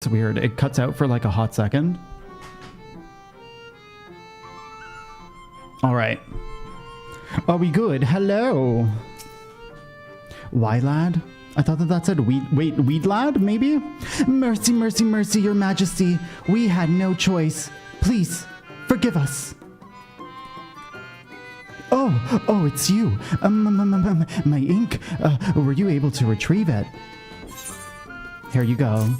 It's weird. It cuts out for like a hot second. All right. Are we good? Hello. Why, lad? I thought that said weed lad, maybe? Mercy, mercy, mercy, your majesty. We had no choice. Please, forgive us. Oh, it's you. My ink. Were you able to retrieve it? Here you go.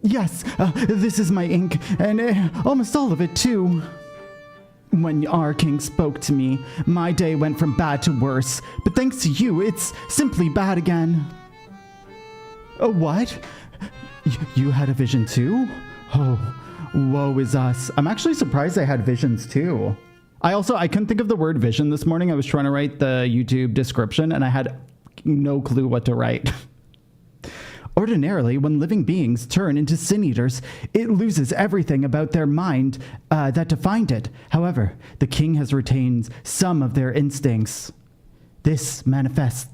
Yes, this is my ink, and almost all of it, too. When our king spoke to me, my day went from bad to worse, but thanks to you, it's simply bad again. What? You had a vision too? Oh, woe is us. I'm actually surprised I had visions too. I couldn't think of the word vision this morning. I was trying to write the YouTube description, and I had no clue what to write. Ordinarily, when living beings turn into sin eaters, it loses everything about their mind that defined it. However, the king has retained some of their instincts. This manifests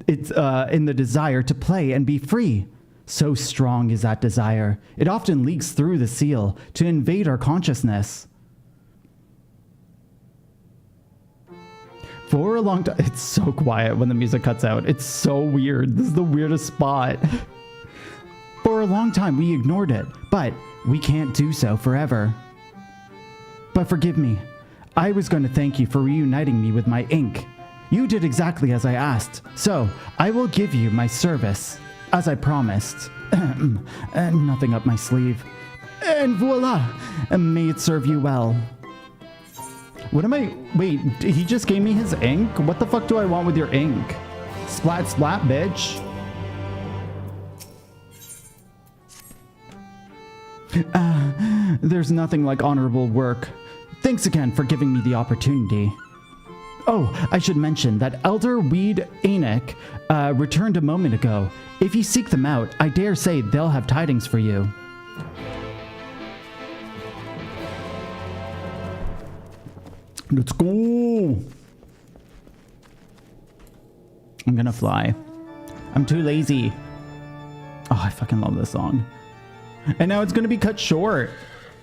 in the desire to play and be free. So strong is that desire, it often leaks through the seal to invade our consciousness. For a long time, it's so quiet when the music cuts out. It's so weird. This is the weirdest spot. For a long time, we ignored it, but we can't do so forever. But forgive me. I was going to thank you for reuniting me with my ink. You did exactly as I asked, so I will give you my service, as I promised. And nothing up my sleeve. And voila! May it serve you well. What am I... Wait, he just gave me his ink? What the fuck do I want with your ink? Splat, splat, bitch. There's nothing like honorable work. Thanks again for giving me the opportunity. Oh, I should mention that Elder Weed Enoch returned a moment ago. If you seek them out, I dare say they'll have tidings for you. Let's go. I'm gonna fly. I'm too lazy. Oh, I fucking love this song. And now it's going to be cut short.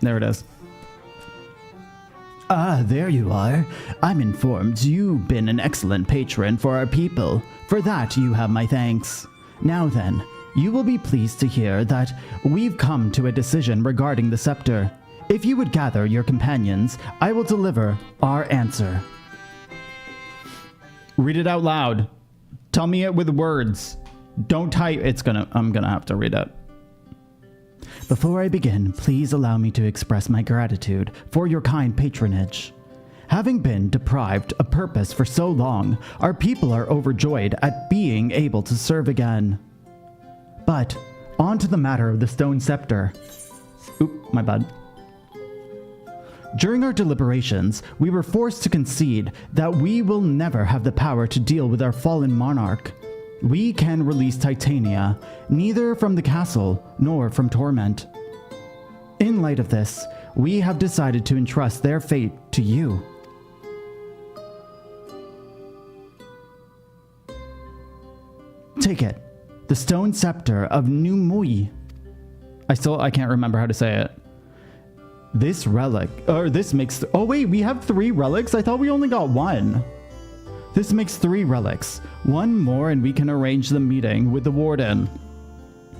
There it is. Ah, there you are. I'm informed you've been an excellent patron for our people. For that, you have my thanks. Now then, you will be pleased to hear that we've come to a decision regarding the scepter. If you would gather your companions, I will deliver our answer. Read it out loud. Tell me it with words. Don't type. I'm gonna have to read it. Before I begin, please allow me to express my gratitude for your kind patronage. Having been deprived of purpose for so long, our people are overjoyed at being able to serve again. But, on to the matter of the stone scepter. Oop, my bad. During our deliberations, we were forced to concede that we will never have the power to deal with our fallen monarch. We can release Titania, neither from the castle nor from torment. In light of this, we have decided to entrust their fate to you. Take it, the stone scepter of New Mui. I can't remember how to say it. This relic, or this makes, oh wait, we have 3 relics? I thought we only got 1. This makes 3 relics. 1 more and we can arrange the meeting with the warden.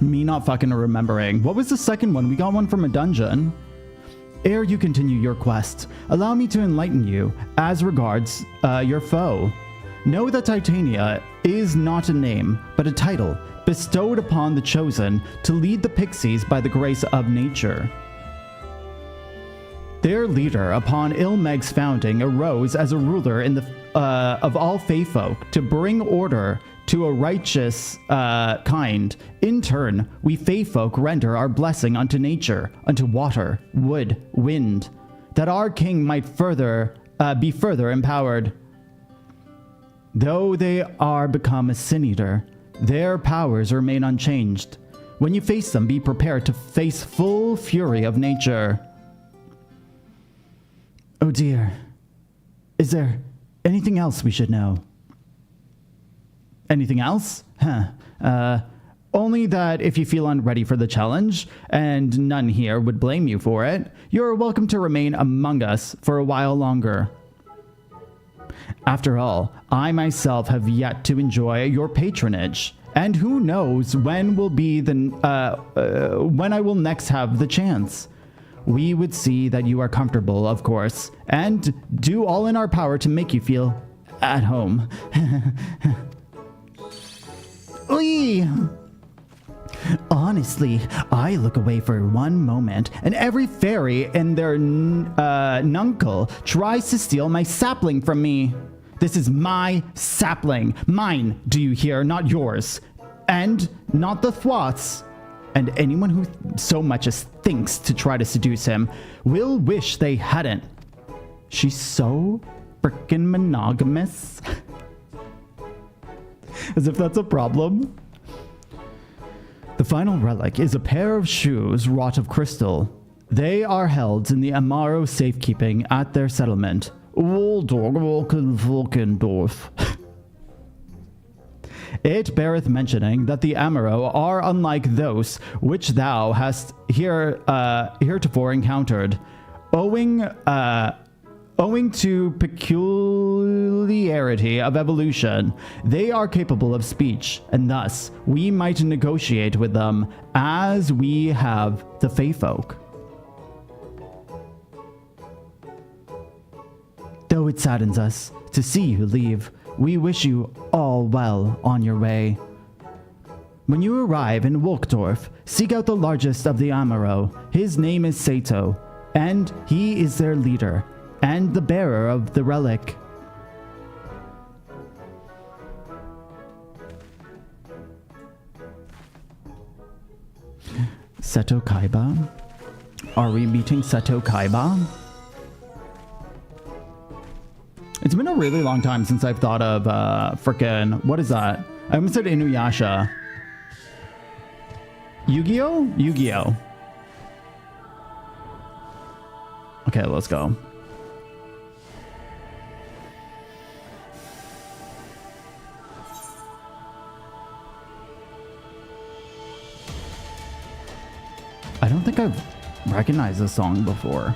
Me not fucking remembering. What was the second one? We got one from a dungeon. Ere you continue your quest, allow me to enlighten you as regards your foe. Know that Titania is not a name, but a title bestowed upon the chosen to lead the pixies by the grace of nature. Their leader, upon Ilmeg's founding, arose as a ruler in the of all Fae folk to bring order to a righteous kind. In turn, we Fae folk render our blessing unto nature, unto water, wood, wind, that our king might be further empowered. Though they are become a sin eater, their powers remain unchanged. When you face them, be prepared to face full fury of nature. Oh dear. Is there anything else we should know? Anything else? Only that if you feel unready for the challenge, and none here would blame you for it, you're welcome to remain among us for a while longer. After all, I myself have yet to enjoy your patronage, and who knows when will be when I will next have the chance. We would see that you are comfortable, of course, and do all in our power to make you feel at home. Oy! Honestly, I look away for one moment, and every fairy and their nuncle tries to steal my sapling from me. This is my sapling. Mine, do you hear? Not yours. And not the Thwots. And anyone who so much as thinks to try to seduce him will wish they hadn't. She's so frickin' monogamous. As if that's a problem. The final relic is a pair of shoes wrought of crystal. They are held in the Amaro safekeeping at their settlement. It beareth mentioning that the Amaro are unlike those which thou hast heretofore encountered, owing to peculiarity of evolution. They are capable of speech, and thus we might negotiate with them as we have the Fey folk. Though it saddens us to see you leave, we wish you all well on your way. When you arrive in Wolkdorf, seek out the largest of the Amaro. His name is Sato, and he is their leader and the bearer of the relic. Seto Kaiba? Are we meeting Seto Kaiba? It's been a really long time since I've thought of frickin', what is that? I almost said Inuyasha. Yu-Gi-Oh? Yu-Gi-Oh. Okay, let's go. I don't think I've recognized this song before.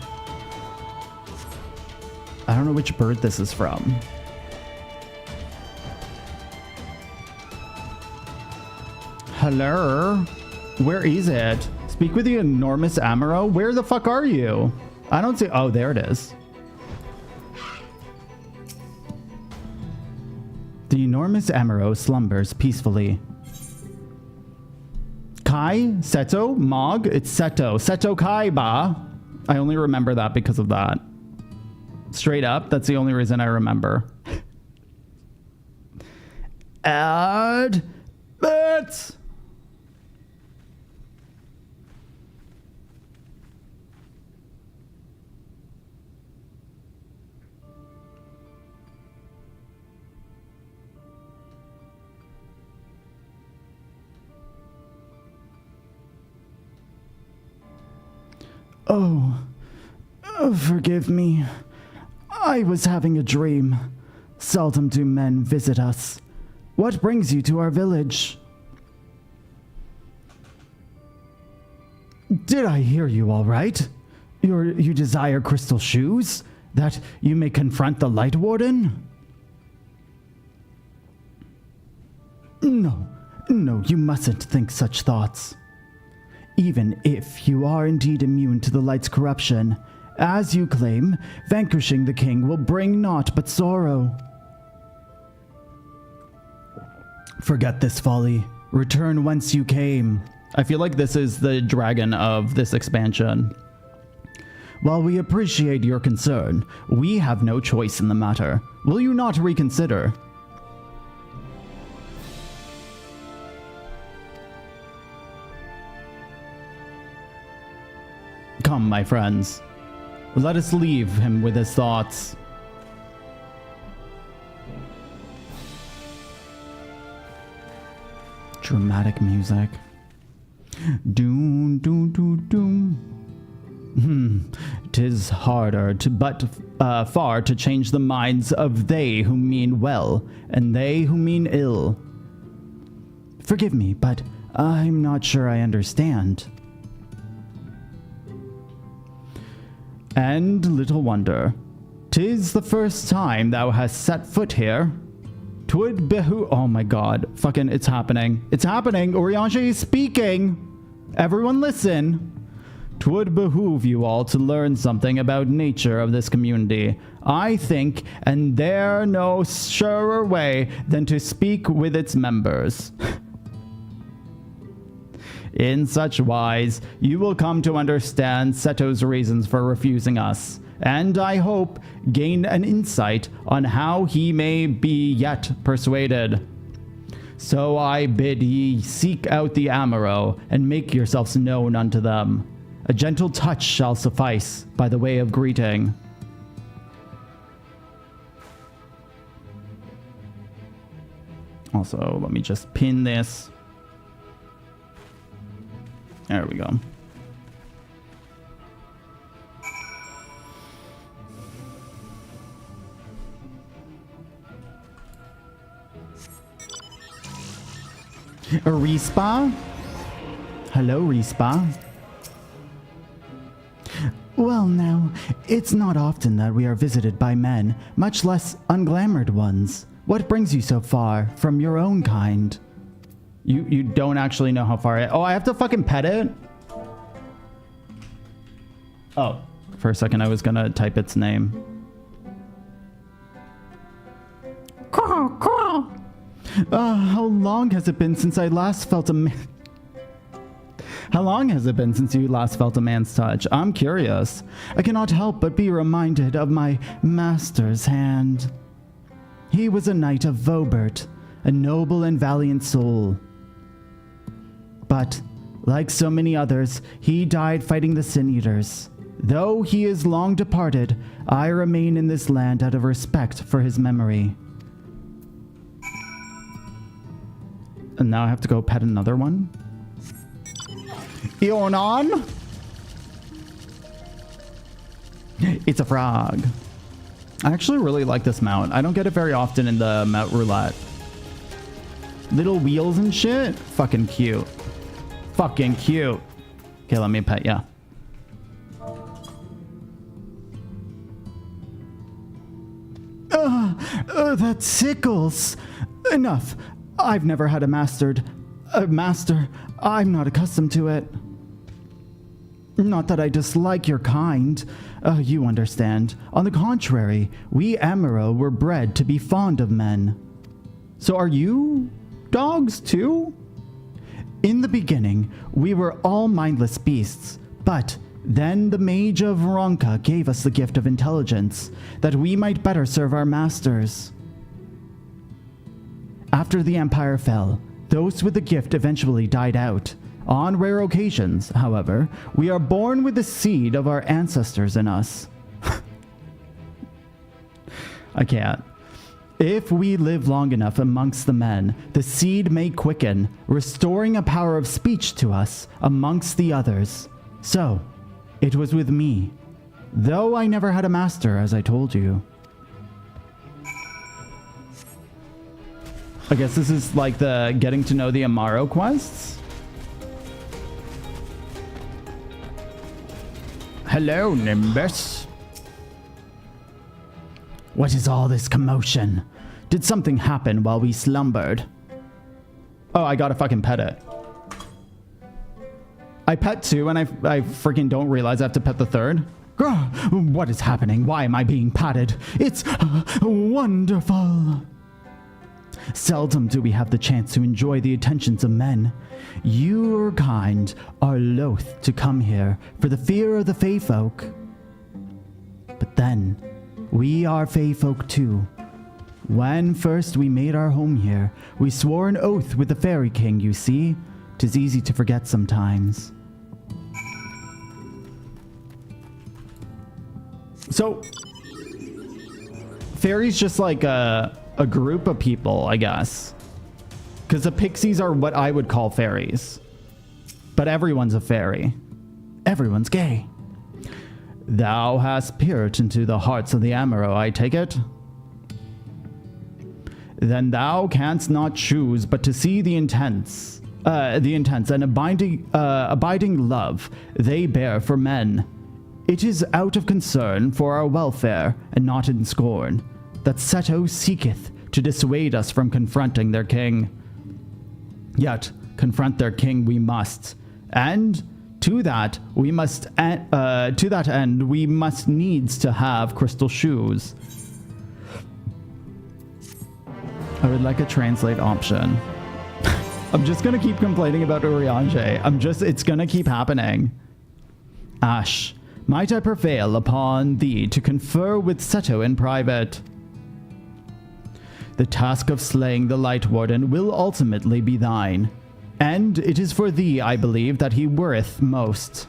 I don't know which bird this is from. Hello? Where is it? Speak with the enormous Amaro? Where the fuck are you? I don't see... Oh, there it is. The enormous Amaro slumbers peacefully. Kai? Seto? Mog? It's Seto. Seto Kaiba. I only remember that because of that. Straight up, that's the only reason I remember. Add it. Oh, forgive me. I was having a dream. Seldom do men visit us. What brings you to our village? Did I hear you all right? You desire crystal shoes? That you may confront the Light Warden? No, you mustn't think such thoughts. Even if you are indeed immune to the light's corruption, as you claim, vanquishing the king will bring naught but sorrow. Forget this folly. Return whence you came. I feel like this is the dragon of this expansion. While we appreciate your concern, we have no choice in the matter. Will you not reconsider? Come, my friends. Let us leave him with his thoughts. Dramatic music. Doom, doom, doom, doom. 'Tis harder but far to change the minds of they who mean well and they who mean ill. Forgive me, but I'm not sure I understand. And little wonder, 'tis the first time thou hast set foot here. 'Twould behoove— oh my god, fucking it's happening. It's happening. Urianger is speaking. Everyone listen. 'Twould behoove you all to learn something about nature of this community, I think, and there no surer way than to speak with its members. In such wise, you will come to understand Seto's reasons for refusing us, and I hope gain an insight on how he may be yet persuaded. So I bid ye seek out the Amaro, and make yourselves known unto them. A gentle touch shall suffice by the way of greeting. Also, let me just pin this. There we go. Respa? Hello, Respa. Well now, it's not often that we are visited by men, much less unglamored ones. What brings you so far from your own kind? You don't actually know how far oh, I have to fucking pet it? Oh, for a second I was gonna type its name. How long has it been since I last felt a man? How long has it been since you last felt a man's touch? I'm curious. I cannot help but be reminded of my master's hand. He was a knight of Vobert, a noble and valiant soul. But, like so many others, he died fighting the Sin Eaters. Though he is long departed, I remain in this land out of respect for his memory. And now I have to go pet another one? Ionon? It's a frog. I actually really like this mount. I don't get it very often in the mount roulette. Little wheels and shit? Fucking cute. Fucking cute. Okay, let me pet ya. That sickles. Enough. I've never had a master. I'm not accustomed to it. Not that I dislike your kind. You understand. On the contrary, we Amaro were bred to be fond of men. So are you dogs too? In the beginning, we were all mindless beasts, but then the mage of Veronka gave us the gift of intelligence, that we might better serve our masters. After the Empire fell, those with the gift eventually died out. On rare occasions, however, we are born with the seed of our ancestors in us. I can't. If we live long enough amongst the men, the seed may quicken, restoring a power of speech to us amongst the others. So, it was with me, though I never had a master, as I told you. I guess this is like the getting to know the Amaro quests? Hello, Nimbus. What is all this commotion? Did something happen while we slumbered? Oh, I gotta fucking pet it. I pet two and I freaking don't realize I have to pet the third. What is happening? Why am I being patted? It's wonderful. Seldom do we have the chance to enjoy the attentions of men. Your kind are loath to come here for the fear of the Fey folk. But then, we are Fey folk too. When first we made our home here, we swore an oath with the Fairy King, you see. 'Tis easy to forget sometimes. So, fairies just like a group of people, I guess. Because the pixies are what I would call fairies. But everyone's a fairy. Everyone's gay. Thou hast peered into the hearts of the Amaro, I take it? Then thou canst not choose but to see the intents the intense and abiding love they bear for men. It is out of concern for our welfare, and not in scorn, that Seto seeketh to dissuade us from confronting their king. Yet, confront their king we must, and to that end we must needs to have crystal shoes. I would like a translate option. I'm just gonna keep complaining about Urianger. It's gonna keep happening. Ash, might I prevail upon thee to confer with Seto in private? The task of slaying the Light Warden will ultimately be thine, and it is for thee, I believe, that he worth most.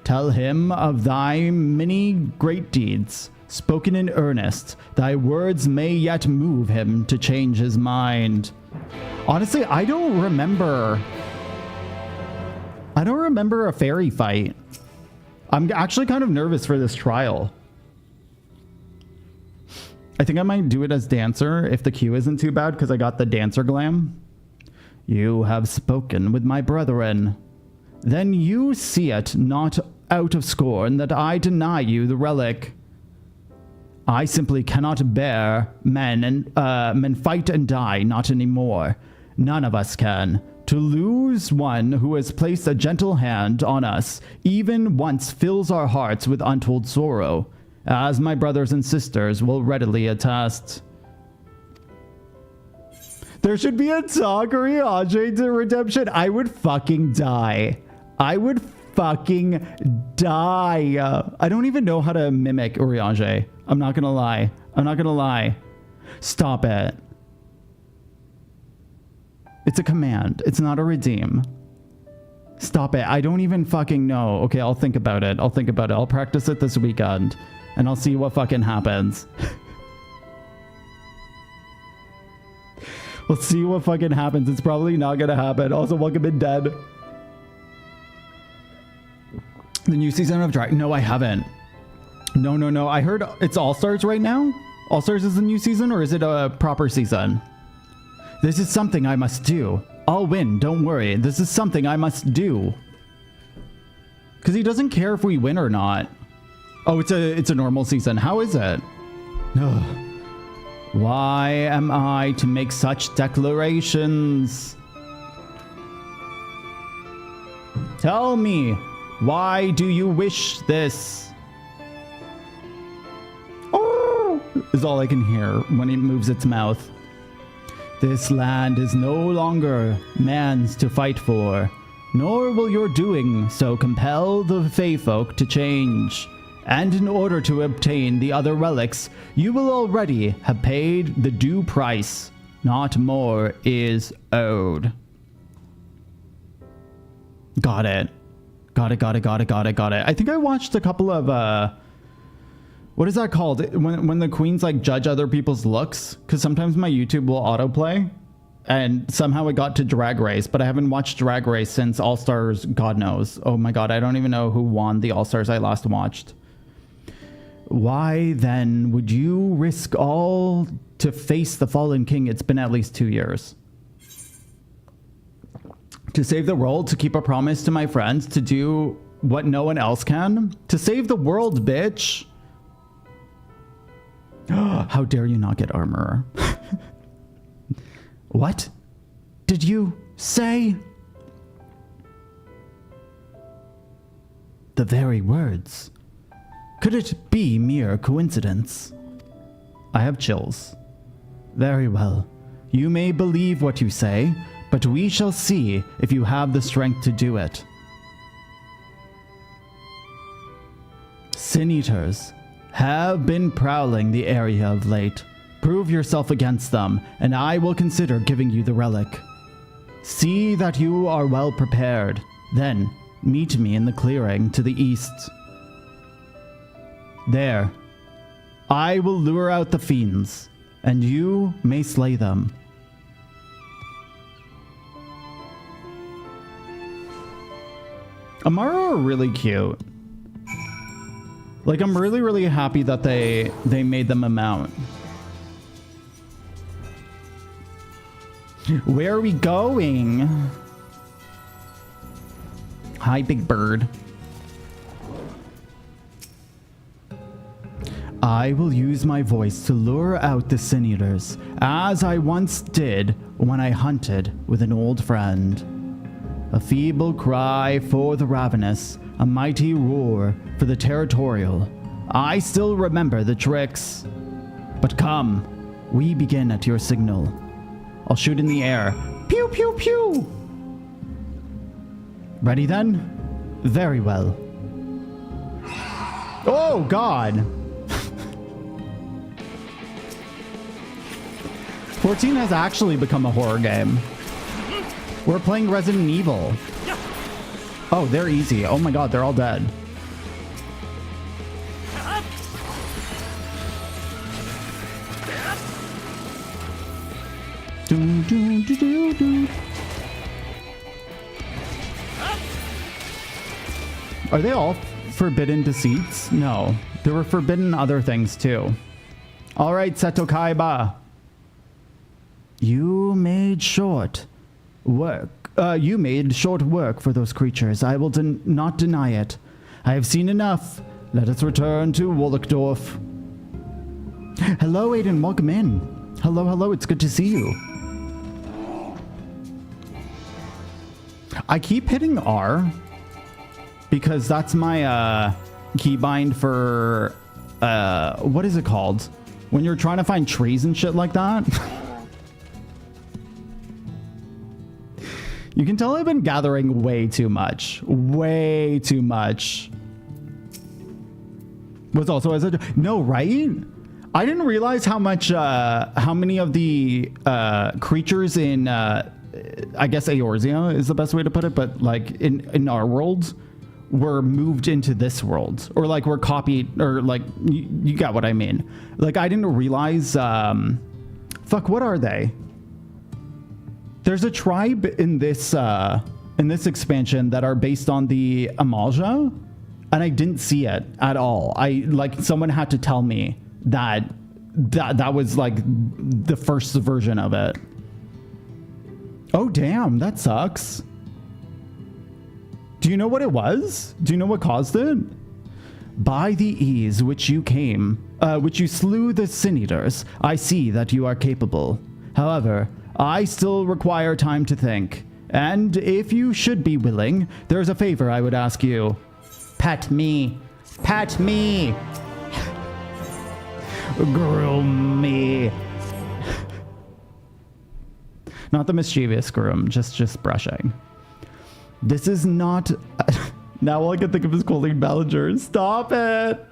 Tell him of thy many great deeds, spoken in earnest. Thy words may yet move him to change his mind. Honestly, I don't remember a fairy fight. I'm actually kind of nervous for this trial. I think I might do it as dancer if the queue isn't too bad, because I got the dancer glam. You have spoken with my brethren. Then you see it not out of scorn that I deny you the relic. I simply cannot bear men fight and die, not anymore. None of us can. To lose one who has placed a gentle hand on us even once fills our hearts with untold sorrow, as my brothers and sisters will readily attest. There should be a Urianger to redemption. I would fucking die. I would fucking die. I don't even know how to mimic Urianger. I'm not gonna lie. I'm not gonna lie. Stop it. It's a command. It's not a redeem. Stop it. I don't even fucking know. Okay, I'll think about it. I'll practice it this weekend, and I'll see what fucking happens. We'll see what fucking happens. It's probably not gonna happen. Also, welcome in, Dead. The new season of Drag. No, I haven't. No. I heard it's All-Stars right now. All-Stars is the new season, or is it a proper season? This is something I must do. I'll win, don't worry. This is something I must do. Because he doesn't care if we win or not. Oh, it's a normal season. How is it? Ugh. Why am I to make such declarations? Tell me, why do you wish this? Oh, is all I can hear when it moves its mouth. This land is no longer man's to fight for, nor will your doing so compel the Fey folk to change. And in order to obtain the other relics, you will already have paid the due price. Not more is owed. Got it. Got it. I think I watched a couple of, what is that called? When the queens like judge other people's looks? Because sometimes my YouTube will autoplay, and somehow it got to Drag Race, but I haven't watched Drag Race since All-Stars, God knows. Oh my god, I don't even know who won the All-Stars I last watched. Why then would you risk all to face the fallen king? It's been at least 2 years. To save the world, to keep a promise to my friends, to do what no one else can? To save the world, bitch! How dare you not get armor? What did you say? The very words. Could it be mere coincidence? I have chills. Very well. You may believe what you say, but we shall see if you have the strength to do it. Sin Eaters have been prowling the area of late. Prove yourself against them, and I will consider giving you the relic. See that you are well prepared. Then, meet me in the clearing to the east. There, I will lure out the fiends, and you may slay them. Amara are really cute. Like, I'm really happy that they made them a mount. Where are we going? Hi, big bird. I will use my voice to lure out the sin-eaters, as I once did when I hunted with an old friend. A feeble cry for the ravenous, a mighty roar for the territorial. I still remember the tricks. But come, we begin at your signal. I'll shoot in the air. Pew, pew, pew! Ready then? Very well. Oh, God! 14 has actually become a horror game. We're playing Resident Evil. Oh, they're easy. Oh my God, they're all dead. Do, do, do, do, do. Are they all forbidden deceits? No. There were forbidden other things too. All right, Seto Kaiba. You made short work. You made short work for those creatures. I will not deny it. I have seen enough. Let us return to Wolleckdorf. Hello, Aiden. Welcome in. Hello, hello. It's good to see you. I keep hitting R because that's my keybind for what is it called? When you're trying to find trees and shit like that. You can tell I've been gathering way too much. Way too much. Was also as a... No, right? I didn't realize how much, how many of the creatures in, I guess Eorzea is the best way to put it, but like in our world were moved into this world. Or like were copied, or like, you got what I mean. Like I didn't realize, fuck, what are they? There's a tribe in this expansion that are based on the Amalja, and I didn't see it at all. Someone had to tell me that was like the first version of it. Oh damn, that sucks. Do you know what it was? Do you know what caused it? By the ease which you slew the sin-eaters, I see that you are capable. However, I still require time to think. And if you should be willing, there's a favor I would ask you. Pet me. Pet me. Groom me. Not the mischievous groom, just brushing. This is not... Now all I can think of is Colleen Ballinger. Stop it!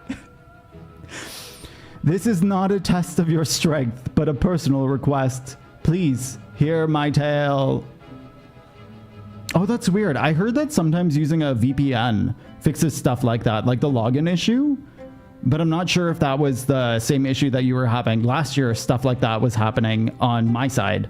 This is not a test of your strength, but a personal request. Please, hear my tale. Oh, that's weird. I heard that sometimes using a VPN fixes stuff like that, like the login issue. But I'm not sure if that was the same issue that you were having. Last year, stuff like that was happening on my side.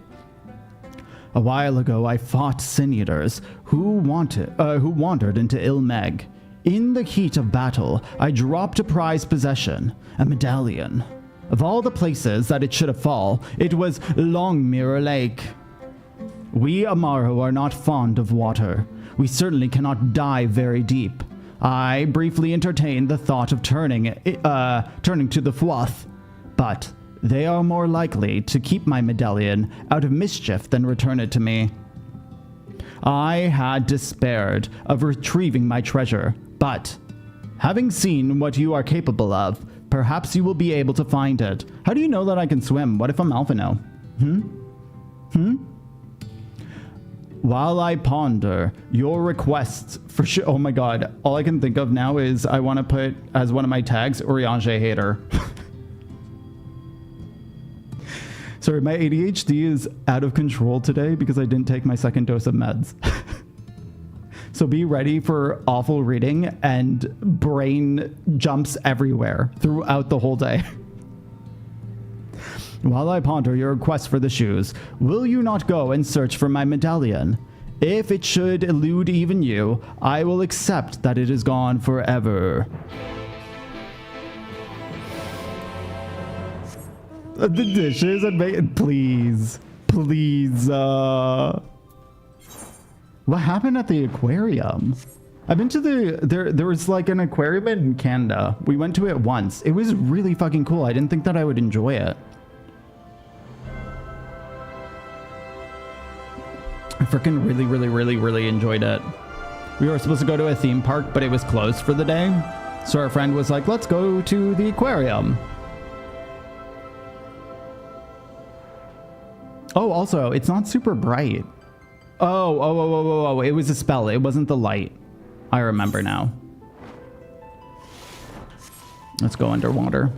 A while ago, I fought sin-eaters who wandered into Ilmeg. In the heat of battle, I dropped a prized possession, a medallion. Of all the places that it should have fallen, it was Longmirror Lake. We Amaro are not fond of water. We certainly cannot dive very deep. I briefly entertained the thought of turning to the Fwath, but they are more likely to keep my medallion out of mischief than return it to me. I had despaired of retrieving my treasure, but having seen what you are capable of, perhaps you will be able to find it. How do you know that I can swim? What if I'm Alphino? While I ponder your requests for sure. Oh my god. All I can think of now is I want to put as one of my tags, Urianger hater. Sorry, my ADHD is out of control today because I didn't take my second dose of meds. So be ready for awful reading and brain jumps everywhere throughout the whole day. While I ponder your request for the shoes, will you not go and search for my medallion? If it should elude even you, I will accept that it is gone forever. The dishes and make please. What happened at the aquarium? I've been to there was like an aquarium in Canada. We went to it once. It was really fucking cool. I didn't think that I would enjoy it. I freaking really enjoyed it. We were supposed to go to a theme park, but it was closed for the day. So our friend was like, let's go to the aquarium. Oh, also, it's not super bright. Oh, it was a spell. It wasn't the light. I remember now. Let's go underwater.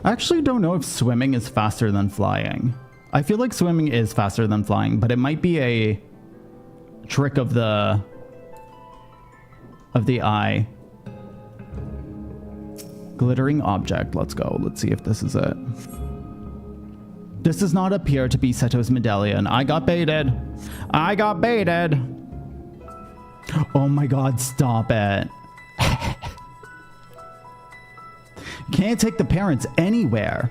I actually don't know if swimming is faster than flying. I feel like swimming is faster than flying, but it might be a trick of the eye. Glittering object. Let's go. Let's see if this is it. This does not appear to be Seto's medallion. I got baited. I got baited. Oh my god, stop it. Can't take the parents anywhere.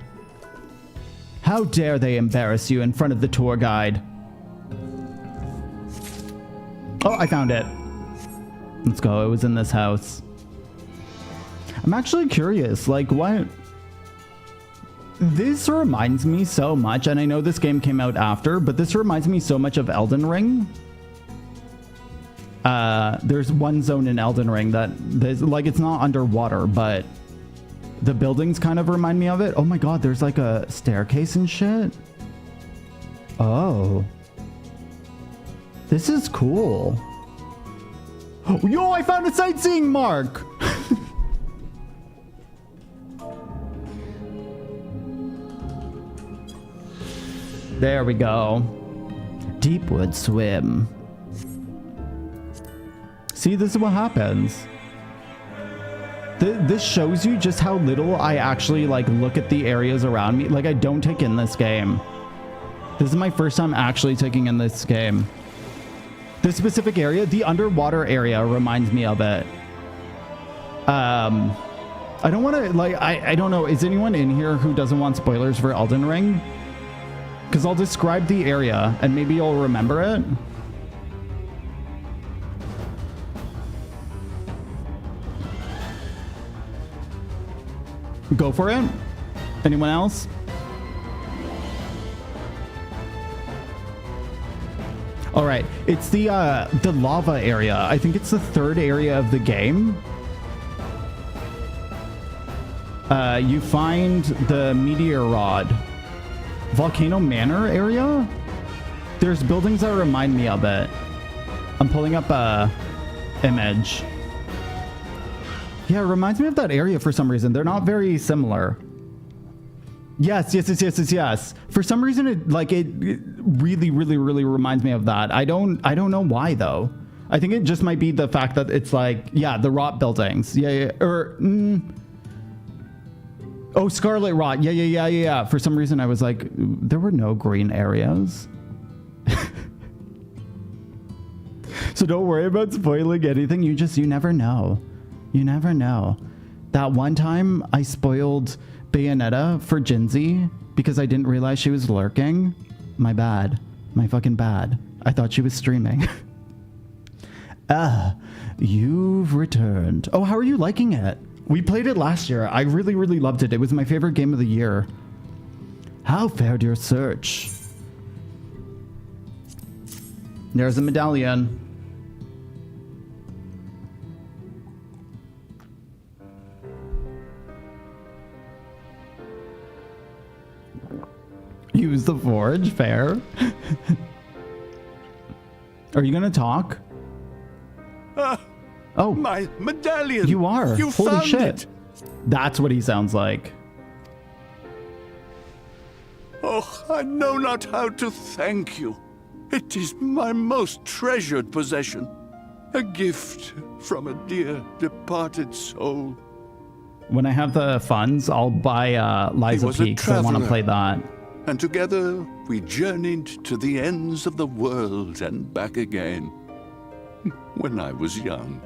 How dare they embarrass you in front of the tour guide? Oh, I found it. Let's go. It was in this house. I'm actually curious, like, what? This reminds me so much, and I know this game came out after, but this reminds me so much of Elden Ring. There's one zone in Elden Ring that, like, it's not underwater, but the buildings kind of remind me of it. Oh my god, there's like a staircase and shit. Oh. This is cool. Yo, I found a sightseeing mark! There we go. Deepwood swim. See, this is what happens. This shows you just how little I actually like look at the areas around me. Like, I don't take in this game. This is my first time actually taking in this game. This specific area, the underwater area, reminds me of it. I don't want to, like, I don't know. Is anyone in here who doesn't want spoilers for Elden Ring? Because I'll describe the area and maybe you'll remember it. Go for it. Anyone else? All right, it's the lava area. I think it's the third area of the game. You find the meteor rod. Volcano Manor area? There's buildings that remind me of it. I'm pulling up a image. Yeah, it reminds me of that area for some reason. They're not very similar. Yes. For some reason, it really reminds me of that. I don't know why though. I think it just might be the fact that it's like, yeah, the rot buildings. Yeah. Oh, Scarlet Rot. Yeah. For some reason, I was like, there were no green areas. So don't worry about spoiling anything. You never know. You never know. That one time I spoiled Bayonetta for Jinzi because I didn't realize she was lurking. My bad. My fucking bad. I thought she was streaming. You've returned. Oh, how are you liking it? We played it last year. I really loved it. It was my favorite game of the year. How fared your search? There's a medallion. Use the forge, fair. Are you gonna talk? Oh, my medallion! You are. You Holy found shit! it. That's what he sounds like. Oh, I know not how to thank you. It is my most treasured possession, a gift from a dear departed soul. When I have the funds, I'll buy Lies of P because I want to play that. And together we journeyed to the ends of the world and back again. When I was young.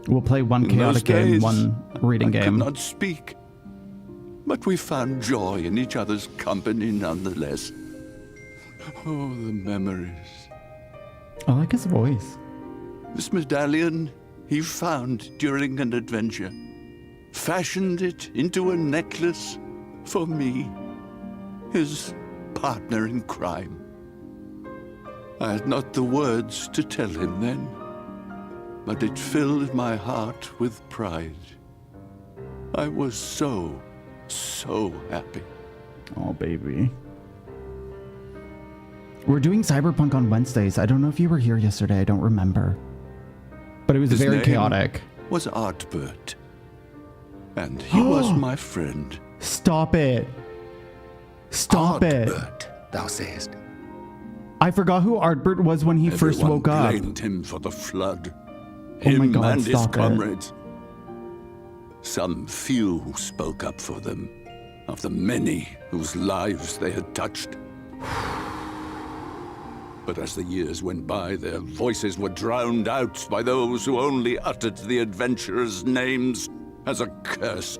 We'll play one chaotic game, one reading I game. could not speak, but we found joy in each other's company nonetheless. Oh, the memories. I like his voice. This medallion he found during an adventure, fashioned it into a necklace for me, his partner in crime. I had not the words to tell him then, but it filled my heart with pride. I was so happy. Oh, baby. We're doing Cyberpunk on Wednesdays. I don't know if you were here yesterday. I don't remember. But it was His very name chaotic. Was Artbert. And he was my friend. Stop it. Stop it. Artbert, thou sayest. I forgot who Artbert was when he first Everyone woke up. blamed him for the flood. Oh my Him God, and his stop it. comrades. Some few spoke up for them, of the many whose lives they had touched. But as the years went by, their voices were drowned out by those who only uttered the adventurers' names as a curse.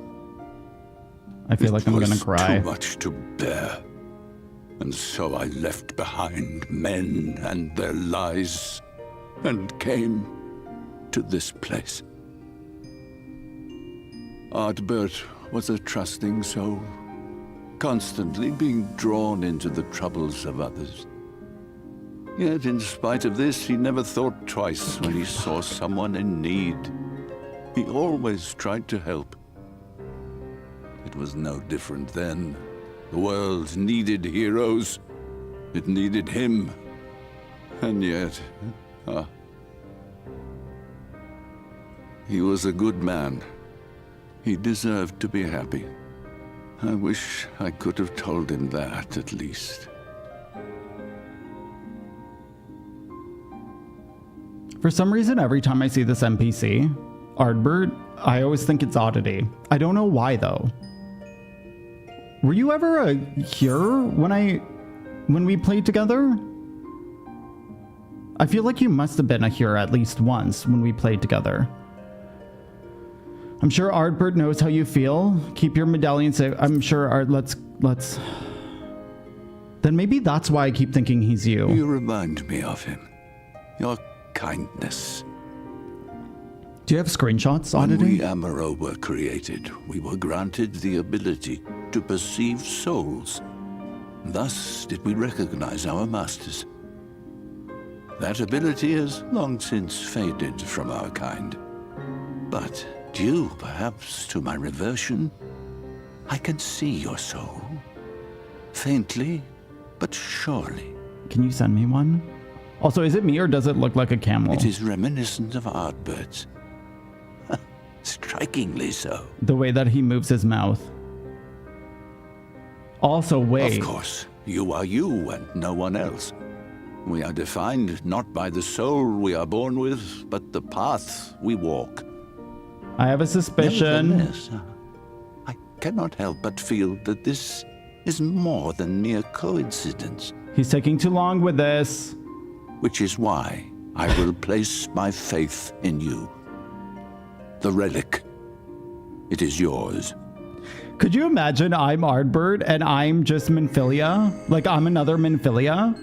I feel like I'm gonna cry. Too much to bear. And so I left behind men and their lies, and came to this place. Artbert was a trusting soul, constantly being drawn into the troubles of others. Yet in spite of this, he never thought twice when he saw someone in need. He always tried to help. It was no different then. The world needed heroes. It needed him. And yet, he was a good man. He deserved to be happy. I wish I could have told him that, at least. For some reason, every time I see this NPC, Artbert, I always think it's Oddity. I don't know why, though. Were you ever here when we played together? I feel like you must have been here at least once when we played together. I'm sure Artbert knows how you feel. Keep your medallion safe. I'm sure let's... Then maybe that's why I keep thinking he's you. You remind me of him. Your kindness. Do you have screenshots, When Oddity? we Amaro were created, we were granted the ability to perceive souls. Thus did we recognize our masters. That ability has long since faded from our kind. But due, perhaps, to my reversion, I can see your soul. Faintly, but surely. Can you send me one? Also, is it me or does it look like a camel? It is reminiscent of Artbert's. Strikingly so. The way that he moves his mouth. Also, wait. Of course, you are you and no one else. We are defined not by the soul we are born with, but the path we walk. I have a suspicion. Nevertheless, I cannot help but feel that this is more than mere coincidence. He's taking too long with this. Which is why I will place my faith in you. The relic. It is yours. Could you imagine I'm Artbert and I'm just Minfilia? Like, I'm another Minfilia?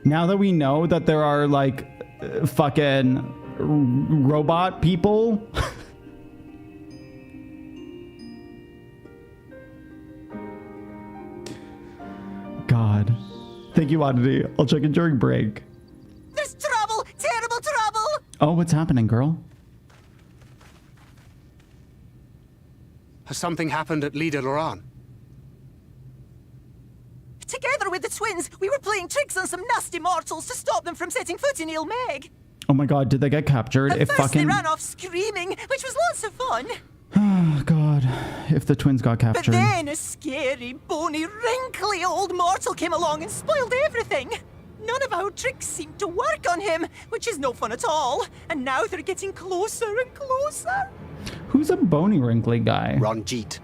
Now that we know that there are, like, fucking robot people? God. Thank you, Oddity. I'll check it during break. There's trouble! Terrible trouble! Oh, what's happening, girl? Has something happened at Lida Loran? Together with the twins, we were playing tricks on some nasty mortals to stop them from setting foot in Il Meg. Oh my god, did they get captured? At If first fucking... they ran off screaming, which was lots of fun. Oh god, if the twins got But captured. then a scary, bony, wrinkly old mortal came along and spoiled everything. None of our tricks seemed to work on him, which is no fun at all. And now they're getting closer and closer. Who's a bony, wrinkly guy? Ranjit.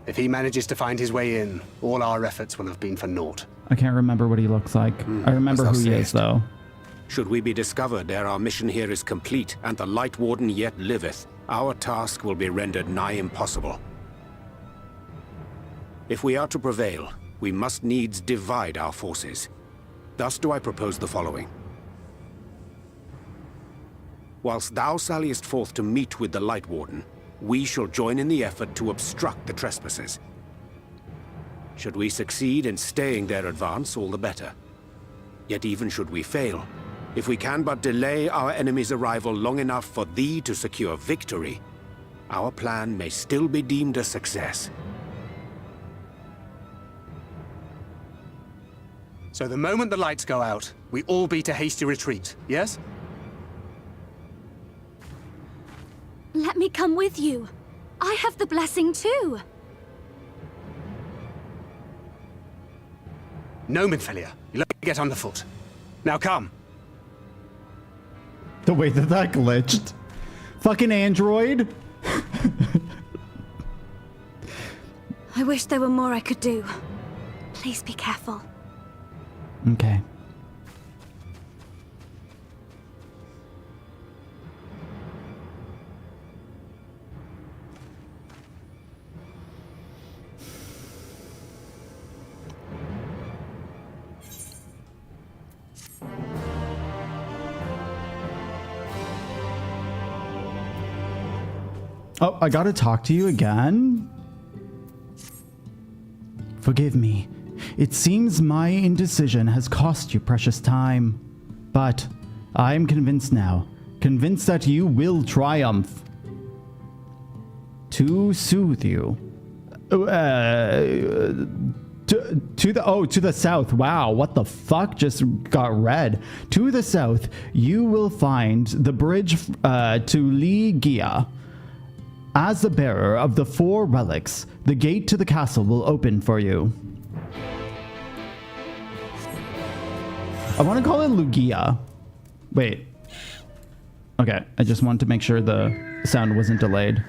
If he manages to find his way in, all our efforts will have been for naught. I can't remember what he looks like. I remember as who thou he is, sayest. though. Should we be discovered ere our mission here is complete, and the Light Warden yet liveth, our task will be rendered nigh impossible. If we are to prevail, we must needs divide our forces. Thus do I propose the following. Whilst thou salliest forth to meet with the Light Warden, we shall join in the effort to obstruct the trespassers. Should we succeed in staying their advance, all the better. Yet even should we fail, if we can but delay our enemy's arrival long enough for thee to secure victory, our plan may still be deemed a success. So the moment the lights go out, we all beat a hasty retreat, yes? Let me come with you. I have the blessing too. No, Minfilia. You let me get on the foot. Now come. The way that that glitched. Fucking Android. I wish there were more I could do. Please be careful. Okay. Oh, I gotta talk to you again? Forgive me. It seems my indecision has cost you precious time. But I am convinced now. Convinced that you will triumph. To soothe you. To the south. Wow, what the fuck just got read? To the south, you will find the bridge to Ligia. As the bearer of the 4 relics, the gate to the castle will open for you. I want to call it Lugia. Wait. Okay, I just wanted to make sure the sound wasn't delayed.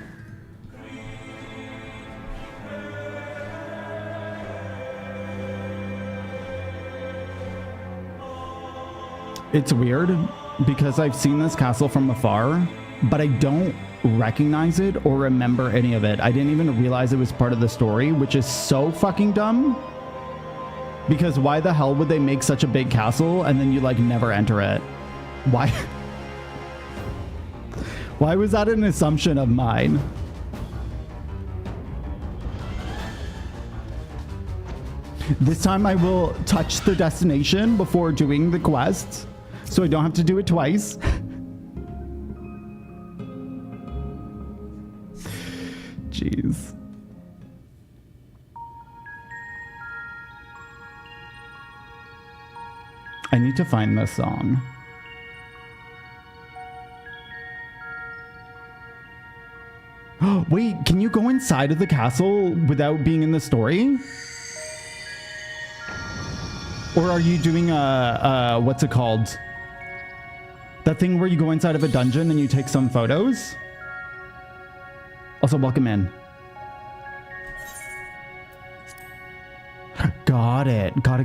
It's weird because I've seen this castle from afar, but I don't recognize it or remember any of it. I didn't even realize it was part of the story, which is so fucking dumb. Because why the hell would they make such a big castle and then you like never enter it? Why? Why was that an assumption of mine? This time I will touch the destination before doing the quest, so I don't have to do it twice. Jeez. I need to find this song. Wait, can you go inside of the castle without being in the story? Or are you doing what's it called? That thing where you go inside of a dungeon and you take some photos? Also, welcome in. Got it. Got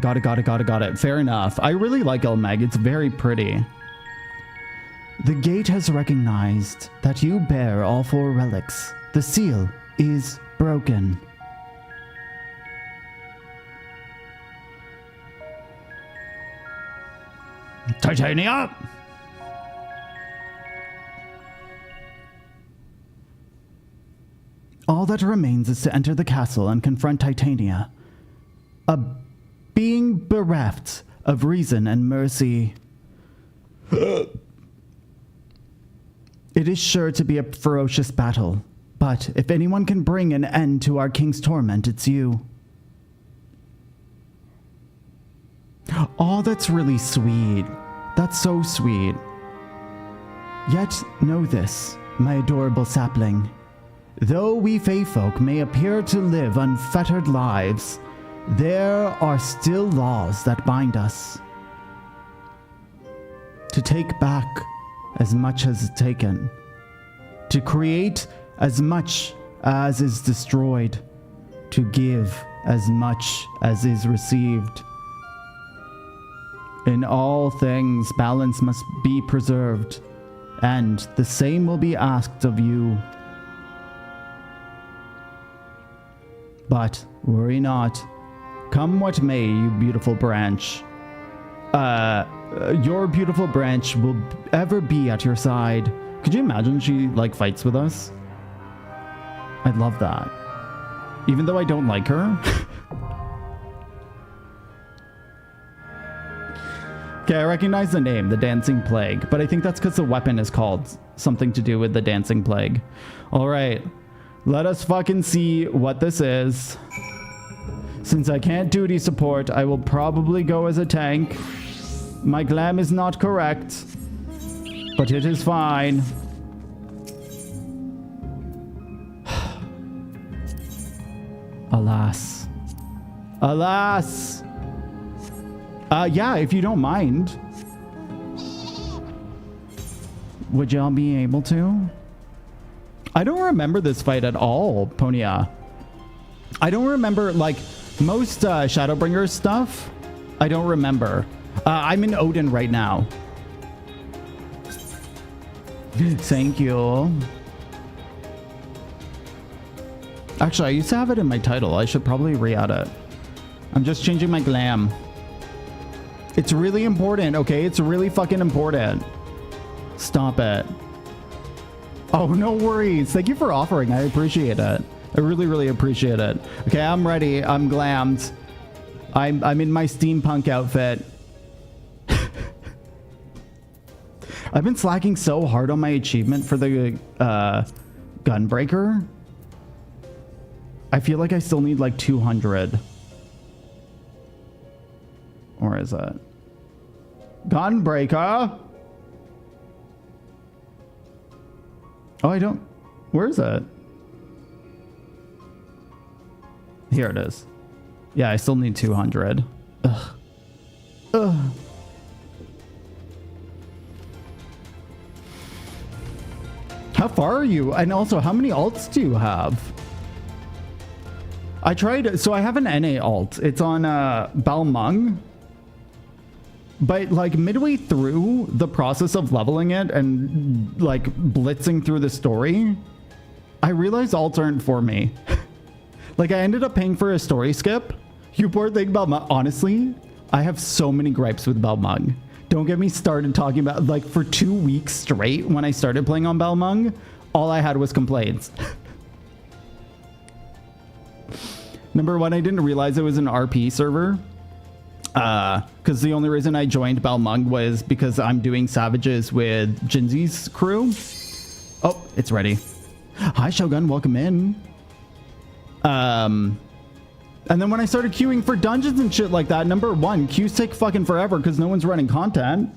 it. Fair enough. I really like Elmeg. It's very pretty. The gate has recognized that you bear all 4 relics. The seal is broken. Titania! All that remains is to enter the castle and confront Titania. A being bereft of reason and mercy. It is sure to be a ferocious battle, but if anyone can bring an end to our king's torment, it's you. Oh, that's really sweet. That's so sweet. Yet know this, my adorable sapling. Though we Fey folk may appear to live unfettered lives, there are still laws that bind us. To take back as much as is taken. To create as much as is destroyed. To give as much as is received. In all things, balance must be preserved, and the same will be asked of you. But worry not. Come what may, you beautiful branch. Your beautiful branch will ever be at your side. Could you imagine she, like, fights with us? I'd love that. Even though I don't like her. Okay, I recognize the name, the Dancing Plague, but I think that's because the weapon is called something to do with the Dancing Plague. All right, let us fucking see what this is. Since I can't duty support, I will probably go as a tank. My glam is not correct, but it is fine. Alas. Alas! Yeah, if you don't mind. Would y'all be able to? I don't remember this fight at all, Ponia. I don't remember, like, most Shadowbringers stuff. I don't remember. I'm in Odin right now. Thank you. Actually, I used to have it in my title. I should probably re-add it. I'm just changing my glam. It's really important, okay? It's really fucking important. Stop it. Oh, no worries. Thank you for offering. I appreciate it. I really, really appreciate it. Okay, I'm ready. I'm glammed. I'm in my steampunk outfit. I've been slacking so hard on my achievement for the Gunbreaker. I feel like I still need like 200. Or is it? Gunbreaker? Oh, I don't... Where is it? Here it is. Yeah, I still need 200. Ugh. Ugh. How far are you? And also, how many alts do you have? I tried... So I have an NA alt. It's on Balmung. But like midway through the process of leveling it and like blitzing through the story, I realized alts aren't for me. Like I ended up paying for a story skip. You poor thing, Balmung. Honestly, I have so many gripes with Balmung. Don't get me started talking about, like, for 2 weeks straight when I started playing on Balmung, all I had was complaints. Number one, I didn't realize it was an RP server. Because the only reason I joined Balmung was because I'm doing Savages with Jinzi's crew. Oh, it's ready. Hi, Shogun. Welcome in. And then when I started queuing for dungeons and shit like that, number one, queues take fucking forever because no one's running content.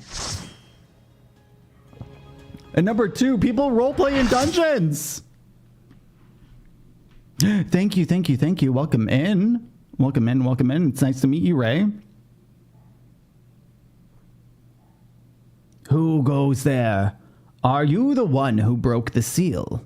And number two, people roleplay in dungeons. Thank you, thank you, thank you. Welcome in. Welcome in, welcome in. It's nice to meet you, Ray. Who goes there? Are you the one who broke the seal?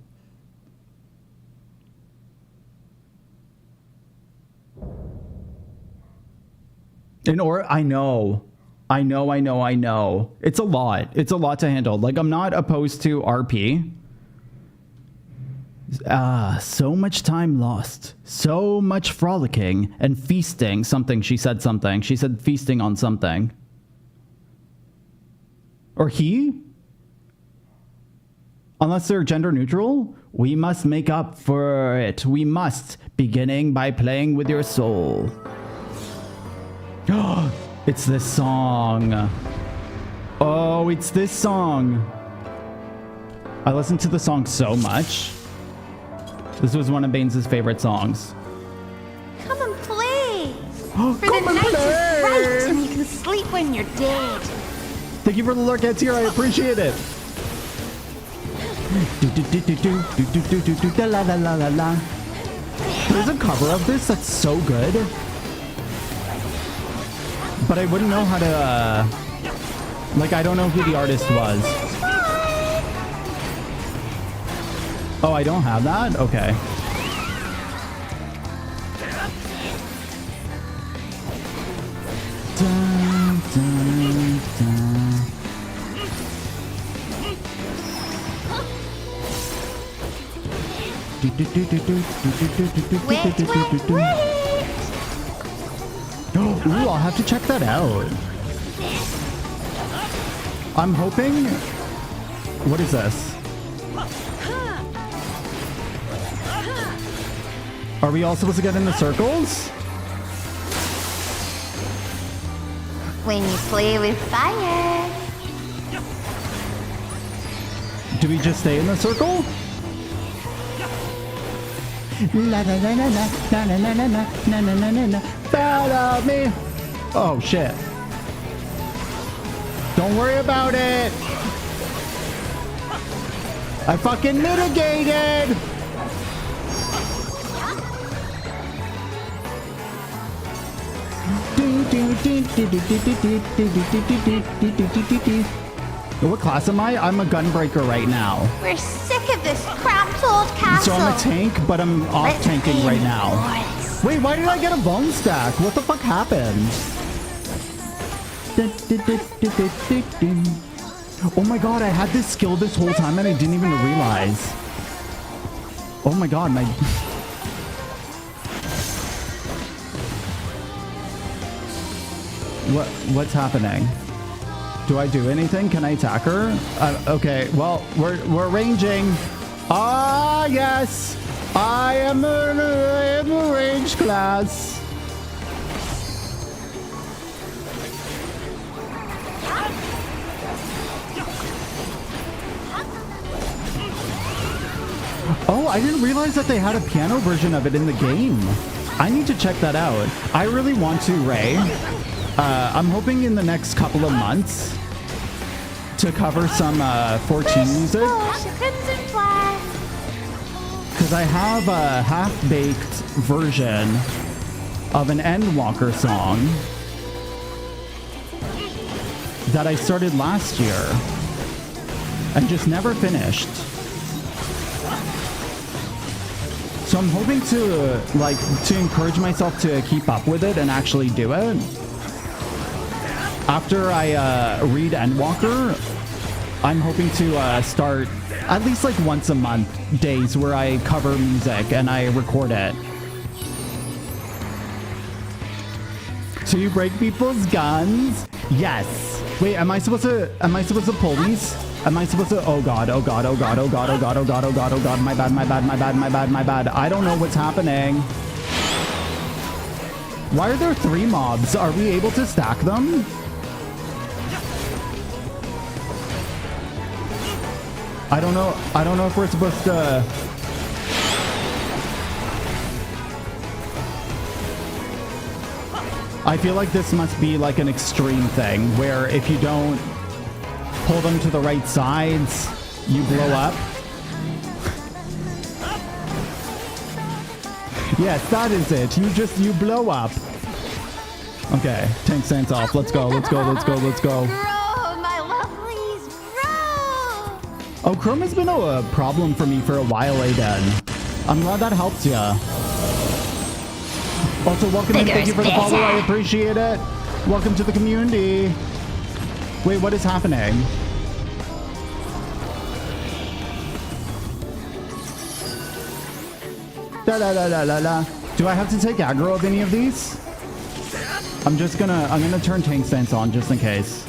I know. It's a lot. It's a lot to handle. Like, I'm not opposed to RP. So much time lost. So much frolicking and feasting. Something. She said feasting on something. Or he? Unless they're gender neutral, we must make up for it. We must, beginning by playing with your soul. It's this song. Oh, it's this song. I listened to the song so much. This was one of Baines' favorite songs. Come and play. For the night is bright and you can sleep when you're dead. Thank you for the lurkets here. I appreciate it. There's a cover of this that's so good. But I wouldn't know how to, like, I don't know who the artist was. Oh, I don't have that? Okay. Dun, dun, dun. Ooh, I'll have to check that out. I'm hoping... What is this? Are we all supposed to get in the circles? When you play with fire. Do we just stay in the circle? La la la la la la la la la la la la la la. Follow me. Oh shit. Don't worry about it. I fucking mitigated. What class am I? I'm a gunbreaker right now. We're sick of this cramped old castle. So I'm a tank, but I'm off tanking right now. Wait, why did I get a bone stack? What the fuck happened? Oh my god, I had this skill this whole time and I didn't even realize. Oh my god, my... What's happening? Do I do anything? Can I attack her? Okay, well, we're ranging. Ah, yes! I am a range class. Oh, I didn't realize that they had a piano version of it in the game. I need to check that out. I really want to, Ray. I'm hoping in the next couple of months to cover some 14 music. Because I have a half-baked version of an Endwalker song that I started last year and just never finished. So I'm hoping to encourage myself to keep up with it and actually do it. After I read Endwalker, I'm hoping to start at least like once a month days where I cover music and I record it. So you break people's guns? Yes. Wait, am I supposed to pull these? Am I supposed to? Oh god, oh god, oh god, oh god, oh god, oh god, oh god, oh god, my bad, my bad, my bad, my bad, my bad. I don't know what's happening. Why are there 3 mobs? Are we able to stack them? I don't know if we're supposed to... I feel like this must be like an extreme thing where if you don't pull them to the right sides, you blow up. Yes, that is it. You blow up. Okay, tank stance off. Let's go, let's go, let's go, let's go. Oh, Chrome has been a problem for me for a while, Aiden. I'm glad that helps ya. Also, welcome and thank you for the follow. I appreciate it. Welcome to the community. Wait, what is happening? Da da da da da da. Do I have to take aggro of any of these? I'm gonna turn tank stance on just in case.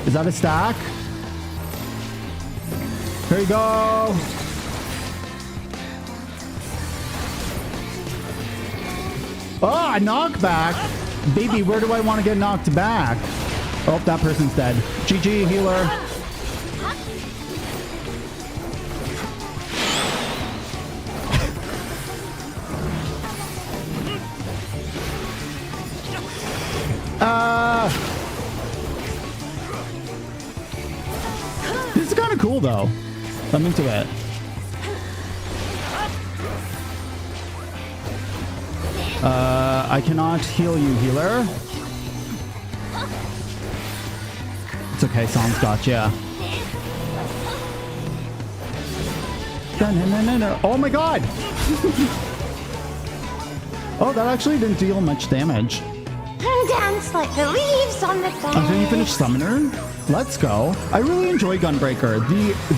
Is that a stack? Here you go. Oh, a knockback. Baby, where do I want to get knocked back? Oh, that person's dead. GG, healer. This is kind of cool, though. I'm into it. I cannot heal you, healer. It's okay, Sam's got ya. Oh my god! Oh, that actually didn't deal much damage. Dance like the leaves on the bank. After you finish Summoner, let's go. I really enjoy Gunbreaker.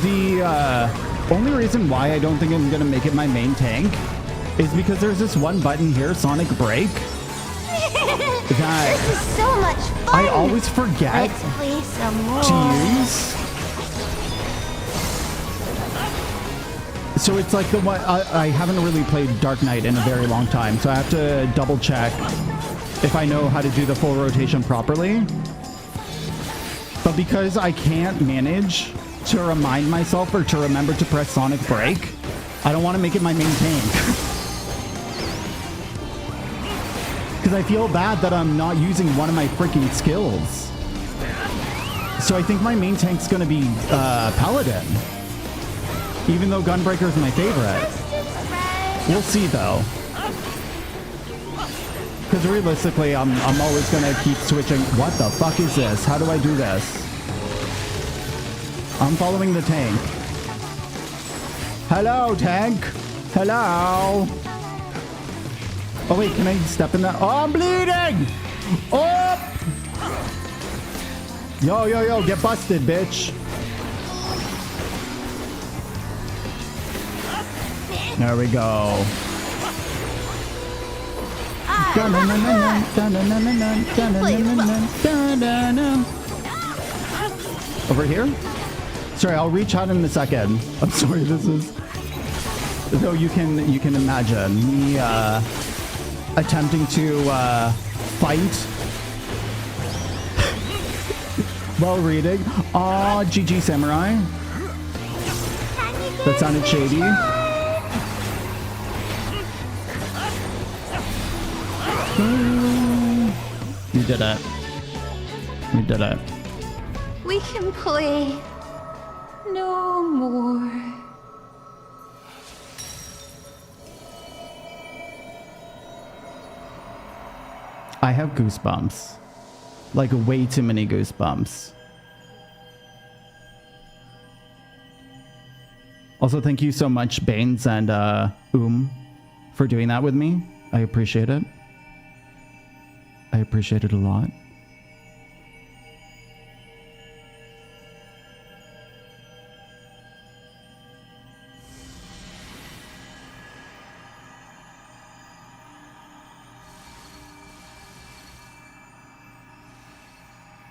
The only reason why I don't think I'm gonna make it my main tank is because there's this one button here, Sonic Break. that This is so much fun. I always forget Let's play some more. to use. So it's like the one, I haven't really played Dark Knight in a very long time, so I have to double check if I know how to do the full rotation properly. But because I can't manage to remind myself or to remember to press Sonic Break, I don't want to make it my main tank. Because I feel bad that I'm not using one of my freaking skills. So I think my main tank's going to be Paladin. Even though Gunbreaker is my favorite. We'll see though. Because realistically, I'm always going to keep switching. What the fuck is this? How do I do this? I'm following the tank. Hello, tank. Hello. Oh, wait, can I step in that? Oh, I'm bleeding. Oh. Yo, yo, yo, get busted, bitch. There we go. Over here? Sorry, I'll reach out in a second. I'm sorry, this is... So you can imagine me attempting to fight while reading. Aw, GG Samurai. That sounded shady. You did it. You did it. We can play no more. I have goosebumps. Like way too many goosebumps. Also, thank you so much, Baines and for doing that with me. I appreciate it. I appreciate it a lot.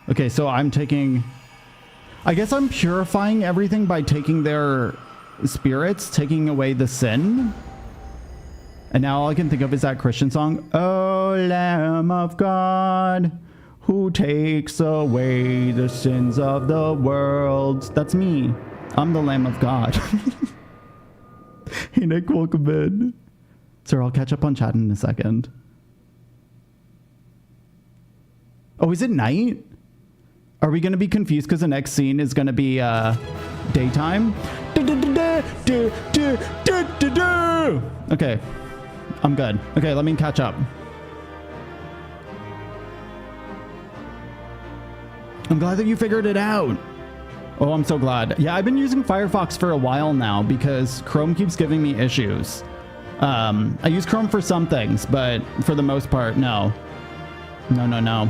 Okay, so I'm taking... I guess I'm purifying everything by taking their spirits, taking away the sin. And now all I can think of is that Christian song. Oh, Lamb of God, who takes away the sins of the world. That's me. I'm the Lamb of God. Hey, Nick, welcome in. Sir, I'll catch up on chat in a second. Oh, is it night? Are we going to be confused because the next scene is going to be daytime? Okay. I'm good. Okay, let me catch up. I'm glad that you figured it out. Oh, I'm so glad. Yeah, I've been using Firefox for a while now because Chrome keeps giving me issues. I use Chrome for some things, but for the most part, no. No.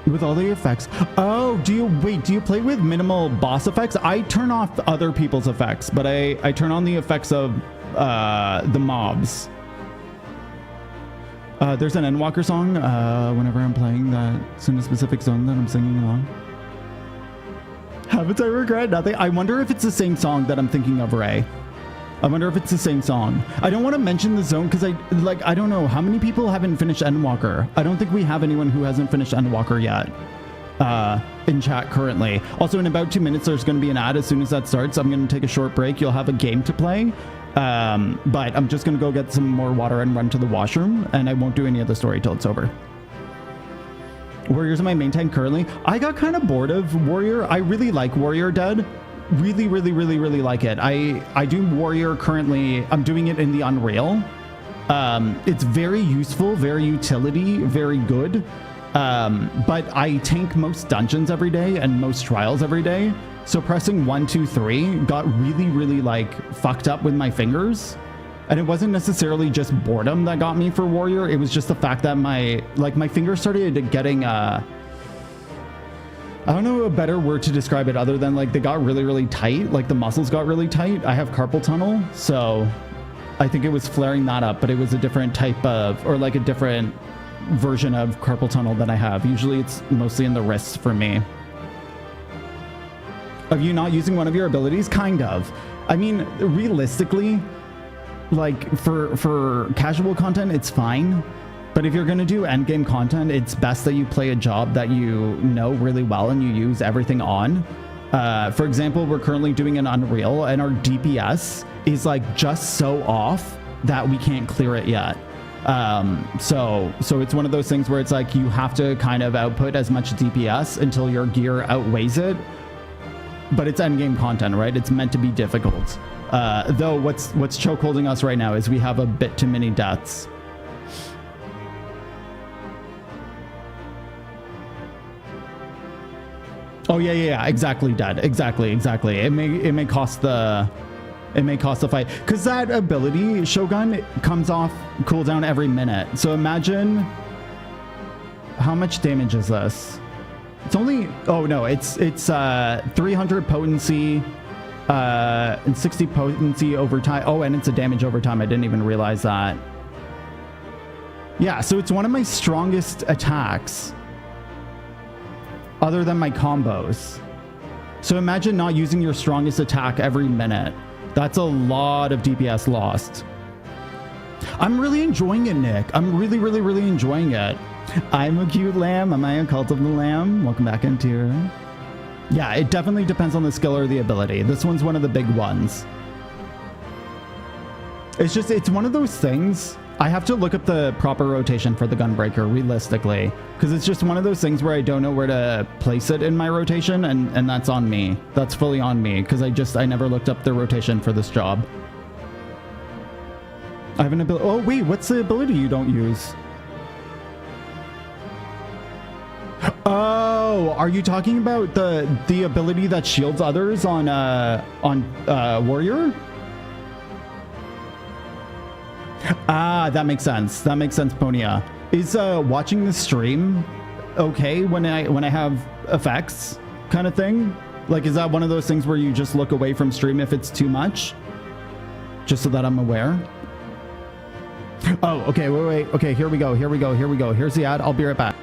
With all the effects. Oh, do you play with minimal boss effects? I turn off other people's effects, but I turn on the effects of the mobs. There's an Endwalker song whenever I'm playing that's in a specific zone that I'm singing along. Haven't I regret nothing? I wonder if it's the same song that I'm thinking of, Ray. I wonder if it's the same song. I don't want to mention the zone because I don't know how many people haven't finished Endwalker. I don't think we have anyone who hasn't finished Endwalker yet in chat currently. Also, in about 2 minutes, there's going to be an ad as soon as that starts. I'm going to take a short break. You'll have a game to play. But I'm just going to go get some more water and run to the washroom, and I won't do any of the story till it's over. Warrior's my main tank currently. I got kind of bored of Warrior. I really like Warrior Dead. Really like it. I do Warrior currently. I'm doing it in the Unreal. It's very useful, very utility, very good. But I tank most dungeons every day and most trials every day. So pressing 1, 2, 3 got really like fucked up with my fingers. And it wasn't necessarily just boredom that got me for Warrior. It was just the fact that my fingers started getting I don't know a better word to describe it other than like they got really tight. Like the muscles got really tight. I have carpal tunnel, so I think it was flaring that up, but it was a different type of, or like a different version of carpal tunnel that I have. Usually it's mostly in the wrists for me. Of you not using one of your abilities? Kind of. I mean, realistically, like for casual content, it's fine. But if you're going to do endgame content, it's best that you play a job that you know really well and you use everything on. For example, we're currently doing an Unreal and our DPS is like just so off that we can't clear it yet. So it's one of those things where it's like you have to kind of output as much DPS until your gear outweighs it. But it's endgame content, right? It's meant to be difficult. Though what's chokeholding us right now is we have a bit too many deaths. Oh yeah, exactly, Dad. Exactly. It may cost the fight, because that ability Shogun comes off cooldown every minute. So imagine how much damage is this? It's only, oh no, it's 300 potency and 60 potency over time. Oh, and it's a damage over time. I didn't even realize that. Yeah, so it's one of my strongest attacks other than my combos. So imagine not using your strongest attack every minute. That's a lot of DPS lost. I'm really enjoying it, Nick. I'm really enjoying it. I'm a cute lamb. Am I a cult of the lamb? Welcome back into here. Yeah, it definitely depends on the skill or the ability. This one's one of the big ones. It's one of those things. I have to look up the proper rotation for the Gunbreaker realistically, because it's just one of those things where I don't know where to place it in my rotation, and that's on me. That's fully on me, because I never looked up the rotation for this job. I have an ability. Oh wait, what's the ability you don't use? Oh, are you talking about the ability that shields others on Warrior? Ah, that makes sense. That makes sense, Ponia. Is watching the stream okay when I have effects kind of thing? Like, is that one of those things where you just look away from stream if it's too much? Just so that I'm aware. Oh, okay, wait. Okay, here we go. Here's the ad. I'll be right back.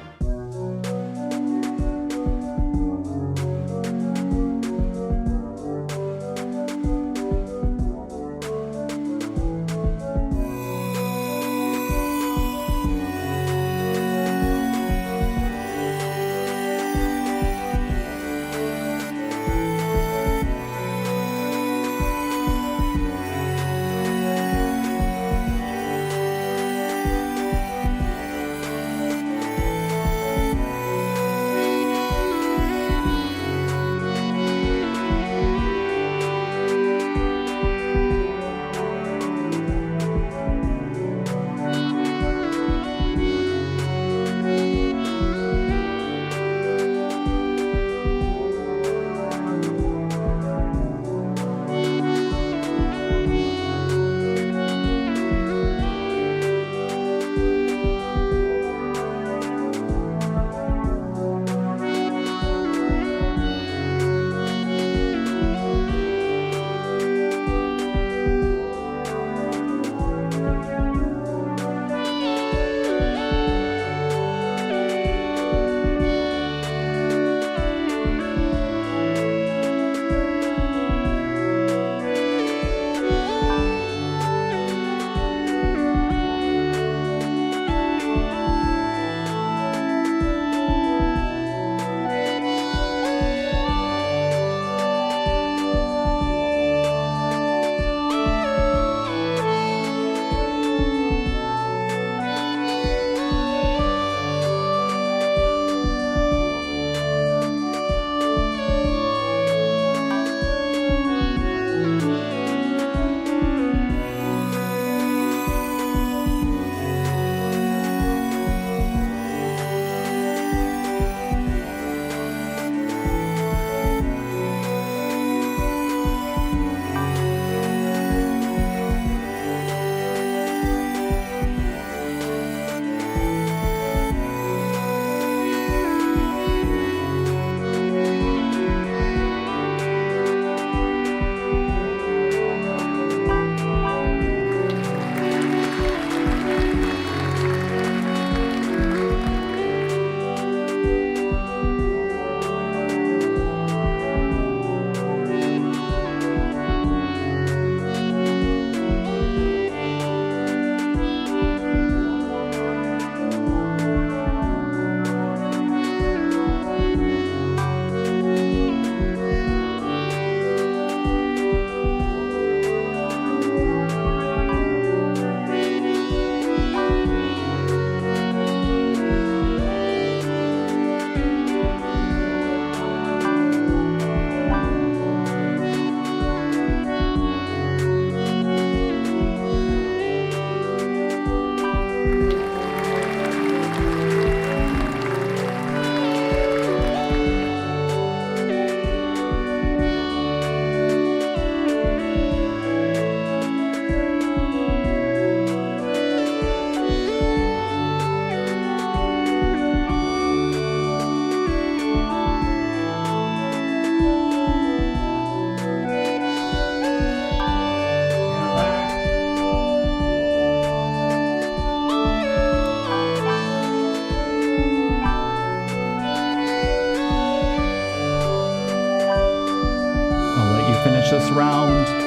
round.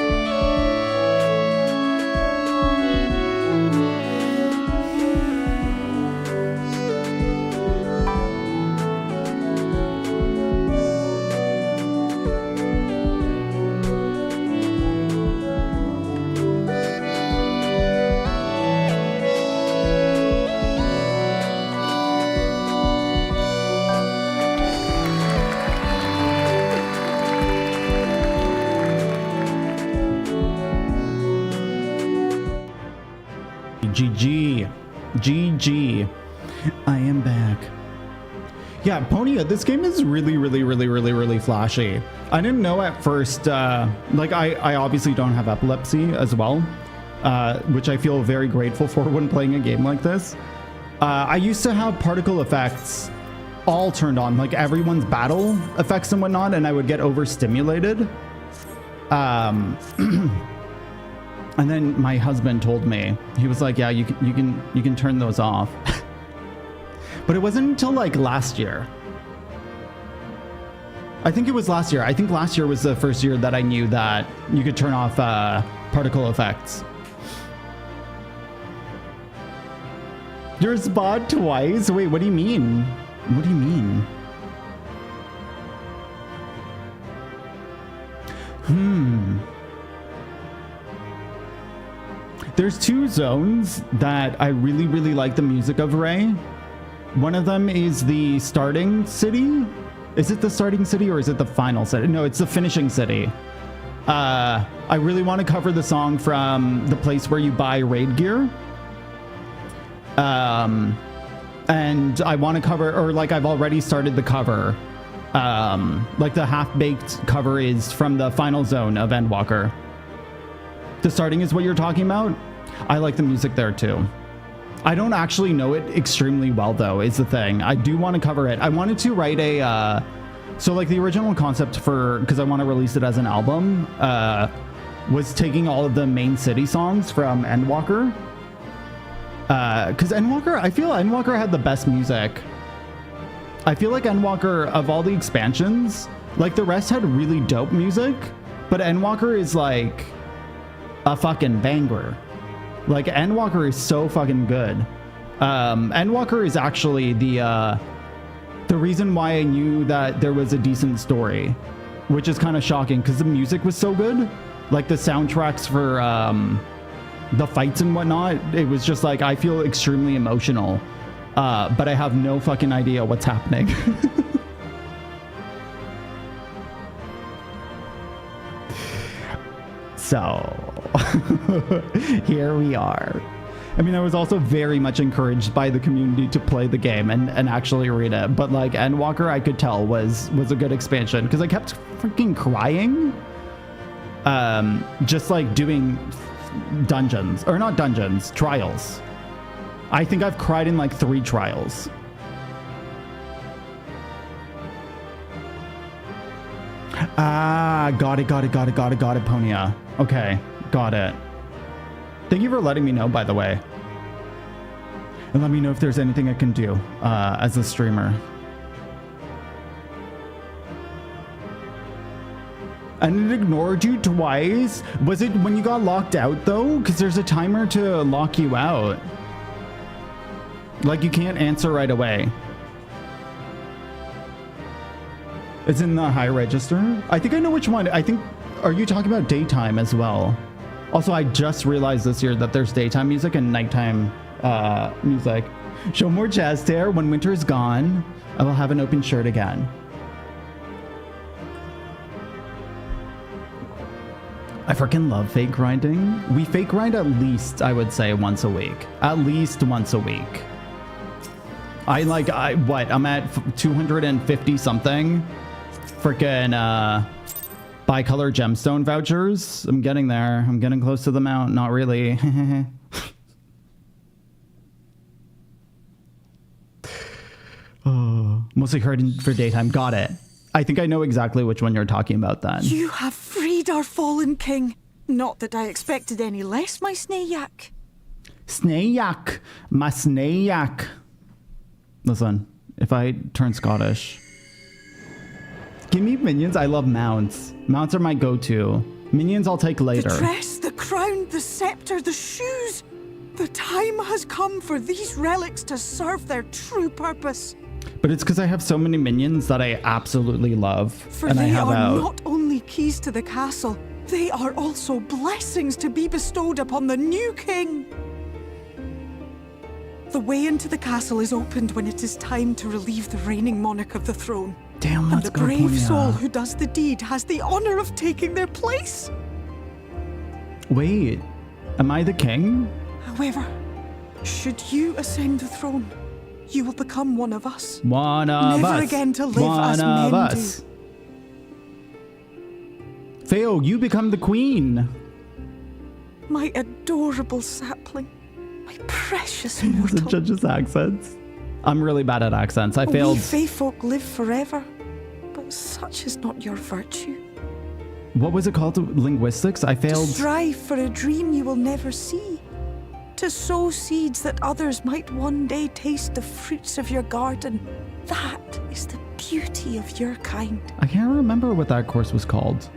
GG. GG. I am back. Yeah, Ponya, this game is really flashy. I didn't know at first, like I obviously don't have epilepsy as well, which I feel very grateful for when playing a game like this. I used to have particle effects all turned on, like everyone's battle effects and whatnot, and I would get overstimulated. And then my husband told me, he was like, yeah, you can turn those off. But it wasn't until like last year. I think it was last year. I think last year was the first year that I knew that you could turn off particle effects. You're spot twice? Wait, what do you mean? What do you mean? There's two zones that I really like the music of, Ray. One of them is the starting city. Is it the starting city or is it the final city? No, it's the finishing city. I really want to cover the song from the place where you buy raid gear. And I want to cover, or like I've already started the cover. Like the half-baked cover is from the final zone of Endwalker. The starting is what you're talking about? I like the music there too. I don't actually know it extremely well though, is the thing. I do want to cover it. I wanted to write a, so like the original concept for, because I want to release it as an album, was taking all of the main city songs from Endwalker. Because Endwalker, I feel Endwalker had the best music. I feel like Endwalker, of all the expansions, like the rest had really dope music, but Endwalker is like a fucking banger. Like Endwalker is so fucking good. Endwalker is actually the reason why I knew that there was a decent story, which is kind of shocking because the music was so good. Like the soundtracks for the fights and whatnot, it was just like I feel extremely emotional, but I have no fucking idea what's happening. So here we are. I mean, I was also very much encouraged by the community to play the game and actually read it. But like Endwalker, I could tell was a good expansion because I kept freaking crying. Just like doing dungeons, or not dungeons, trials. I think I've cried in like 3 trials. Ah, got it, Ponya. Okay, got it. Thank you for letting me know, by the way. And let me know if there's anything I can do as a streamer. And it ignored you twice? Was it when you got locked out, though? Because there's a timer to lock you out. Like, you can't answer right away. It's in the high register? I think I know which one. I think, are you talking about daytime as well? Also, I just realized this year that there's daytime music and nighttime music. Show more jazz there. When winter is gone, I will have an open shirt again. I freaking love fake grinding. We fake grind at least, I would say, once a week. At least once a week. I'm at 250 something. Freaking bicolor gemstone vouchers. I'm getting there. I'm getting close to the mount. Not really. Oh, mostly heard for daytime. Got it. I think I know exactly which one you're talking about then. You have freed our fallen king. Not that I expected any less, my Snayak. Snayak. My Snayak. Listen, if I turn Scottish. Give me minions. I love mounts. Mounts are my go-to. Minions I'll take later. The dress, the crown, the scepter, the shoes. The time has come for these relics to serve their true purpose. But it's because I have so many minions that I absolutely love. For and I they have are out. not only keys to the castle, they are also blessings to be bestowed upon the new king. The way into the castle is opened when it is time to relieve the reigning monarch of the throne. Damn, And let's the go, brave Titania. soul who does the deed has the honor of taking their place. Wait, am I the king? However, should you ascend the throne, you will become one of us. One of us. Never again to live One as of men us. Theo, you become the queen. My adorable sapling. My precious The mortal. judge's accents. I'm really bad at accents. I failed. We Fae folk live forever, but such is not your virtue. What was it called? Linguistics? I To failed. strive for a dream you will never see. To sow seeds that others might one day taste the fruits of your garden. That is the beauty of your kind. I can't remember what that course was called.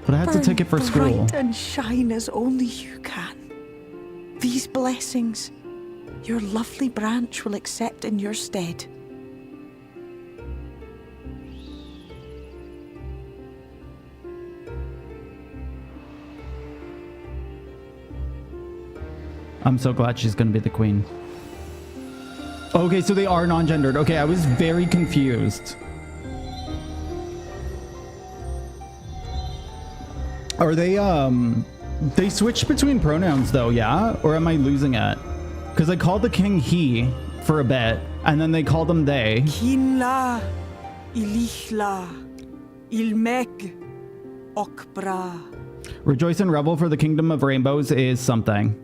But I had to take it for Burn school. bright and shine as only you can. These blessings, your lovely branch will accept in your stead. I'm so glad she's gonna be the queen. Okay, so they are non-gendered. Okay, I was very confused. Are they switch between pronouns though, yeah? Or am I losing it? Because I called the king he for a bit, and then they called him they. Kinla, Ilichla, Ilmeg, Okbra. Rejoice and revel for the kingdom of rainbows is something.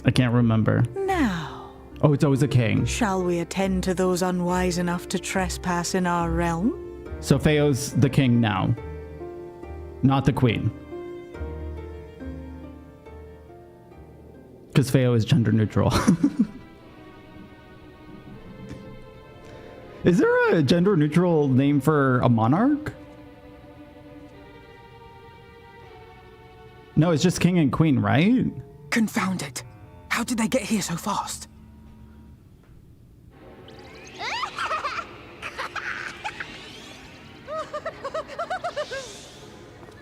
I can't remember. Now, Oh, it's always a king. shall we attend to those unwise enough to trespass in our realm? So Feo's the king now, not the queen. Because Feo is gender neutral. Is there a gender neutral name for a monarch? No, it's just king and queen, right? Confound it. How did they get here so fast?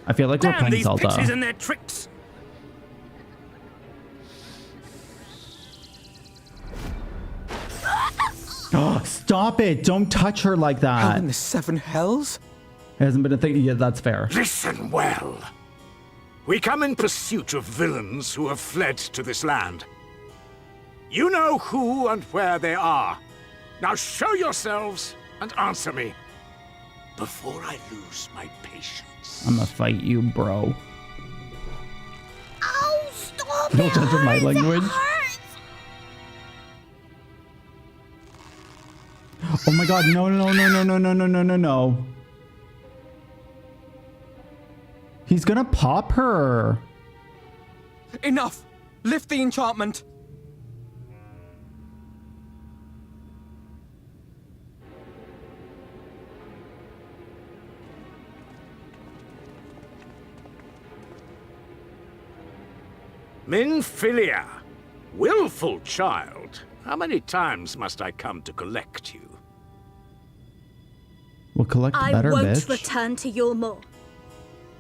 I feel like we're Damn playing these Zelda. pixies and their tricks! Oh, stop it! Don't touch her like How that. in the seven hells? It hasn't been a thing. Yeah, that's fair. Listen well. We come in pursuit of villains who have fled to this land. You know who and where they are. Now show yourselves and answer me before I lose my patience. I'm gonna fight you, bro. Oh, stop Don't it! judge my hurts, language. It hurts. Oh my god, no, no, no, no, no, no, no, no, no, no. He's gonna pop her. Enough! Lift the enchantment! Minfilia, willful child. How many times must I come to collect you? We'll collect I better, won't bitch. return to your maw.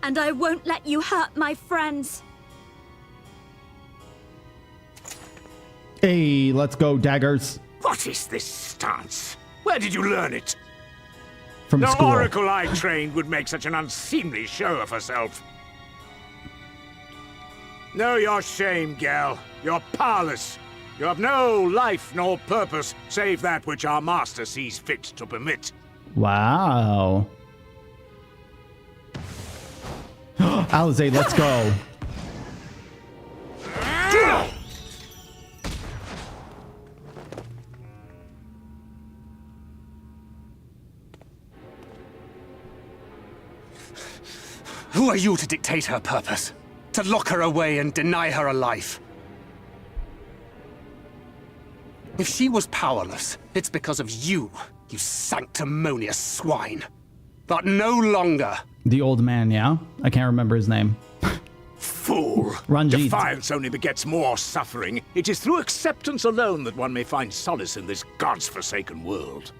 And I won't let you hurt my friends. Hey, let's go, daggers. What is this stance? Where did you learn it? From No school. oracle I trained would make such an unseemly show of herself. Know your shame, gal. You're powerless. You have no life nor purpose, save that which our master sees fit to permit. Wow. Alize, let's go. Who are you to dictate her purpose? To lock her away and deny her a life? If she was powerless, it's because of you, you sanctimonious swine. But no longer. The old man, yeah? I can't remember his name. Fool! Ranjit. Defiance only begets more suffering. It is through acceptance alone that one may find solace in this god's-forsaken world.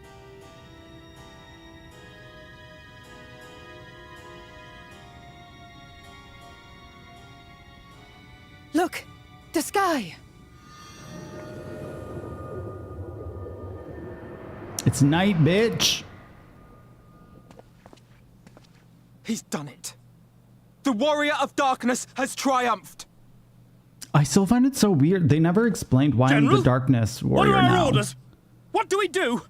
Look! The sky! It's night, bitch. He's done it. The warrior of darkness has triumphed. I still find it so weird. They never explained why I'm General? the darkness What warrior are our now. orders? What do we do?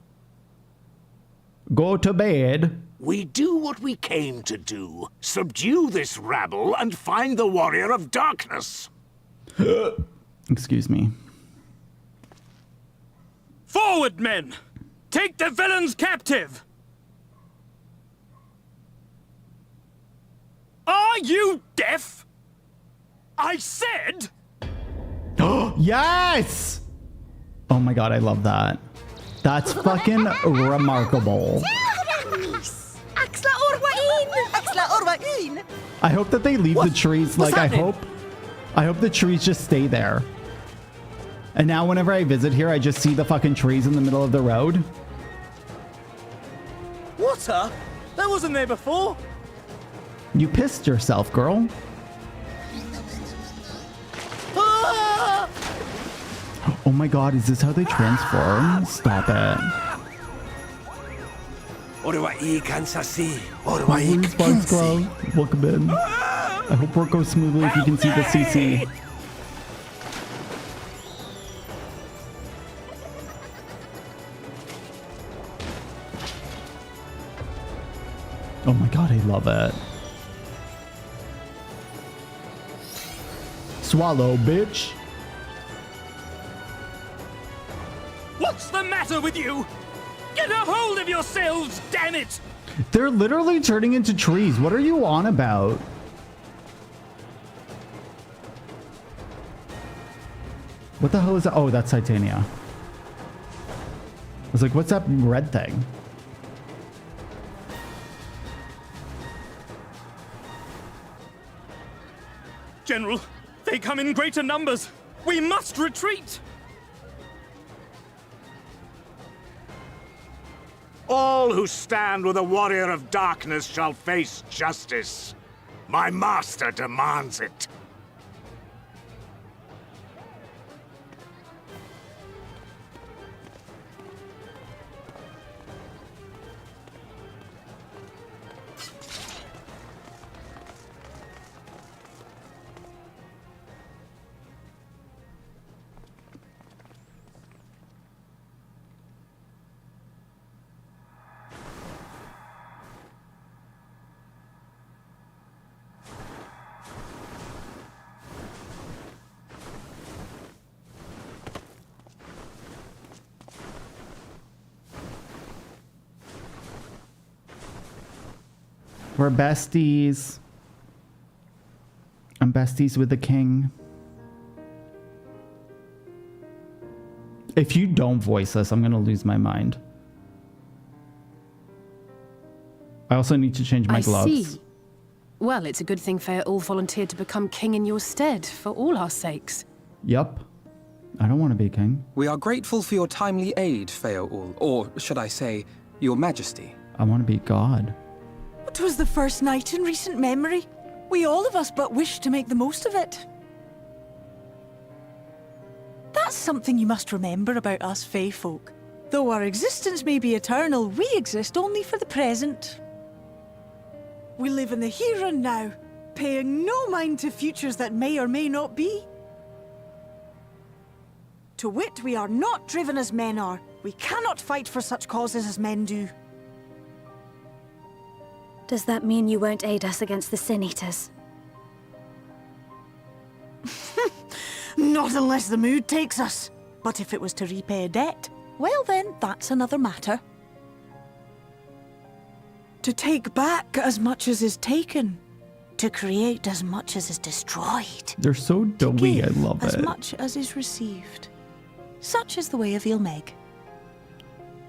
Go to bed. We do what we came to do. Subdue this rabble and find the warrior of darkness. Excuse me. Forward, men! Take the villains captive! Are you deaf? I said... Yes! Oh my god, I love that. That's fucking remarkable. I hope that they leave the trees. What's Like, happening? I hope the trees just stay there. And now whenever I visit here, I just see the fucking trees in the middle of the road. Water? That wasn't there before. You pissed yourself, girl. Ah! Oh my god, is this how they transform? Stop it. Hi, Sparks Glow. Welcome in. I hope work goes smoothly if you can see the CC. Oh my god, I love it. Swallow, bitch. What's the matter with you? Get a hold of yourselves, damn it! They're literally turning into trees. What are you on about? What the hell is that? Oh, that's Titania. I was like, what's that red thing? General, they come in greater numbers. We must retreat! All who stand with a warrior of darkness shall face justice. My master demands it. We're besties. I'm besties with the king. If you don't voice this, I'm gonna lose my mind. I also need to change my gloves. See. Well, it's a good thing Fea all volunteered to become king in your stead, for all our sakes. Yup. I don't want to be king. We are grateful for your timely aid, Feaul, or should I say, your majesty. I want to be God. It was the first night in recent memory. We all of us but wish to make the most of it. That's something you must remember about us Fae folk. Though our existence may be eternal, we exist only for the present. We live in the here and now, paying no mind to futures that may or may not be. To wit, we are not driven as men are. We cannot fight for such causes as men do. Does that mean you won't aid us against the Sin Eaters? Not unless the mood takes us. But if it was to repay a debt, well then, that's another matter. To take back as much as is taken. To create as much as is destroyed. They're so doughy, I love as it. much as is received. Such is the way of Ilmeg.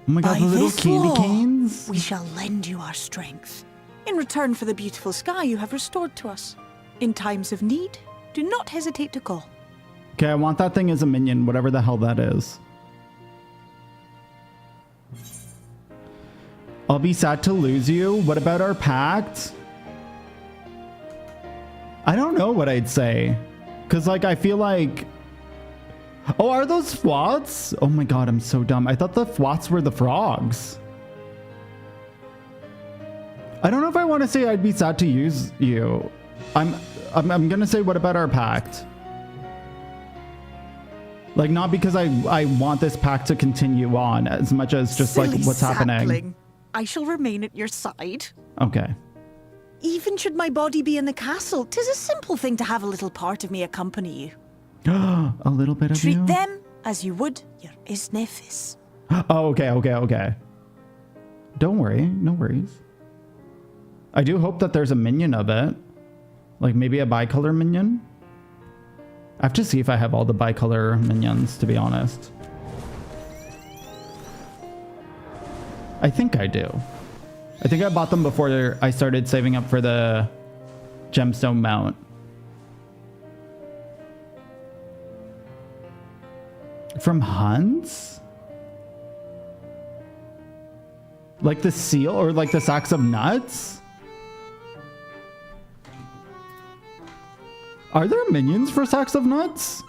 Oh my god, By the little this candy law, canes. we shall lend you our strength. in return for the beautiful sky you have restored to us. In times of need, do not hesitate to call. Okay, I want that thing as a minion, whatever the hell that is. I'll be sad to lose you. What about our pact? I don't know what I'd say. Because, like, I feel like... Oh, are those flots? Oh my god, I'm so dumb. I thought the flots were the frogs. I don't know if I want to say I'd be sad to use you. I'm gonna say, what about our pact? Like, not because I want this pact to continue on as much as just Silly like what's happening. sapling. I shall remain at your side. Okay. Even should my body be in the castle, 'tis a simple thing to have a little part of me accompany you. A little bit of Treat you? them as you would your Isnefis. Oh, okay. Don't worry, no worries. I do hope that there's a minion of it. Like maybe a bicolor minion? I have to see if I have all the bicolor minions, to be honest. I think I do. I think I bought them before I started saving up for the gemstone mount. From Hunts? Like the seal or like the sacks of nuts? Are there minions for sacks of nuts?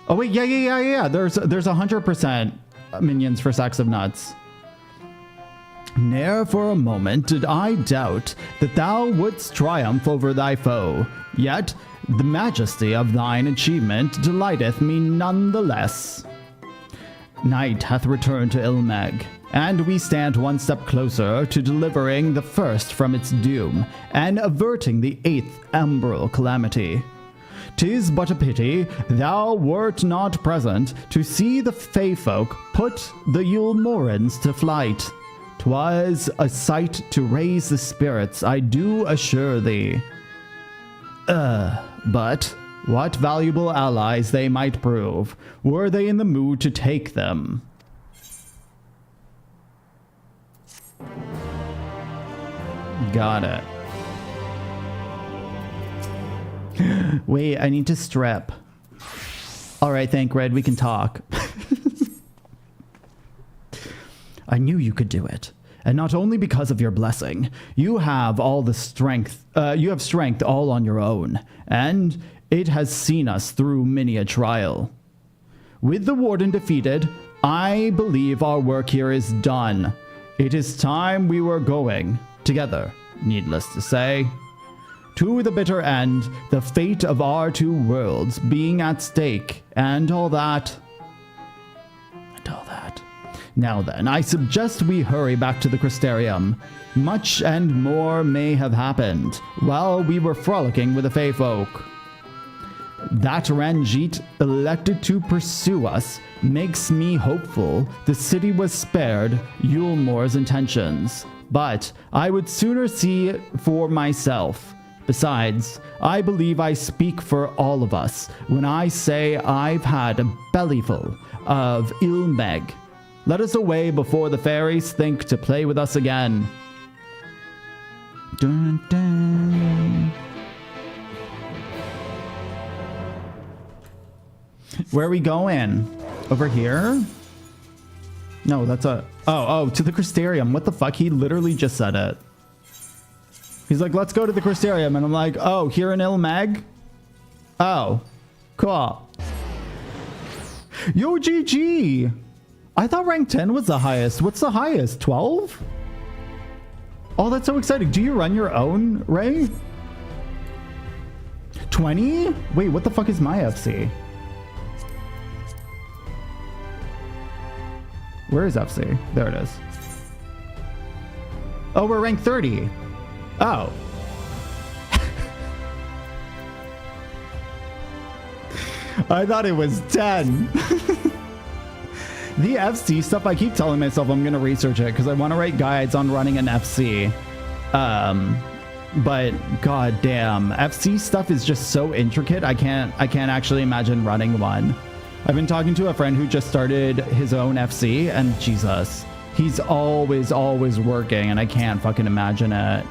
Oh wait, yeah. There's 100% minions for sacks of nuts. Ne'er for a moment did I doubt that thou wouldst triumph over thy foe, yet the majesty of thine achievement delighteth me none the less. Night hath returned to Ilmeg, and we stand one step closer to delivering the first from its doom, and averting the 8th umbral calamity. 'Tis but a pity thou wert not present to see the Fey folk put the Yulmorans to flight. 'Twas a sight to raise the spirits, I do assure thee. But what valuable allies they might prove, were they in the mood to take them. Got it. Wait, I need to strip. Alright, Thancred, we can talk. I knew you could do it. And not only because of your blessing, you have all the strength, you have strength all on your own, and it has seen us through many a trial. With the Warden defeated, I believe our work here is done. It is time we were going, together, needless to say, to the bitter end, the fate of our two worlds being at stake, and all that. Now then, I suggest we hurry back to the Crystarium. Much and more may have happened while we were frolicking with the Fey folk. That Ranjit elected to pursue us makes me hopeful the city was spared Yulmore's intentions, but I would sooner see it for myself. Besides, I believe I speak for all of us when I say I've had a bellyful of Ilmeg. Let us away before the fairies think to play with us again. Dun, dun. Where are we going? Over here? No, that's a... Oh, to the Crystarium. What the fuck? He literally just said it. He's like, let's go to the Crystarium. And I'm like, oh, here in Ilmeg? Oh, cool. Yo, GG. I thought rank 10 was the highest. What's the highest? 12? Oh, that's so exciting. Do you run your own, Ray? 20? Wait, what the fuck is my FC? Where is FC? There it is. Oh, we're rank 30. Oh. I thought it was 10. The FC stuff, I keep telling myself I'm going to research it because I want to write guides on running an FC. But god damn, FC stuff is just so intricate. I can't actually imagine running one. I've been talking to a friend who just started his own FC and Jesus, He's always working, and I can't fucking imagine it.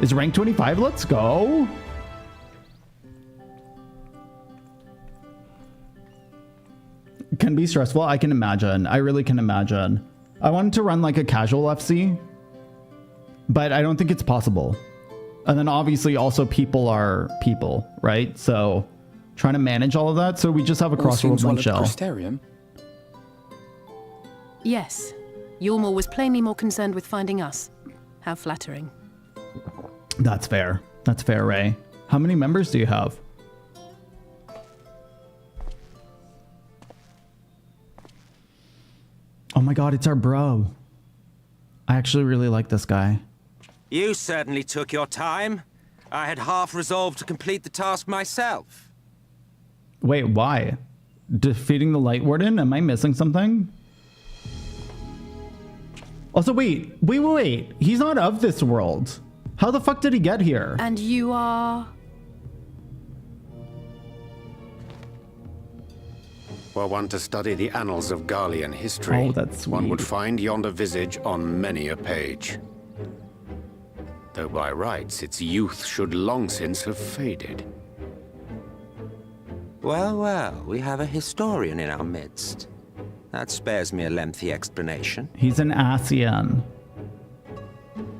Is rank 25? Let's go. Can be stressful. I can imagine. I really can imagine. I wanted to run like a casual FC, but I don't think it's possible. And then obviously also people are people, right? So trying to manage all of that. So we just have a crossroads link shell. Yes. Yulmore was plainly more concerned with finding us. How flattering. That's fair. That's fair, Ray. How many members do you have? Oh my god, it's our bro. I actually really like this guy. You certainly took your time. I had half resolved to complete the task myself. Wait, why? Defeating the Light Warden? Am I missing something? Also, wait. He's not of this world. How the fuck did he get here? And you are... Were one to study the annals of Garlean history, one would find yonder visage on many a page. Though by rights its youth should long since have faded. Well, well, we have a historian in our midst. That spares me a lengthy explanation. He's an Asian.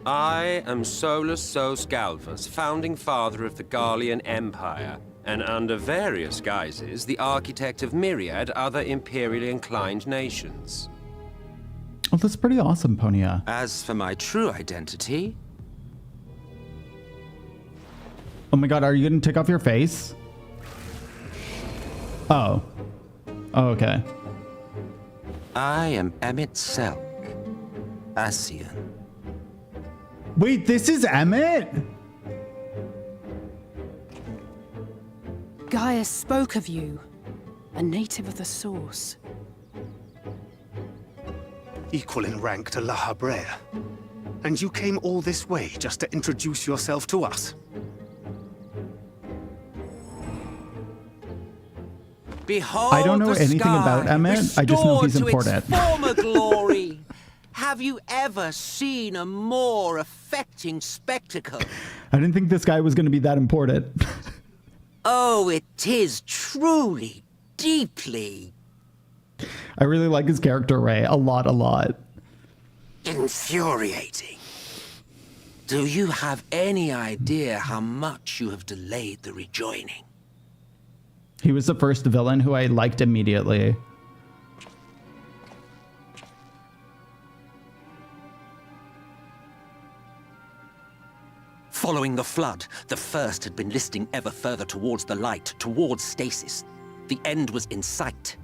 I am Solus Sos Galvus, founding father of the Garlean Empire, and under various guises, the architect of myriad other imperially inclined nations. Oh, that's pretty awesome, Ponia. As for my true identity... Oh my god, are you gonna take off your face? Oh. Oh, okay. I am Emmett Selk, Asian. Wait, this is Emmett? Gaius spoke of you, a native of the Source. Equal in rank to La Habrea. And you came all this way just to introduce yourself to us? Behold, I don't know the anything sky, about Emmett. I just know he's important. To its former glory. Have you ever seen a more affecting spectacle? I didn't think this guy was going to be that important. Oh, it is truly, deeply... I really like his character, Ray. A lot. infuriating. Do you have any idea how much you have delayed the rejoining? He was the first villain who I liked immediately. Following the flood, the First had been listing ever further towards the light, towards stasis. The end was in sight.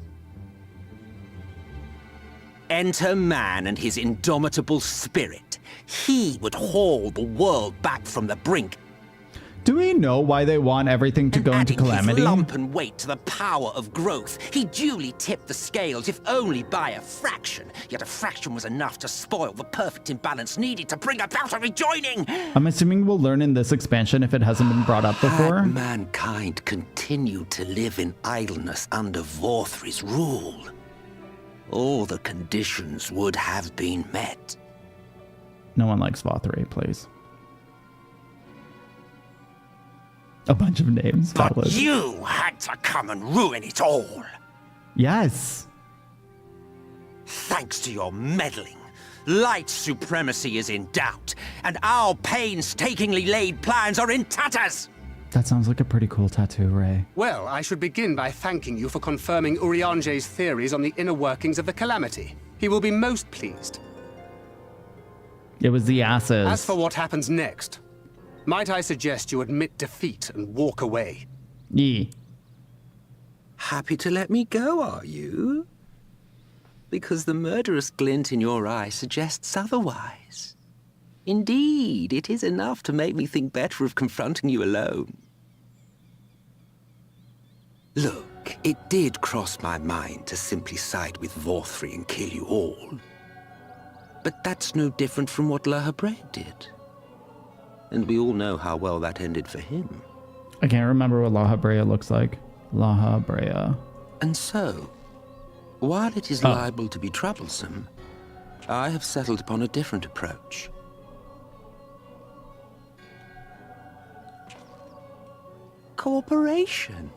Enter man and his indomitable spirit. He would haul the world back from the brink. Do we know why they want everything to go into calamity? His lump and weight to the power of growth, he duly tipped the scales, if only by a fraction. Yet a fraction was enough to spoil the perfect imbalance needed to bring about a rejoining. I'm assuming we'll learn in this expansion if it hasn't been brought up before. Had mankind continued to live in idleness under Vorthri's rule, all the conditions would have been met. No one likes Vorthri, please. A bunch of names. But valid. you had to come and ruin it all. Yes. Thanks to your meddling, light supremacy is in doubt, and our painstakingly laid plans are in tatters. That sounds like a pretty cool tattoo, Ray. Well, I should begin by thanking you for confirming Urianger's theories on the inner workings of the Calamity. He will be most pleased. It was the asses. As for what happens next, might I suggest you admit defeat and walk away? Yee. Happy to let me go, are you? Because the murderous glint in your eye suggests otherwise. Indeed, it is enough to make me think better of confronting you alone. Look, it did cross my mind to simply side with Vorthri and kill you all. But that's no different from what La Habrea did. And we all know how well that ended for him. I can't remember what La Habrea looks like. La Habrea. And so, while it is liable to be troublesome, I have settled upon a different approach. Cooperation.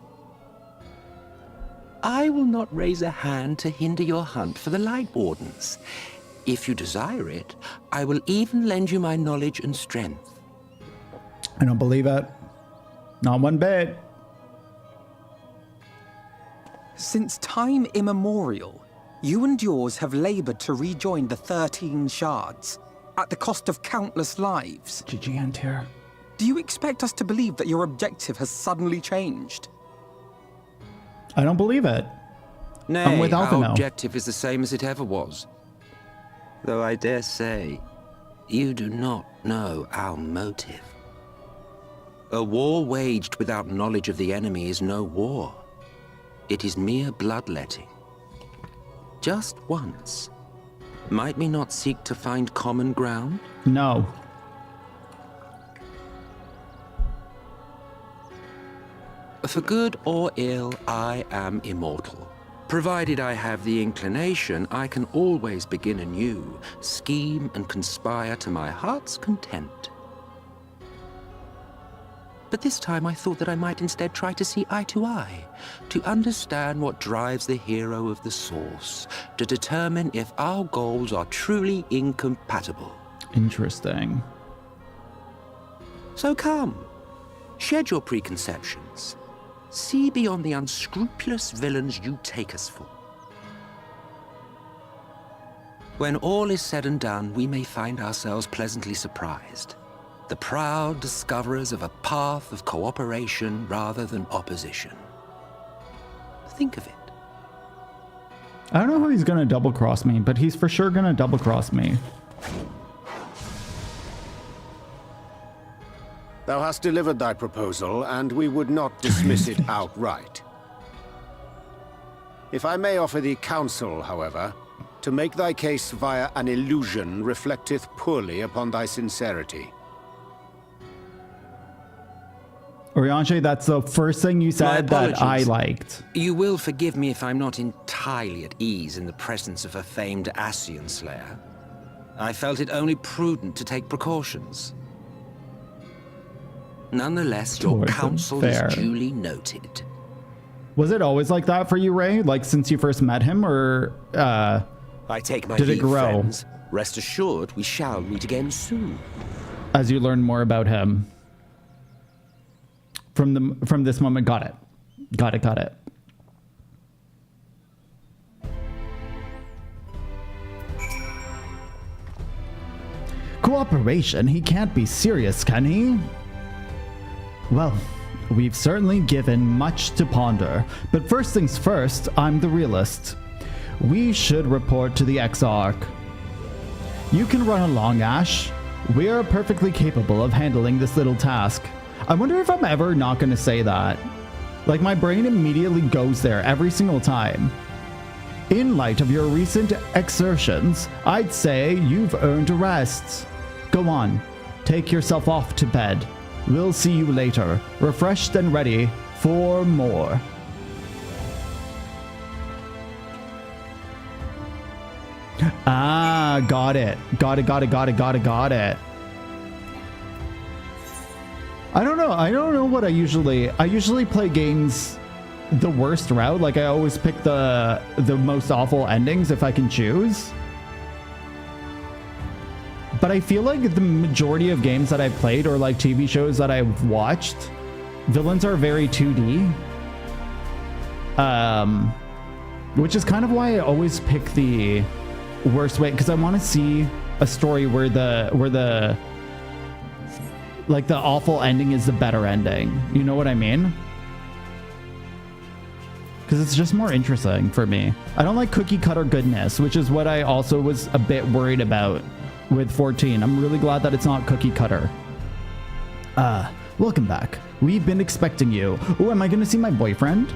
I will not raise a hand to hinder your hunt for the Light Wardens. If you desire it, I will even lend you my knowledge and strength. I don't believe it. Not one bit. Since time immemorial, you and yours have labored to rejoin the 13 shards, at the cost of countless lives. GG and here. Do you expect us to believe that your objective has suddenly changed? I don't believe it. Nay, I'm with Alpha our now. objective is the same as it ever was. Though I dare say, you do not know our motive. A war waged without knowledge of the enemy is no war. It is mere bloodletting. Just once. Might we not seek to find common ground? No. For good or ill, I am immortal. Provided I have the inclination, I can always begin anew, scheme and conspire to my heart's content. But this time I thought that I might instead try to see eye to eye, to understand what drives the hero of the source, to determine if our goals are truly incompatible. Interesting. So come, shed your preconceptions. See beyond the unscrupulous villains you take us for. When all is said and done, we may find ourselves pleasantly surprised. The proud discoverers of a path of cooperation rather than opposition. Think of it. I don't know how he's gonna double cross me, but he's for sure gonna double cross me. Thou hast delivered thy proposal, and we would not dismiss it outright. If I may offer thee counsel, however, to make thy case via an illusion reflecteth poorly upon thy sincerity. Oriange, that's the first thing you said that I liked. You will forgive me if I'm not entirely at ease in the presence of a famed Ascian slayer. I felt it only prudent to take precautions. Nonetheless, your counsel is duly noted. Was it always like that for you, Ray? Like since you first met him, or I take my did it leave, grow? friends. Rest assured, we shall meet again soon. As you learn more about him. From this moment, got it. Got it. Cooperation? He can't be serious, can he? Well, we've certainly given much to ponder, but first things first, I'm the realist. We should report to the Exarch. You can run along, Ash. We're perfectly capable of handling this little task. I wonder if I'm ever not going to say that. Like, my brain immediately goes there every single time. In light of your recent exertions, I'd say you've earned a rest. Go on, take yourself off to bed. We'll see you later, refreshed and ready for more. Ah, got it. Got it. I don't know what I usually play games the worst route. Like, I always pick the most awful endings if I can choose. But I feel like the majority of games that I've played, or like TV shows that I've watched, villains are very 2D. Which is kind of why I always pick the worst way, because I want to see a story where the like the awful ending is the better ending. You know what I mean? Because it's just more interesting for me. I don't like cookie cutter goodness, which is what I also was a bit worried about with 14. I'm really glad that it's not cookie cutter. Welcome back. We've been expecting you. Oh, am I going to see my boyfriend?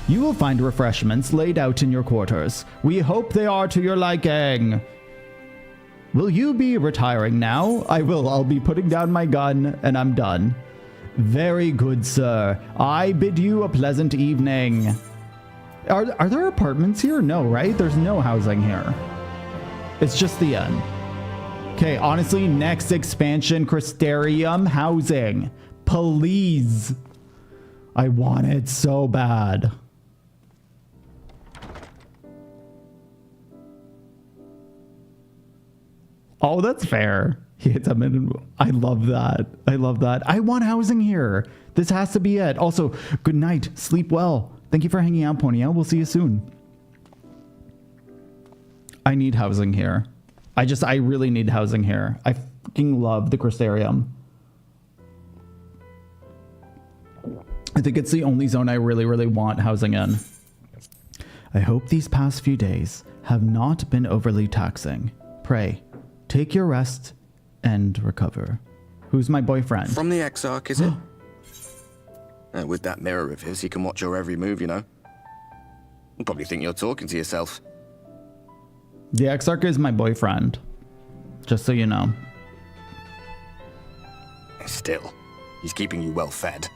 You will find refreshments laid out in your quarters. We hope they are to your liking. Will you be retiring now? I will. I'll be putting down my gun and I'm done. Very good, sir. I bid you a pleasant evening. Are there apartments here? No, right? There's no housing here. It's just the end. Okay, honestly, next expansion, Crystarium housing. Please. I want it so bad. Oh, that's fair. He hits a minute. I love that. I love that. I want housing here. This has to be it. Also, good night. Sleep well. Thank you for hanging out, Ponya. We'll see you soon. I need housing here. I really need housing here. I fucking love the Crystarium. I think it's the only zone I really, really want housing in. I hope these past few days have not been overly taxing. Pray, take your rest and recover. Who's my boyfriend? From the Exarch, is it? With that mirror of his, he can watch your every move, you know. You'll probably think you're talking to yourself. The Exarch is my boyfriend. Just so you know. Still, he's keeping you well fed.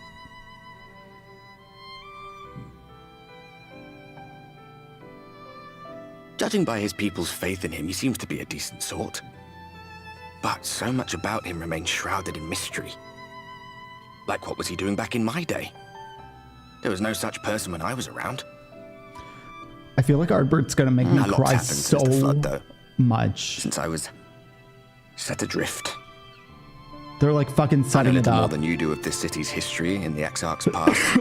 Judging by his people's faith in him, he seems to be a decent sort. But so much about him remains shrouded in mystery. Like, what was he doing back in my day? There was no such person when I was around. I feel like Ardbert's gonna make me cry so since the flood, though. much. Since I was set adrift. They're like fucking setting it I know little more up. than you do of this city's history in the Exarch's past.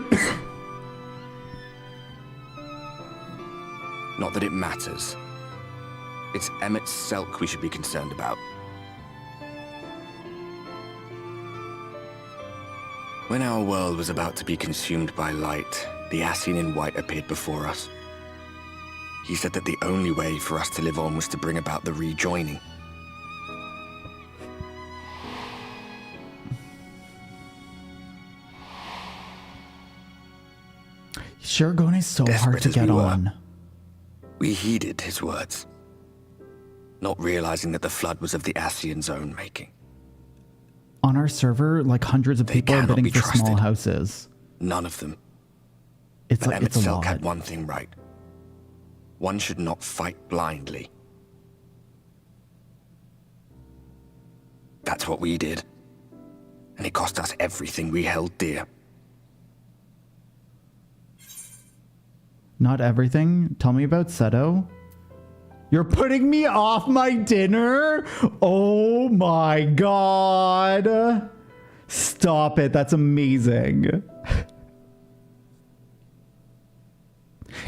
Not that it matters. It's Emmet Selk we should be concerned about. When our world was about to be consumed by light, the Ascian in white appeared before us. He said that the only way for us to live on was to bring about the rejoining. Sharagon is so hard to get on. We heeded his words, not realizing that the flood was of the Ascian's own making. On our server, like hundreds of people are bidding for small houses. None of them. It's but like Emmet it's a Selk lot. had one thing right. One should not fight blindly. That's what we did. And it cost us everything we held dear. Not everything. Tell me about Seto. You're putting me off my dinner? Oh my god. Stop it. That's amazing.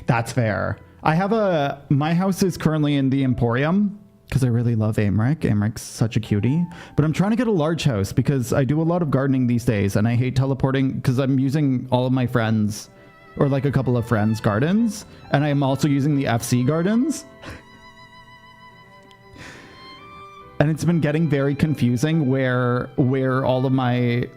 That's fair. My house is currently in the Emporium because I really love Amric. Amric's such a cutie. But I'm trying to get a large house because I do a lot of gardening these days and I hate teleporting because I'm using all of my friends or like a couple of friends' gardens. And I'm also using the FC gardens. And it's been getting very confusing where all of my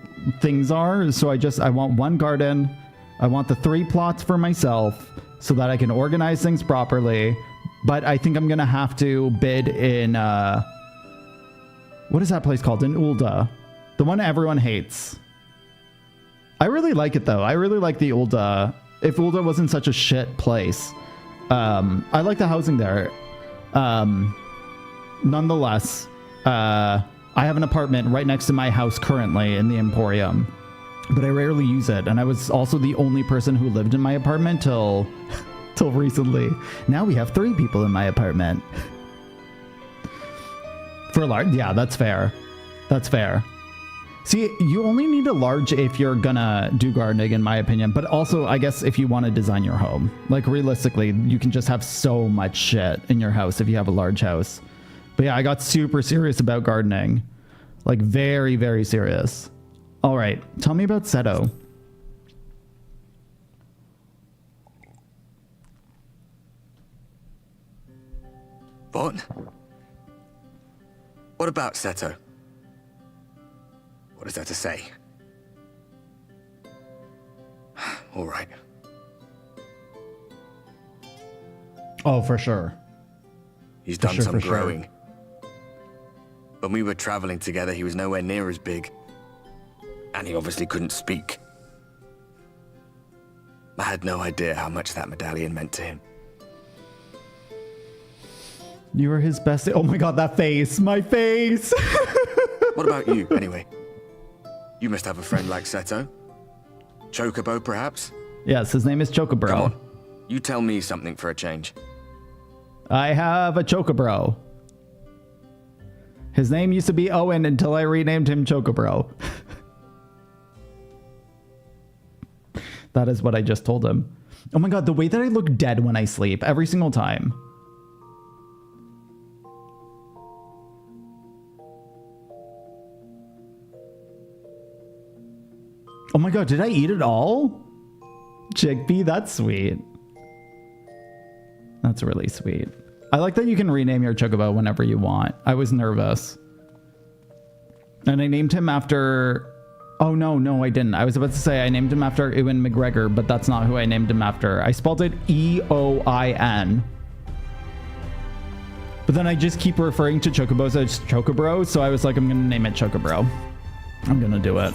things are. So I want one garden. I want the 3 plots for myself so that I can organize things properly. But I think I'm going to have to bid in, what is that place called? In Ulda. The one everyone hates. I really like it though. I really like the Ulda. If Ulda wasn't such a shit place. I like the housing there. Nonetheless, I have an apartment right next to my house currently in the Emporium, but I rarely use it. And I was also the only person who lived in my apartment till recently. Now we have 3 people in my apartment. For a large, yeah, that's fair. That's fair. See, you only need a large if you're gonna do gardening, in my opinion. But also, I guess if you want to design your home, like realistically, you can just have so much shit in your house if you have a large house. But yeah, I got super serious about gardening. Like very, very serious. All right, tell me about Seto. What? What about Seto? What is there to say? All right. Oh, for sure. He's done some growing. When we were traveling together, he was nowhere near as big. And he obviously couldn't speak. I had no idea how much that medallion meant to him. You were his best. Oh my god, that face. My face. What about you, anyway? You must have a friend like Seto. Chocobo, perhaps? Yes, his name is Chocobro. Come on. You tell me something for a change. I have a Chocobro. His name used to be Owen until I renamed him Chocobro. That is what I just told him. Oh my god, the way that I look dead when I sleep, every single time. Oh my god, did I eat it all? Chickpea, that's sweet. That's really sweet. I like that you can rename your Chocobo whenever you want. I was nervous. And I named him after... Oh, no, I didn't. I was about to say I named him after Ewan McGregor, but that's not who I named him after. I spelled it E-O-I-N. But then I just keep referring to Chocobos as Chocobro, so I was like, I'm going to name it Chocobro. I'm going to do it.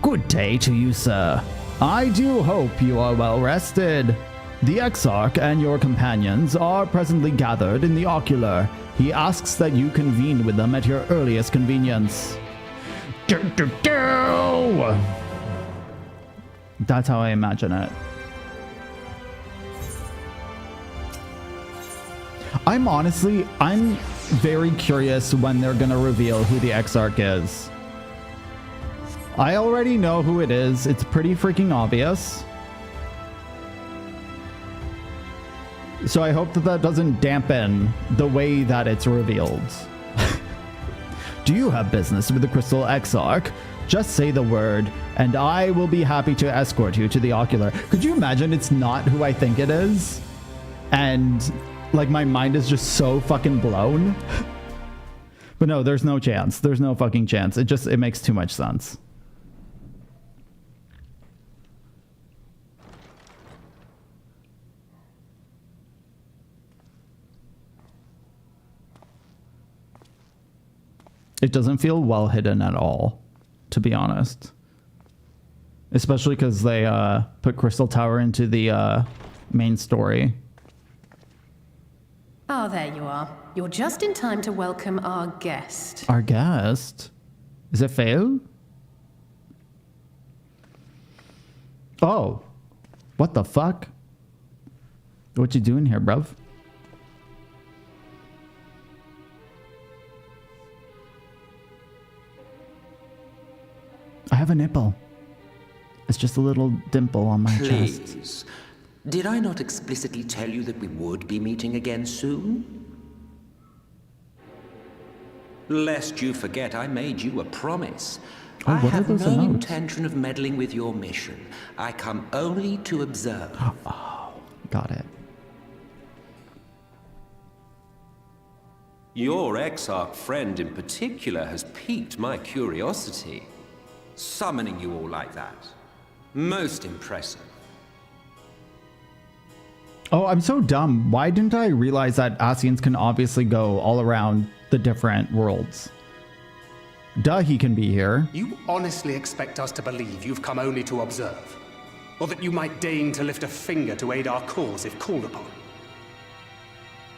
Good day to you, sir. I do hope you are well rested. The Exarch and your companions are presently gathered in the Ocular. He asks that you convene with them at your earliest convenience. That's how I imagine it. I'm very curious when they're gonna reveal who the Exarch is. I already know who it is. It's pretty freaking obvious. So I hope that that doesn't dampen the way that it's revealed. Do you have business with the Crystal Exarch? Just say the word, and I will be happy to escort you to the Ocular. Could you imagine it's not who I think it is? And, like, my mind is just so fucking blown. But no, there's no chance. There's no fucking chance. It makes too much sense. It doesn't feel well hidden at all, to be honest. Especially because they put Crystal Tower into the main story. Oh, there you are. You're just in time to welcome our guest. Our guest? Is it Fail? Oh. What the fuck? What you doing here, bruv? I have a nipple. It's just a little dimple on my chest. Please. Did I not explicitly tell you that we would be meeting again soon? Lest you forget, I made you a promise. Oh, I what are have those no emotes? intention of meddling with your mission. I come only to observe. Oh, got it. Your Exarch friend in particular has piqued my curiosity. Summoning you all like that. Most impressive. Oh, I'm so dumb. Why didn't I realize that Asians can obviously go all around the different worlds? Duh, he can be here. You honestly expect us to believe you've come only to observe? Or that you might deign to lift a finger to aid our cause if called upon?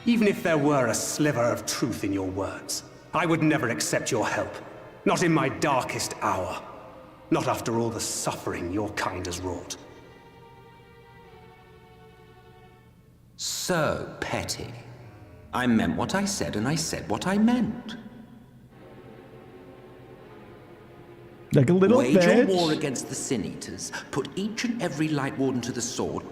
Even if there were a sliver of truth in your words, I would never accept your help. Not in my darkest hour. Not after all the suffering your kind has wrought. So petty. I meant what I said, and I said what I meant. Like a little Wage bitch. your war against the Sin Eaters. Put each and every Light Warden to the sword.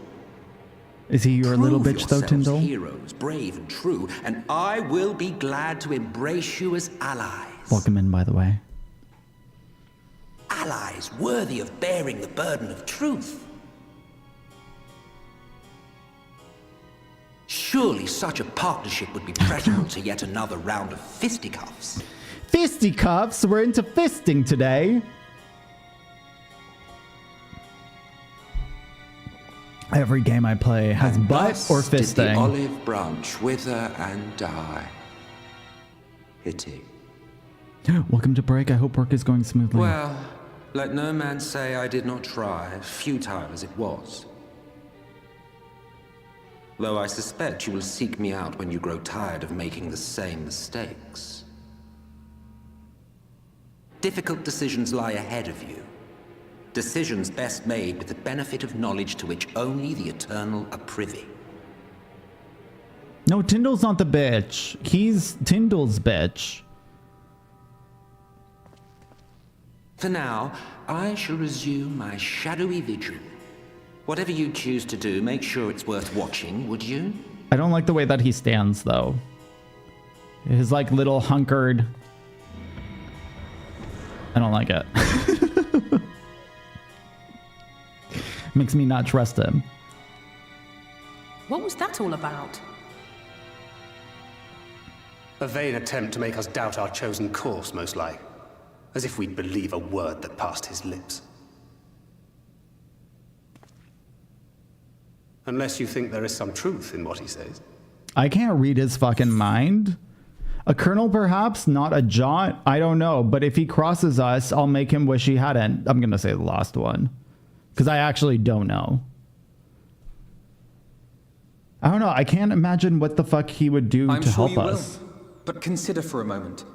Is he your little Prove bitch though, yourselves Tyndall? heroes, brave and true, and I will be glad to embrace you as allies. Welcome in, by the way. Allies worthy of bearing the burden of truth. Surely such a partnership would be preferable to yet another round of fisticuffs. Fisticuffs? We're into fisting today. Every game I play has And butt thus or did the fisting. olive branch wither and die. Pity. Welcome to break. I hope work is going smoothly. Well, let no man say I did not try, futile as it was. Though I suspect you will seek me out when you grow tired of making the same mistakes. Difficult decisions lie ahead of you. Decisions best made with the benefit of knowledge to which only the Eternal are privy. No, Tyndall's not the bitch. He's Tyndall's bitch. For now, I shall resume my shadowy vigil. Whatever you choose to do, make sure it's worth watching, would you? I don't like the way that he stands, though. His, like, little hunkered... I don't like it. Makes me not trust him. What was that all about? A vain attempt to make us doubt our chosen course, most like. As if we'd believe a word that passed his lips. Unless you think there is some truth in what he says. I can't read his fucking mind. A kernel, perhaps? Not a jot? I don't know. But if he crosses us, I'll make him wish he hadn't. I'm going to say the last one. Because I actually don't know. I don't know. I can't imagine what the fuck he would do to help us. But consider for a moment.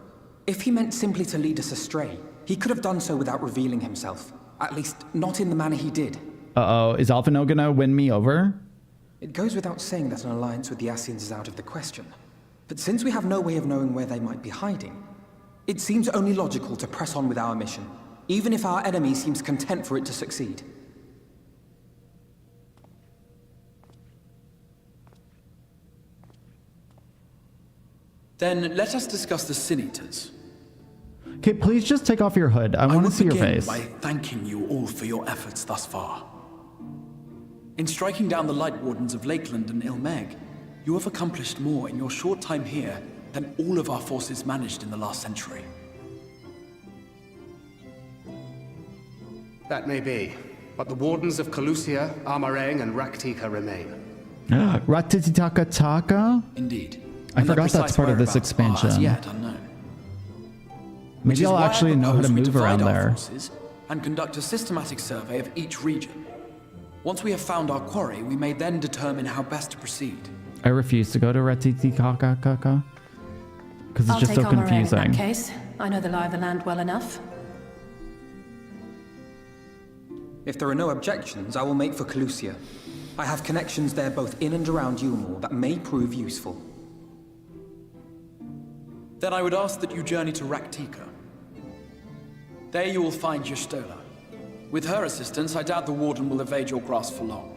If he meant simply to lead us astray, he could have done so without revealing himself. At least, not in the manner he did. Uh-oh. Is Alphino going to win me over? It goes without saying that an alliance with the Ascians is out of the question. But since we have no way of knowing where they might be hiding, it seems only logical to press on with our mission, even if our enemy seems content for it to succeed. Then let us discuss the Sin Eaters. Okay, please just take off your hood. I want to see your face. By thanking you all for your efforts thus far. In striking down the Light Wardens of Lakeland and Ilmeg, you have accomplished more in your short time here than all of our forces managed in the last century. That may be, but the Wardens of Calusia, Armarang, and Raktika remain. Ratitaka? Indeed. I forgot that's part of this expansion. As yet unknown. Maybe I'll actually know how to move around there. And conduct a systematic survey of each region. Once we have found our quarry, we may then determine how best to proceed. I refuse to go to Ratitaka because it's just so confusing. In that case. I know the lie of the land well enough. If there are no objections, I will make for Calusia. I have connections there both in and around Yulmore that may prove useful. Then I would ask that you journey to Raktika. There you will find Y'shtola. With her assistance, I doubt the Warden will evade your grasp for long.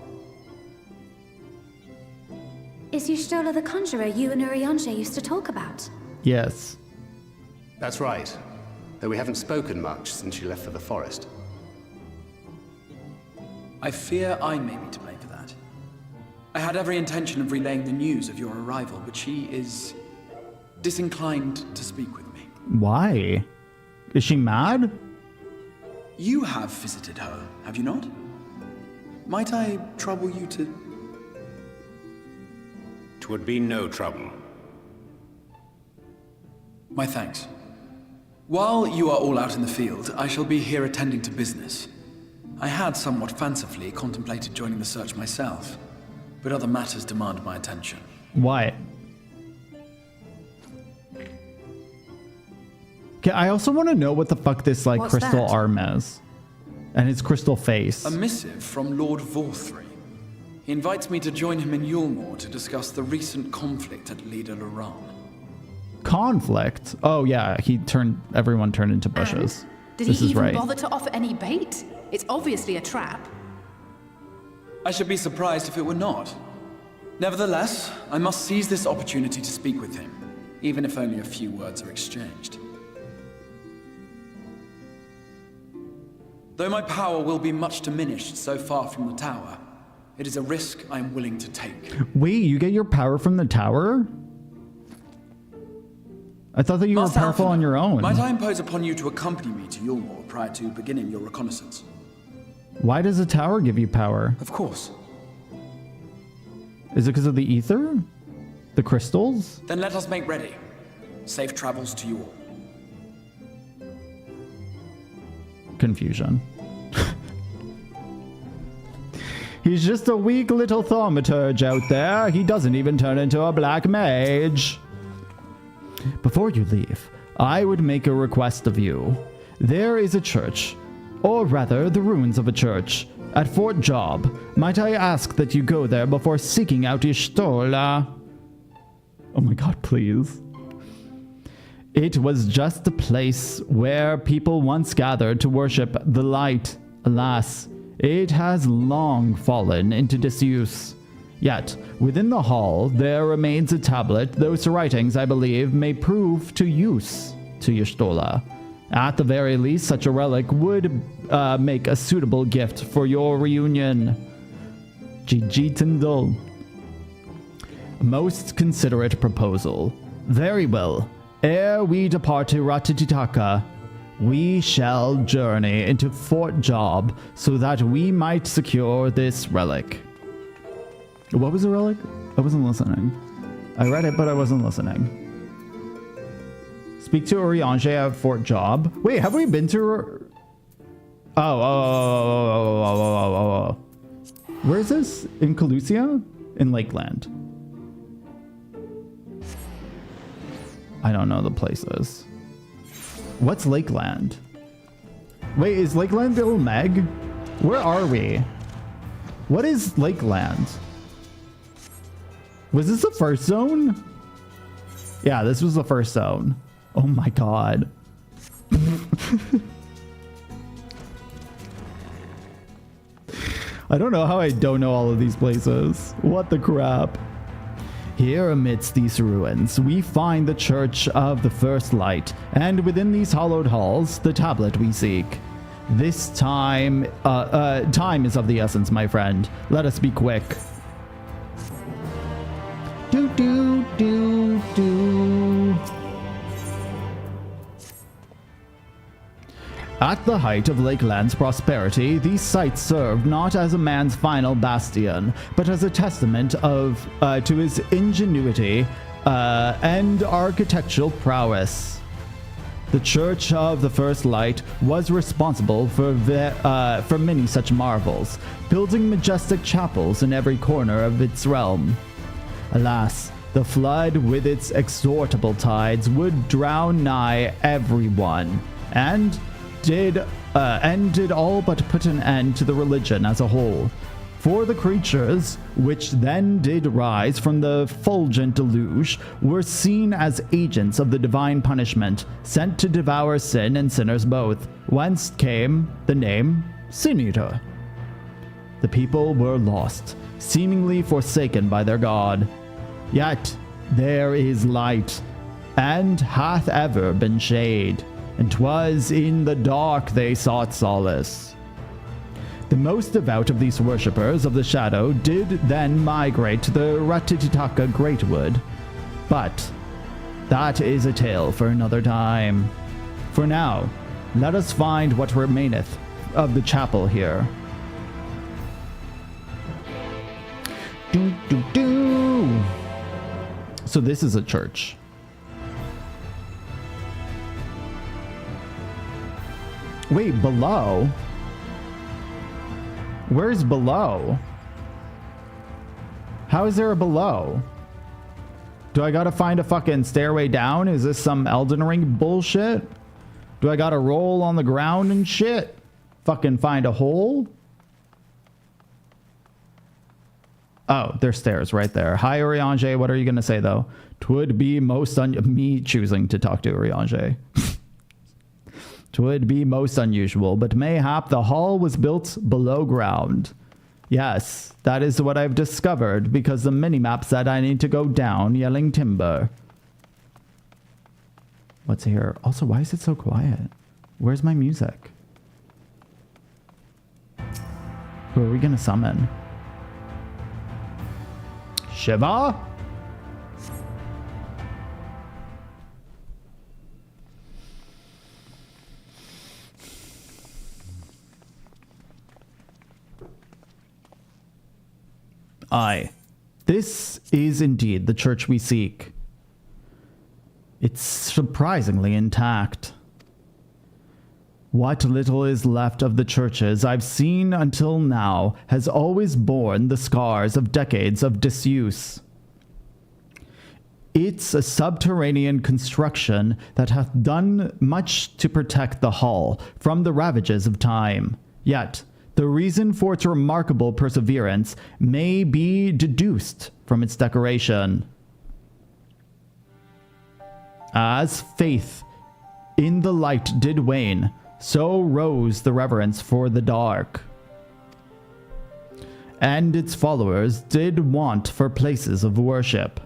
Is Y'shtola the conjurer you and Urianger used to talk about? Yes. That's right. Though we haven't spoken much since she left for the forest. I fear I may be to blame for that. I had every intention of relaying the news of your arrival, but she is disinclined to speak with me. Why? Is she mad? You have visited her, have you not? Might I trouble you to... 'Twould be no trouble. My thanks. While you are all out in the field, I shall be here attending to business. I had somewhat fancifully contemplated joining the search myself, but other matters demand my attention. Why? Okay, I also want to know what the fuck this, like, What's crystal that? arm is. And his crystal face. A missive from Lord Vorthry. He invites me to join him in Yulmore to discuss the recent conflict at Lida Loran. Conflict? Oh, yeah, everyone turned into bushes. Did This he is even right. bother to offer any bait? It's obviously a trap. I should be surprised if it were not. Nevertheless, I must seize this opportunity to speak with him, even if only a few words are exchanged. Though my power will be much diminished so far from the tower, it is a risk I am willing to take. Wait, you get your power from the tower? I thought that you were powerful on your own. Might I impose upon you to accompany me to Yulmore prior to beginning your reconnaissance? Why does a tower give you power? Of course. Is it because of the ether? The crystals? Then let us make ready. Safe travels to you all. Confusion. He's just a weak little thaumaturge out there. He doesn't even turn into a black mage. Before you leave, I would make a request of you. There is a church, or rather the ruins of a church, at Fort Job. Might I ask that you go there before seeking out Y'shtola? Oh my god, please. It was just a place where people once gathered to worship the light. Alas, it has long fallen into disuse. Yet, within the hall, there remains a tablet, those writings, I believe, may prove to use to Y'shtola. At the very least, such a relic would make a suitable gift for your reunion. GG Tyndall. Most considerate proposal. Very well. Ere we depart to Ratititaka, we shall journey into Fort Job so that we might secure this relic. What was the relic? I wasn't listening. I read it, but I wasn't listening. Speak to Urianger at Fort Job. Wait, have we been to... Oh. Where is this? In Calusia? In Lakeland. I don't know the places. What's Lakeland? Wait, is Lakeland Ilmeg? Where are we? What is Lakeland? Was this the first zone? Yeah, this was the first zone. Oh my god. I don't know how I don't know all of these places. What the crap? Here amidst these ruins, we find the Church of the First Light, and within these hollowed halls, the tablet we seek. This time is of the essence, my friend. Let us be quick. Do. At the height of Lakeland's prosperity, these sites served not as a man's final bastion, but as a testament to his ingenuity and architectural prowess. The Church of the First Light was responsible for many such marvels, building majestic chapels in every corner of its realm. Alas, the flood with its exorbitant tides would drown nigh everyone, and did all but put an end to the religion as a whole. For the creatures, which then did rise from the fulgent deluge, were seen as agents of the divine punishment, sent to devour sin and sinners both, whence came the name Sin Eater. The people were lost, seemingly forsaken by their god. Yet there is light, and hath ever been shade, and 'twas in the dark they sought solace. The most devout of these worshippers of the shadow did then migrate to the Ratititaka Greatwood, but that is a tale for another time. For now, let us find what remaineth of the chapel here. So this is a church. Wait, below? Where's below? How is there a below? Do I gotta find a fucking stairway down? Is this some Elden Ring bullshit? Do I gotta roll on the ground and shit? Fucking find a hole? Oh, there's stairs right there. Hi, Urianger. What are you gonna say, though? 'Twould be most me choosing to talk to Urianger. 'Twould be most unusual, but mayhap the hall was built below ground. Yes, that is what I've discovered, because the minimap said I need to go down yelling timber. What's here? Also, why is it so quiet? Where's my music? Who are we gonna summon? Shiva? Aye, this is indeed the church we seek. It's surprisingly intact. What little is left of the churches I've seen until now has always borne the scars of decades of disuse. It's a subterranean construction that hath done much to protect the hall from the ravages of time. Yet, the reason for its remarkable perseverance may be deduced from its decoration. As faith in the light did wane, so rose the reverence for the dark. And its followers did want for places of worship.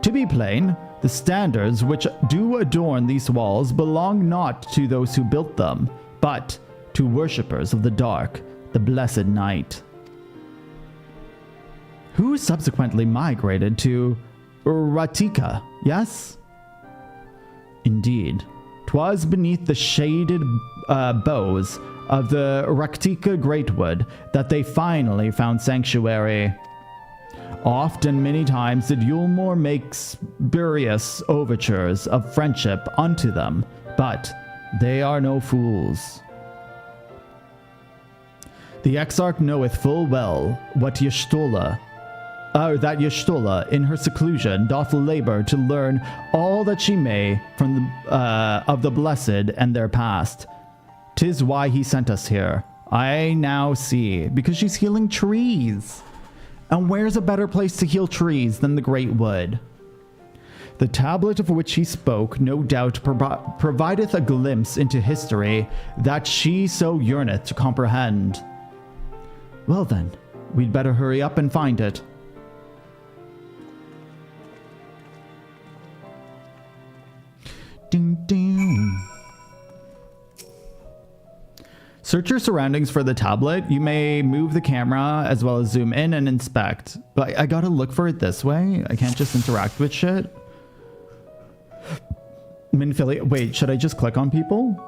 To be plain, the standards which do adorn these walls belong not to those who built them, but to worshippers of the dark, the blessed night, who subsequently migrated to Ratika, yes? Indeed, 'twas beneath the shaded boughs of the Ratika Greatwood that they finally found sanctuary. Oft and many times did Yulmore make spurious overtures of friendship unto them, but they are no fools. The Exarch knoweth full well what that Y'shtola in her seclusion doth labor to learn all that she may from of the blessed and their past. 'Tis why he sent us here. I now see, because she's healing trees. And where's a better place to heal trees than the Great Wood? The tablet of which he spoke no doubt provideth a glimpse into history that she so yearneth to comprehend. Well then, we'd better hurry up and find it. Ding ding. Search your surroundings for the tablet. You may move the camera as well as zoom in and inspect. But I gotta look for it this way. I can't just interact with shit. Wait, should I just click on people?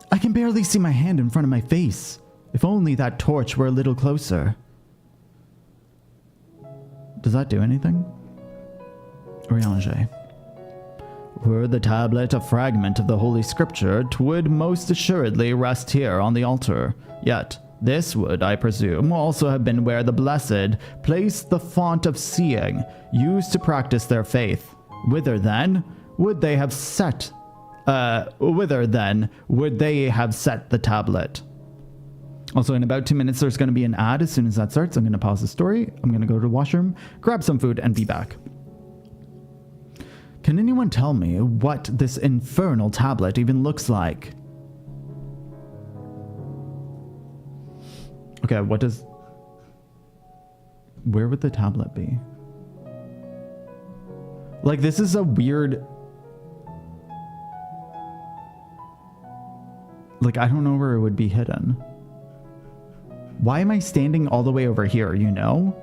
I can barely see my hand in front of my face. If only that torch were a little closer. Does that do anything? Oriange. Were the tablet a fragment of the Holy Scripture, 'twould most assuredly rest here on the altar. Yet, this would, I presume, also have been where the blessed placed the font of seeing, used to practice their faith. Whither then would they have set the tablet? Also, in about 2 minutes, there's going to be an ad. As soon as that starts, I'm going to pause the story. I'm going to go to the washroom, grab some food, and be back. Can anyone tell me what this infernal tablet even looks like? Okay, where would the tablet be? Like, this is a weird... Like, I don't know where it would be hidden. Why am I standing all the way over here, you know?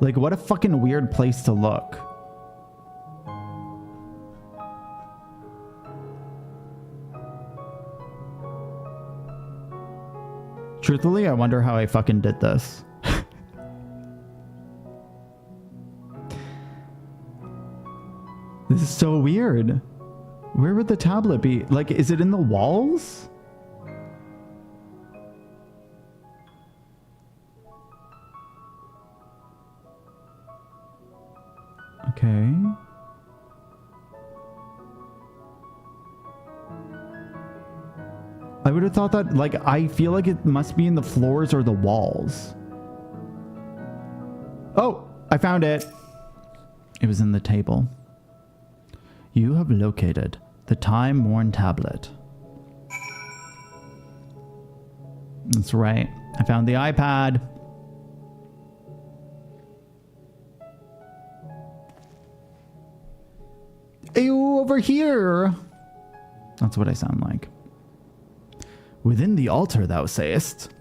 Like, what a fucking weird place to look. Truthfully, I wonder how I fucking did this. This is so weird. Where would the tablet be? Like, is it in the walls? Okay. I would have thought that, like, I feel like it must be in the floors or the walls. Oh, I found it. It was in the table. You have located the time-worn tablet. That's right. I found the iPad. Ew, over here. That's what I sound like. Within the altar, thou sayest.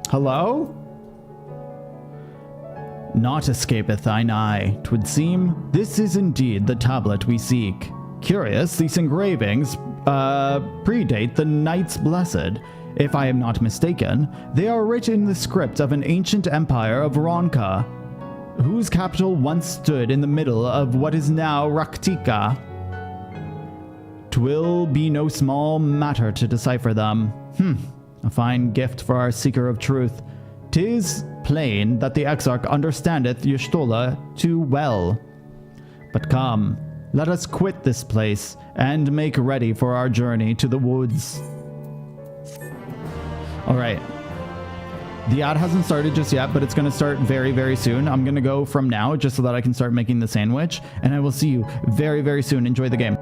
Hello? Naught escapeth thine eye, 'twould seem. This is indeed the tablet we seek. Curious, these engravings predate the Knights Blessed. If I am not mistaken, they are written in the script of an ancient empire of Ronka, whose capital once stood in the middle of what is now Raktika. 'Twill be no small matter to decipher them. A fine gift for our seeker of truth. 'Tis plain that the Exarch understandeth Y'shtola too well. But come, let us quit this place and make ready for our journey to the woods. Alright. The ad hasn't started just yet, but it's going to start very, very soon. I'm going to go from now just so that I can start making the sandwich, and I will see you very, very soon. Enjoy the game.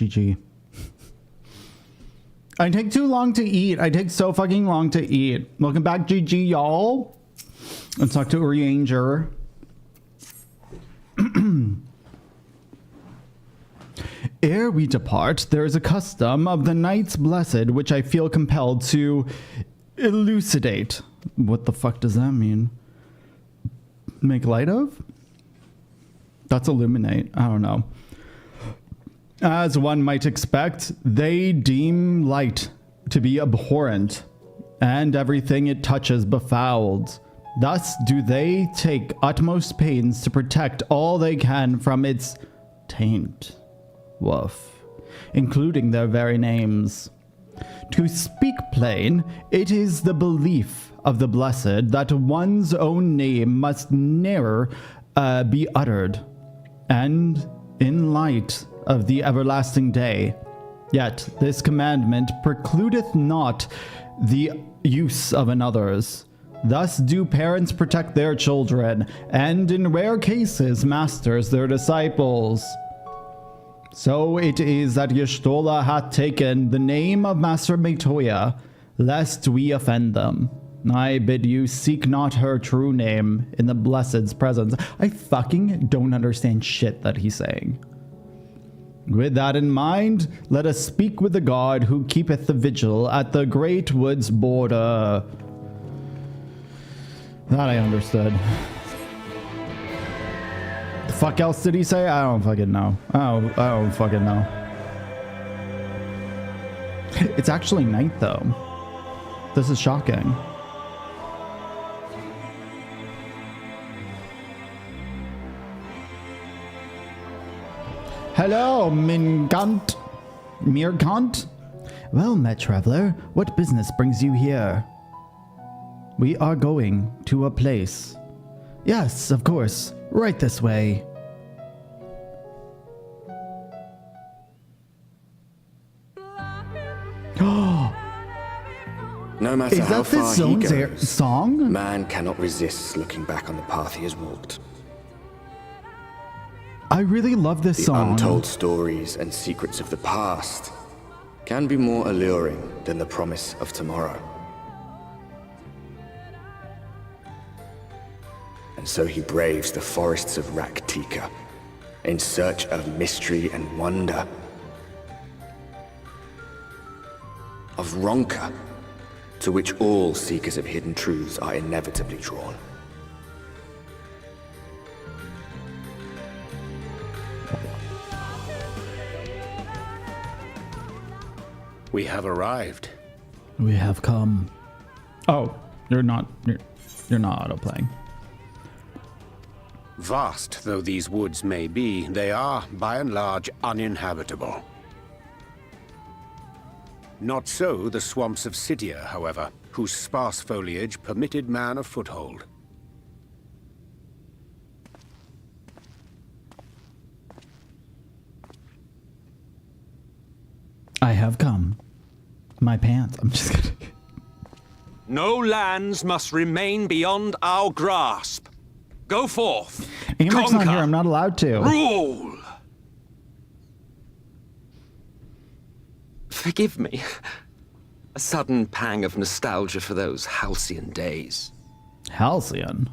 GG. I take too long to eat. I take so fucking long to eat. Welcome back, GG, y'all. Let's talk to Ranger. Ere we depart, there is a custom of the Knights Blessed which I feel compelled to elucidate. What the fuck does that mean? Make light of? That's illuminate. I don't know. As one might expect, they deem light to be abhorrent, and everything it touches befouled. Thus do they take utmost pains to protect all they can from its taint. Woof. Including their very names. To speak plain, it is the belief of the blessed that one's own name must ne'er be uttered, and in light of the everlasting day. Yet this commandment precludeth not the use of another's. Thus do parents protect their children, and in rare cases masters their disciples. So it is that Y'shtola hath taken the name of Master Metoya, lest we offend them. I bid you seek not her true name in the Blessed's presence. I fucking don't understand shit that he's saying. With that in mind, let us speak with the god who keepeth the vigil at the great wood's border. That I understood. The fuck else did he say? I don't fucking know. I don't fucking know. It's actually night though. This is shocking. Hello, Mirkant. Well met, traveler. What business brings you here? We are going to a place. Yes, of course. Right this way. No matter Is how that the far he Zone's goes, song? man cannot resist looking back on the path he has walked. I really love this The song. untold stories and secrets of the past can be more alluring than the promise of tomorrow. And so he braves the forests of Raktika in search of mystery and wonder. Of Ronka, to which all seekers of hidden truths are inevitably drawn. We have arrived. We have come. Oh, you're not auto-playing. Vast though these woods may be, they are, by and large, uninhabitable. Not so the swamps of Cydia, however, whose sparse foliage permitted man a foothold. I have come. My pants. I'm just kidding. No lands must remain beyond our grasp. Go forth. Amber's not here. I'm not allowed to. Rule. Forgive me. A sudden pang of nostalgia for those halcyon days. Halcyon?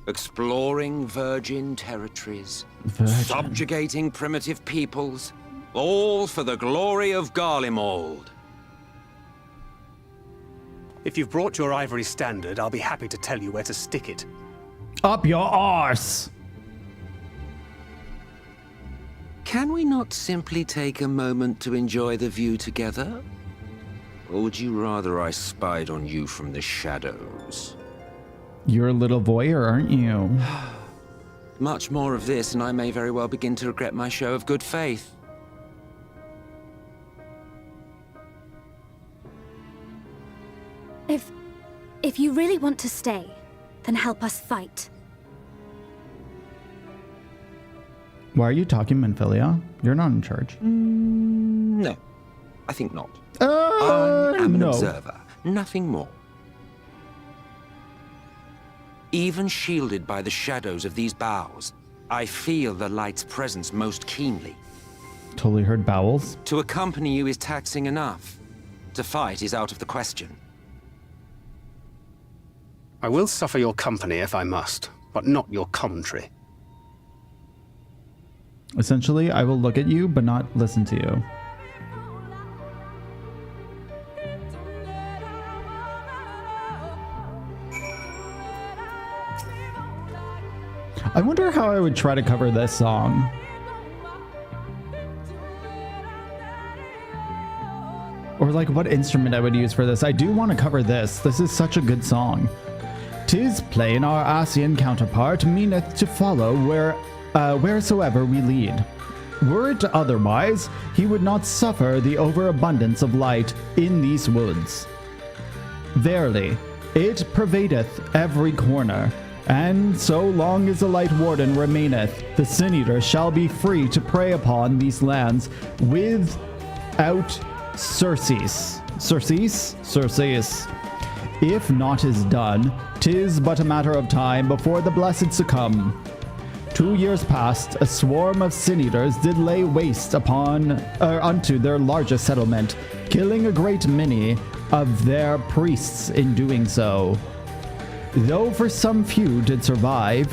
Exploring virgin territories. Subjugating primitive peoples. All for the glory of Garlemald. If you've brought your ivory standard, I'll be happy to tell you where to stick it. Up your arse! Can we not simply take a moment to enjoy the view together? Or would you rather I spied on you from the shadows? You're a little voyeur, aren't you? Much more of this, and I may very well begin to regret my show of good faith. If you really want to stay, then help us fight. Why are you talking, Menphilia? You're not in charge. No, I think not. I am an observer, nothing more. Even shielded by the shadows of these boughs, I feel the light's presence most keenly. Totally heard bowels. To accompany you is taxing enough. To fight is out of the question. I will suffer your company if I must, but not your commentary. Essentially, I will look at you, but not listen to you. I wonder how I would try to cover this song. Or like what instrument I would use for this. I do want to cover this. This is such a good song. "'Tis plain our Asian counterpart meaneth to follow wheresoever we lead. Were it otherwise, he would not suffer the overabundance of light in these woods. Verily, it pervadeth every corner, and so long as the Light Warden remaineth, the Sin Eater shall be free to prey upon these lands without surcease. Surcease. If naught is done, 'tis but a matter of time before the blessed succumb. 2 years past, a swarm of Sin Eaters did lay waste unto their largest settlement, killing a great many of their priests in doing so. Though for some few did survive,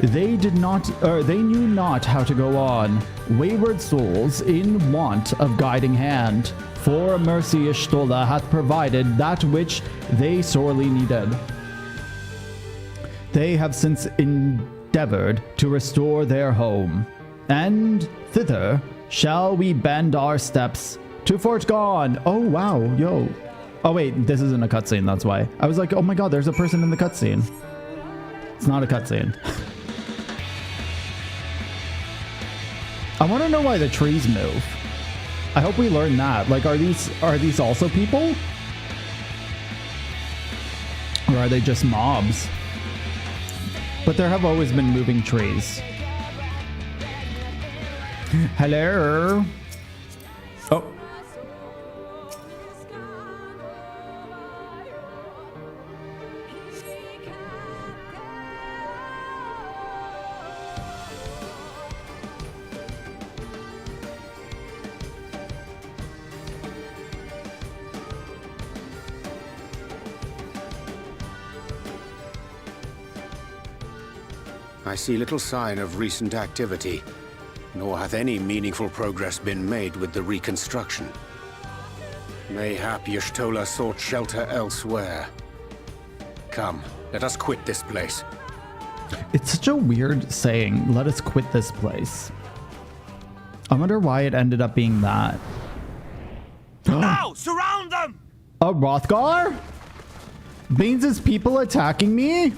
they knew not how to go on, wayward souls in want of guiding hand. For mercy Ishtola hath provided that which they sorely needed. They have since endeavored to restore their home, and thither shall we bend our steps to Fort Gone." Oh wow, yo. Oh wait, this isn't a cutscene, that's why. I was like, oh my god, there's a person in the cutscene. It's not a cutscene. I want to know why the trees move. I hope we learn that. Like, are these also people? Or are they just mobs? But there have always been moving trees. Hello? Oh. I see little sign of recent activity, nor hath any meaningful progress been made with the reconstruction. Mayhap Y'shtola sought shelter elsewhere. Come, let us quit this place. It's such a weird saying, let us quit this place. I wonder why it ended up being that. Now, surround them! A Rothgar? Baines' people attacking me?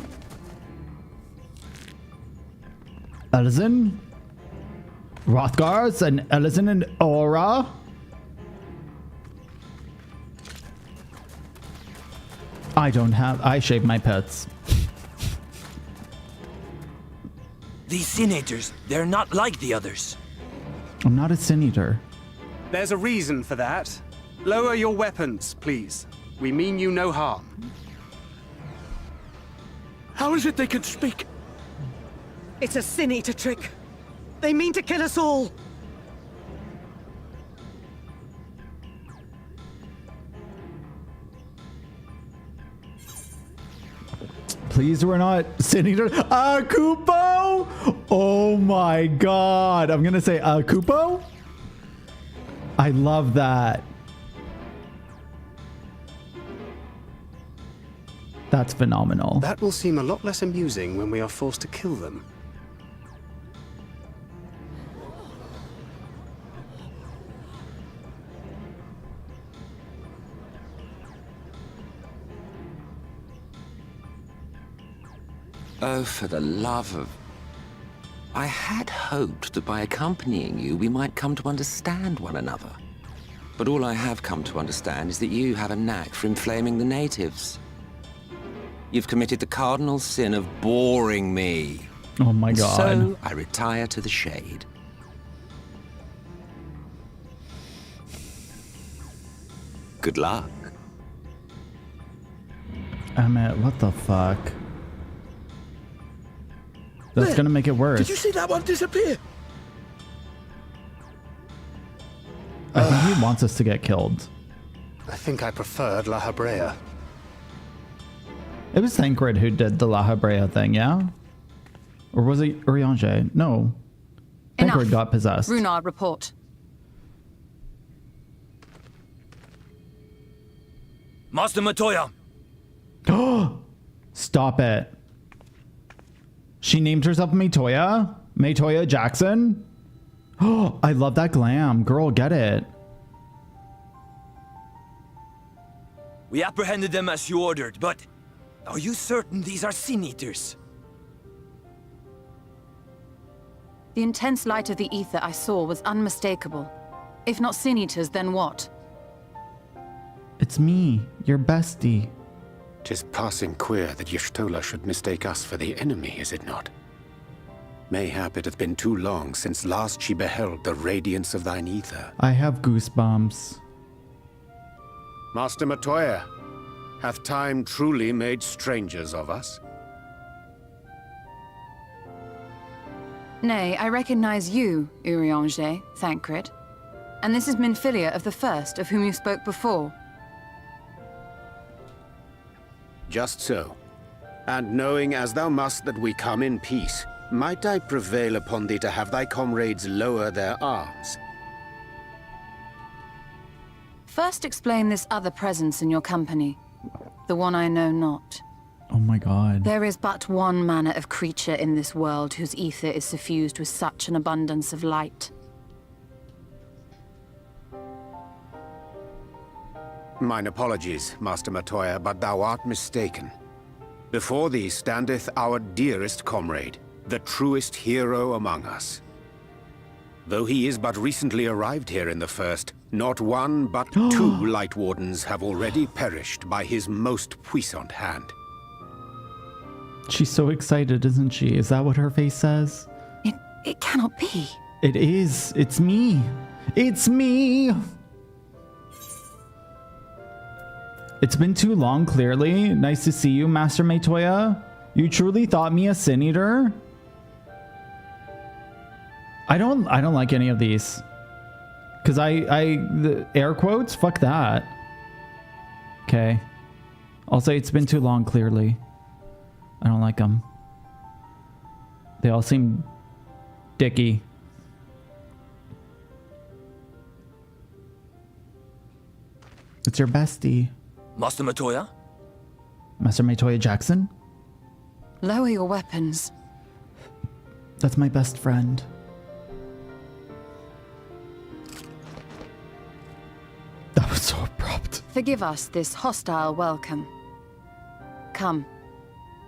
Elizin? Rothgars and Elizin and Aura? I shave my pets. These Sin Eaters, they're not like the others. I'm not a Sin Eater. There's a reason for that. Lower your weapons, please. We mean you no harm. How is it they can speak? It's a Sin Eater trick. They mean to kill us all. Please, we're not Sin Eater. Kupo? Oh my god. I'm gonna say Kupo? I love that. That's phenomenal. That will seem a lot less amusing when we are forced to kill them. Oh, for the love of... I had hoped that by accompanying you, we might come to understand one another. But all I have come to understand is that you have a knack for inflaming the natives. You've committed the cardinal sin of boring me. Oh my god. So I retire to the shade. Good luck. Emmett, what the fuck? That's gonna make it worse. Did you see that one disappear? he wants us to get killed. I think I preferred La Habrea. It was Thancred who did the La Habrea thing, yeah? Or was it Urianger? No. Thancred got possessed. Runard, report. Master Matoya! Stop it. She named herself Matoya? Matoya Jackson? Oh, I love that glam. Girl, get it. We apprehended them as you ordered, but are you certain these are Sin Eaters? The intense light of the ether I saw was unmistakable. If not Sin Eaters, then what? It's me, your bestie. 'Tis passing queer that Y'shtola should mistake us for the enemy, is it not? Mayhap it hath been too long since last she beheld the radiance of thine ether. I have goosebumps. Master Matoya, hath time truly made strangers of us? Nay, I recognize you, Urianger, Thancred. And this is Minfilia of the First, of whom you spoke before. Just so. And knowing as thou must that we come in peace, might I prevail upon thee to have thy comrades lower their arms? First explain this other presence in your company. The one I know not. Oh my god. There is but one manner of creature in this world whose ether is suffused with such an abundance of light. Mine apologies, Master Matoya, but thou art mistaken. Before thee standeth our dearest comrade, the truest hero among us. Though he is but recently arrived here in the First, not one but 2 Light Wardens have already perished by his most puissant hand. She's so excited, isn't she? Is that what her face says? It cannot be. It is. It's me. It's me. It's been too long, clearly. Nice to see you, Master Matoya. You truly thought me a Sin Eater? I don't like any of these. Cause the air quotes, fuck that. Okay. I'll say it's been too long, clearly. I don't like them. They all seem dicky. It's your bestie. Master Matoya? Master Matoya Jackson? Lower your weapons. That's my best friend. That was so abrupt. Forgive us this hostile welcome. Come.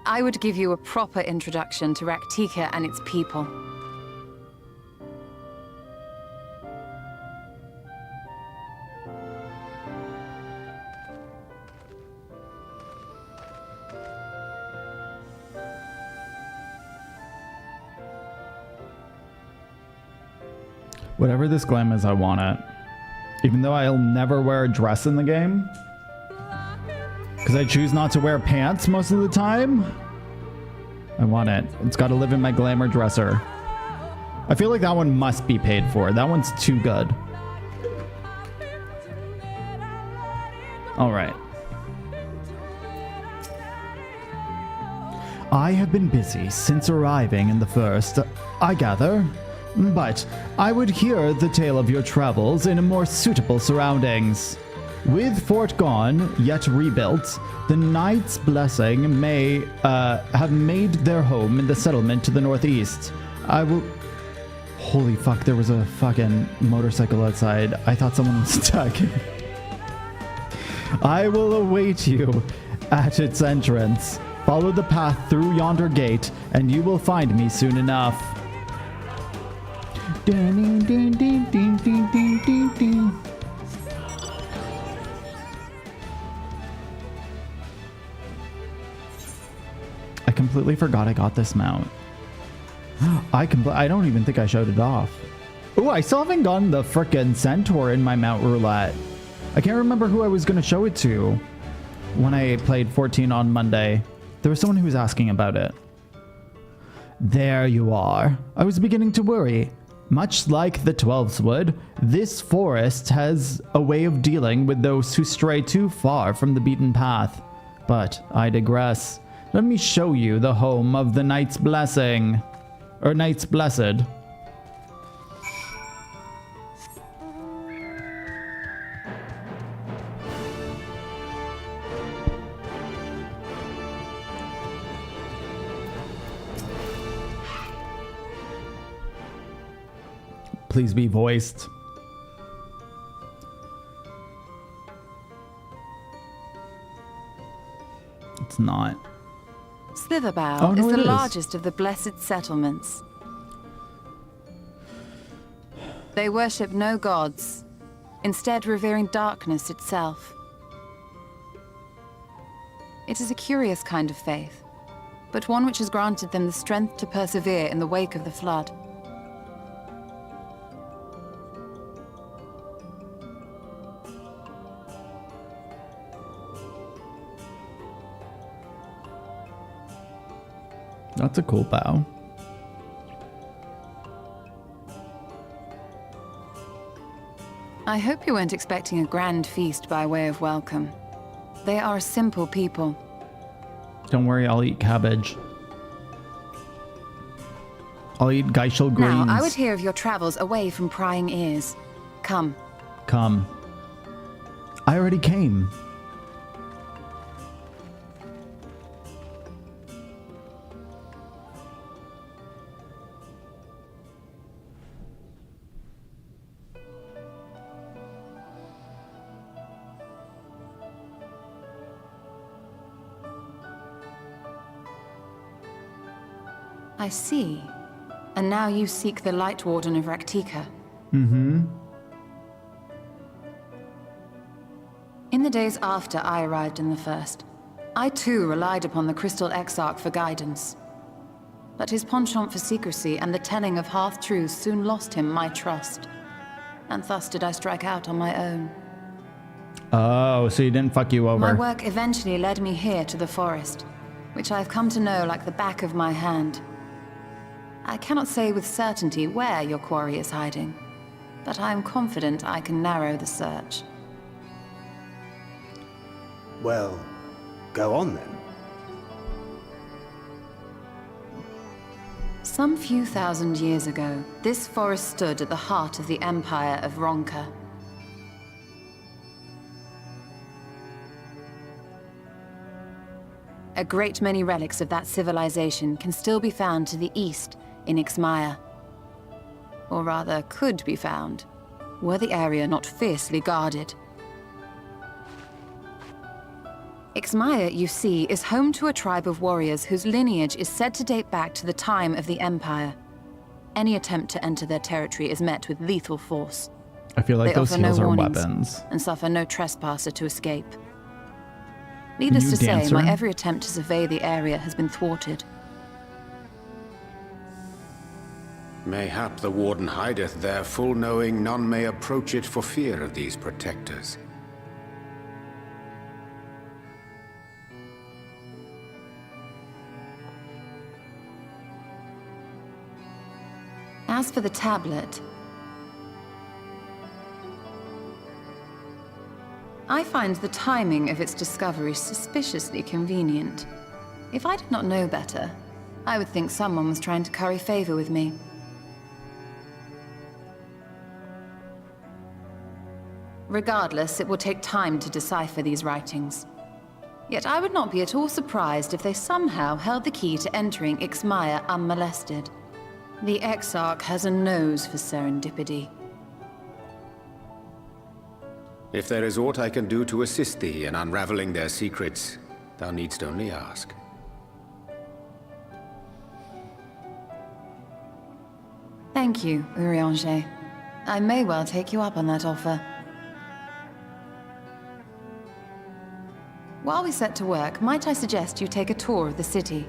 I would give you a proper introduction to Raktika and its people. Whatever this glam is, I want it. Even though I'll never wear a dress in the game. Because I choose not to wear pants most of the time. I want it. It's got to live in my glamour dresser. I feel like that one must be paid for. That one's too good. Alright. I have been busy since arriving in the First, I gather. But I would hear the tale of your travels in more suitable surroundings. With Fort gone, yet rebuilt, the Knight's Blessing may have made their home in the settlement to the northeast. I will... Holy fuck, there was a fucking motorcycle outside. I thought someone was attacking. I will await you at its entrance. Follow the path through yonder gate, and you will find me soon enough. I completely forgot I got this mount. I don't even think I showed it off. Oh, I still haven't gotten the frickin' centaur in my mount roulette. I can't remember who I was going to show it to when I played 14 on Monday. There was someone who was asking about it. There you are. I was beginning to worry. Much like the Twelves would, this forest has a way of dealing with those who stray too far from the beaten path. But I digress. Let me show you the home of the Knight's Blessing. Or Knight's Blessed. Please be voiced. It's not. Slitherbow is the largest of the blessed settlements. They worship no gods, instead revering darkness itself. It is a curious kind of faith, but one which has granted them the strength to persevere in the wake of the flood. That's a cool bow. I hope you weren't expecting a grand feast by way of welcome. They are a simple people. Don't worry, I'll eat cabbage. I'll eat Geishel greens. Now, I would hear of your travels away from prying ears. Come. Come. I already came. I see. And now you seek the Light Warden of Raktika. Mm-hmm. In the days after I arrived in the First, I too relied upon the Crystal Exarch for guidance. But his penchant for secrecy and the telling of half-truths soon lost him my trust. And thus did I strike out on my own. Oh, so he didn't fuck you over. My work eventually led me here to the forest, which I have come to know like the back of my hand. I cannot say with certainty where your quarry is hiding, but I am confident I can narrow the search. Well, go on then. Some few thousand years ago, this forest stood at the heart of the Empire of Ronka. A great many relics of that civilization can still be found to the east in Ixmaya. Or rather, could be found, were the area not fiercely guarded. Ixmaya, you see, is home to a tribe of warriors whose lineage is said to date back to the time of the Empire. Any attempt to enter their territory is met with lethal force. I feel like they those offer no heals are warnings weapons. and suffer no trespasser to escape. Needless to say, my every attempt to survey the area has been thwarted. Mayhap the Warden hideth there, full knowing none may approach it for fear of these protectors. As for the tablet, I find the timing of its discovery suspiciously convenient. If I did not know better, I would think someone was trying to curry favor with me. Regardless, it will take time to decipher these writings. Yet I would not be at all surprised if they somehow held the key to entering Ixmaya unmolested. The Exarch has a nose for serendipity. If there is aught I can do to assist thee in unraveling their secrets, thou needst only ask. Thank you, Urianger. I may well take you up on that offer. While we set to work, might I suggest you take a tour of the city?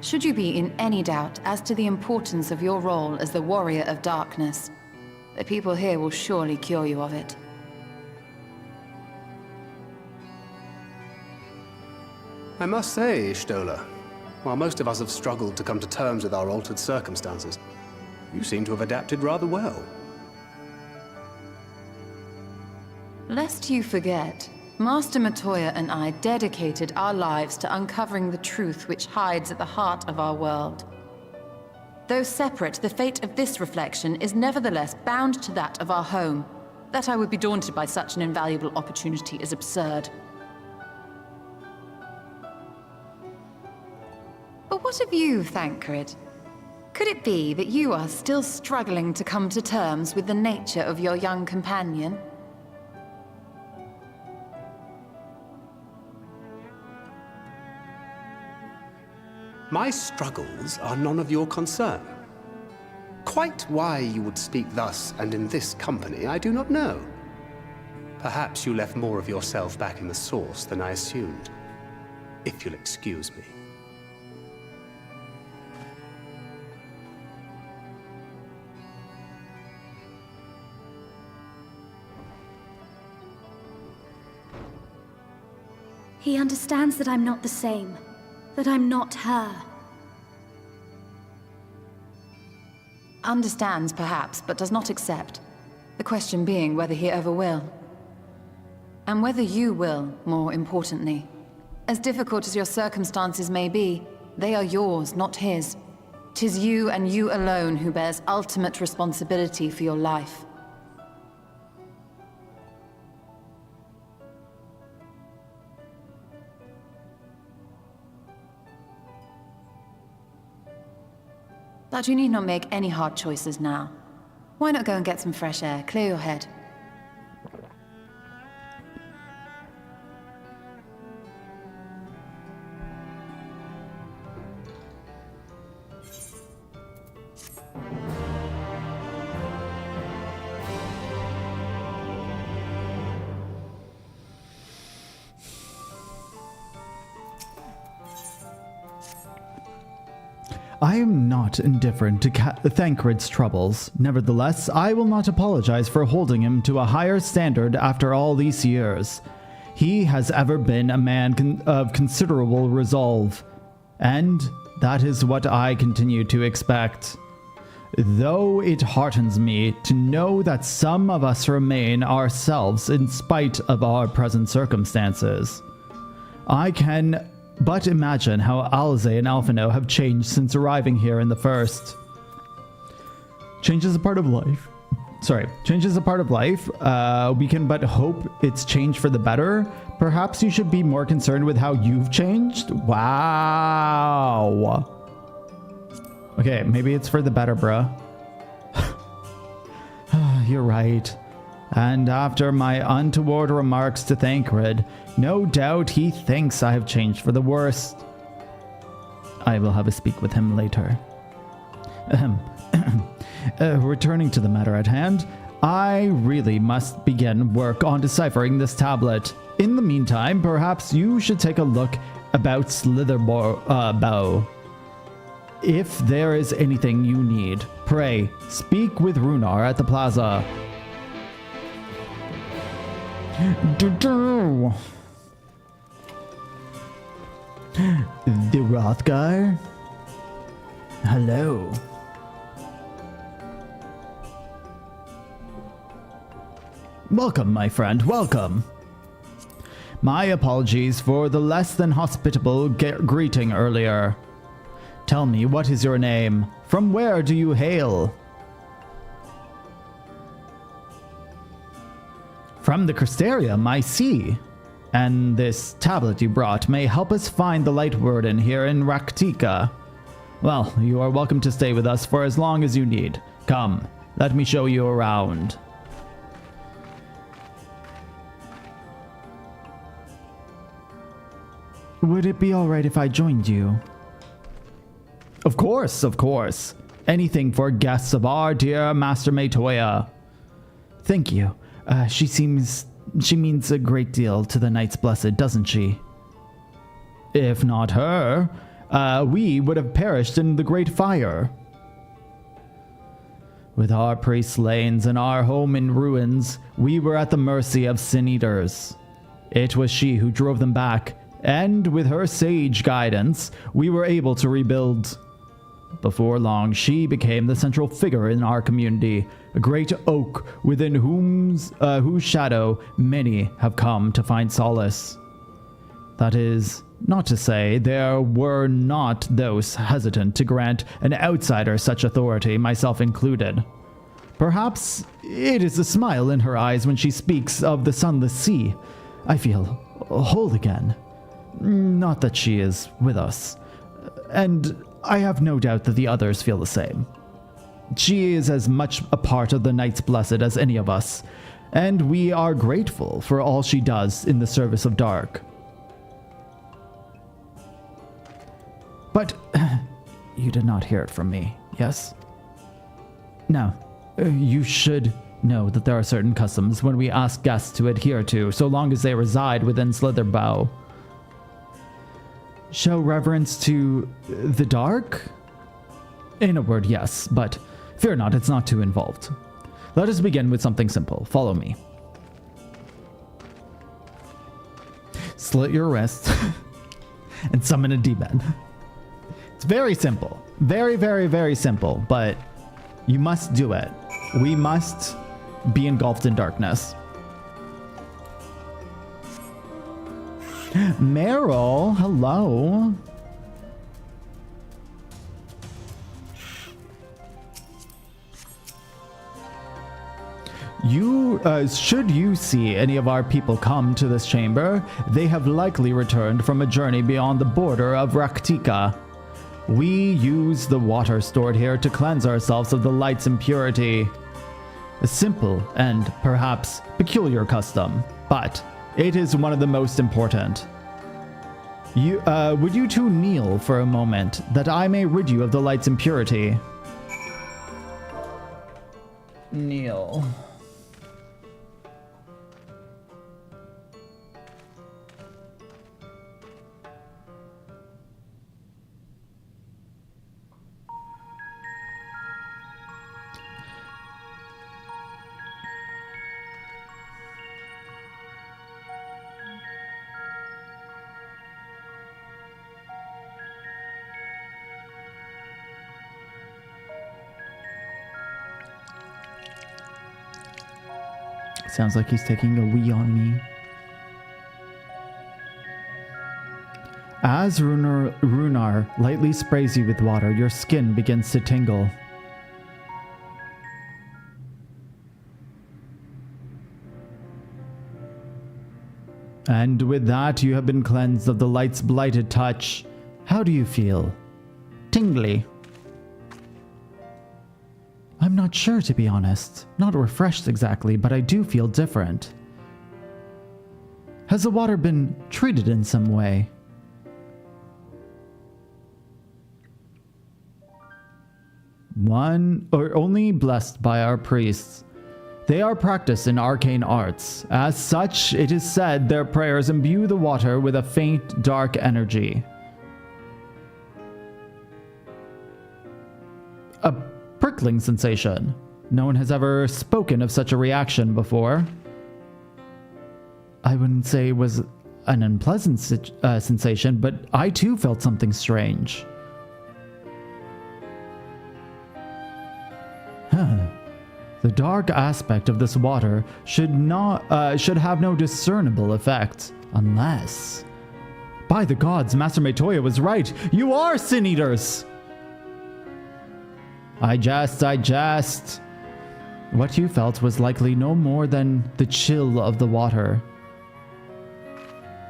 Should you be in any doubt as to the importance of your role as the Warrior of Darkness, the people here will surely cure you of it. I must say, Stola, while most of us have struggled to come to terms with our altered circumstances, You seem to have adapted rather well. Lest you forget, Master Matoya and I dedicated our lives to uncovering the truth which hides at the heart of our world. Though separate, the fate of this reflection is nevertheless bound to that of our home. That I would be daunted by such an invaluable opportunity is absurd. But what of you, Thancred? Could it be that you are still struggling to come to terms with the nature of your young companion? My struggles are none of your concern. Quite why you would speak thus and in this company, I do not know. Perhaps you left more of yourself back in the source than I assumed. If you'll excuse me. He understands that I'm not the same. That I'm not her. Understands, perhaps, but does not accept. The question being whether he ever will. And whether you will, more importantly. As difficult as your circumstances may be, they are yours, not his. 'Tis you and you alone who bears ultimate responsibility for your life. But you need not make any hard choices now. Why not go and get some fresh air, clear your head? I am not indifferent to Thancred's troubles. Nevertheless, I will not apologize for holding him to a higher standard after all these years. He has ever been a man of considerable resolve, and that is what I continue to expect. Though it heartens me to know that some of us remain ourselves in spite of our present circumstances. I can but imagine how Alze and Alphino have changed since arriving here in the first. Change is a part of life. Change is a part of life. We can but hope it's changed for the better. Perhaps you should be more concerned with how you've changed? Wow. Okay, maybe it's for the better, bruh. You're right. And after my untoward remarks to Thancred, no doubt he thinks I have changed for the worst. I will have a speak with him later. Returning to the matter at hand, I really must begin work on deciphering this tablet. In the meantime, perhaps you should take a look about Slitherbow. If there is anything you need, pray, speak with Runar at the plaza. The Rothgar? Hello. Welcome, my friend, welcome. My apologies for the less than hospitable greeting earlier. Tell me, what is your name? From where do you hail? From the Crystarium, I see. And this tablet you brought may help us find the Light Warden here in Raktika. Well, you are welcome to stay with us for as long as you need. Come, let me show you around. Would it be alright if I joined you? Of course, of course. Anything for guests of our dear Master Matoya. Thank you. She means a great deal to the Knights Blessed, doesn't she? If not her, we would have perished in the Great Fire. With our priests slain and our home in ruins, we were at the mercy of Sin Eaters. It was she who drove them back, and with her sage guidance, we were able to rebuild. Before long, she became the central figure in our community, a great oak within whose shadow many have come to find solace. That is not to say there were not those hesitant to grant an outsider such authority, myself included. Perhaps it is the smile in her eyes when she speaks of the sunless sea. I feel whole again. Not that she is with us. And I have no doubt that the others feel the same. She is as much a part of the Knights Blessed as any of us, and we are grateful for all she does in the service of Dark. But you did not hear it from me, yes? Now, you should know that there are certain customs when we ask guests to adhere to, so long as they reside within Slitherbow. Show reverence to the Dark? In a word, yes, but fear not, it's not too involved. Let us begin with something simple. Follow me. Slit your wrist and summon a demon. It's very simple. Very, very, very simple, but you must do it. We must be engulfed in darkness. Meryl, hello. Should you see any of our people come to this chamber, they have likely returned from a journey beyond the border of Raktika. We use the water stored here to cleanse ourselves of the light's impurity. A simple and perhaps peculiar custom, but it is one of the most important. Would you two kneel for a moment, that I may rid you of the light's impurity? Kneel. Sounds like he's taking a wee on me. As Runar lightly sprays you with water, your skin begins to tingle. And with that, you have been cleansed of the light's blighted touch. How do you feel? Tingly. I'm not sure, to be honest. Not refreshed exactly, but I do feel different. Has the water been treated in some way? Only blessed by our priests. They are practiced in arcane arts. As such, it is said their prayers imbue the water with a faint, dark energy. A prickling sensation. No one has ever spoken of such a reaction before. I wouldn't say it was an unpleasant sensation, but I too felt something strange. The dark aspect of this water should have no discernible effect, unless... By the gods, Master Metoya was right! You are Sin Eaters! I jest. What you felt was likely no more than the chill of the water.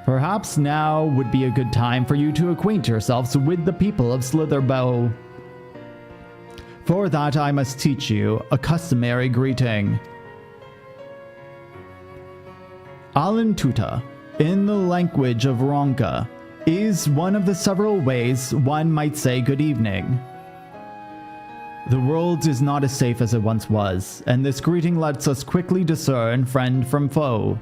Perhaps now would be a good time for you to acquaint yourselves with the people of Slitherbow. For that I must teach you a customary greeting. Alantuta, in the language of Ronka, is one of the several ways one might say good evening. The world is not as safe as it once was, and this greeting lets us quickly discern friend from foe.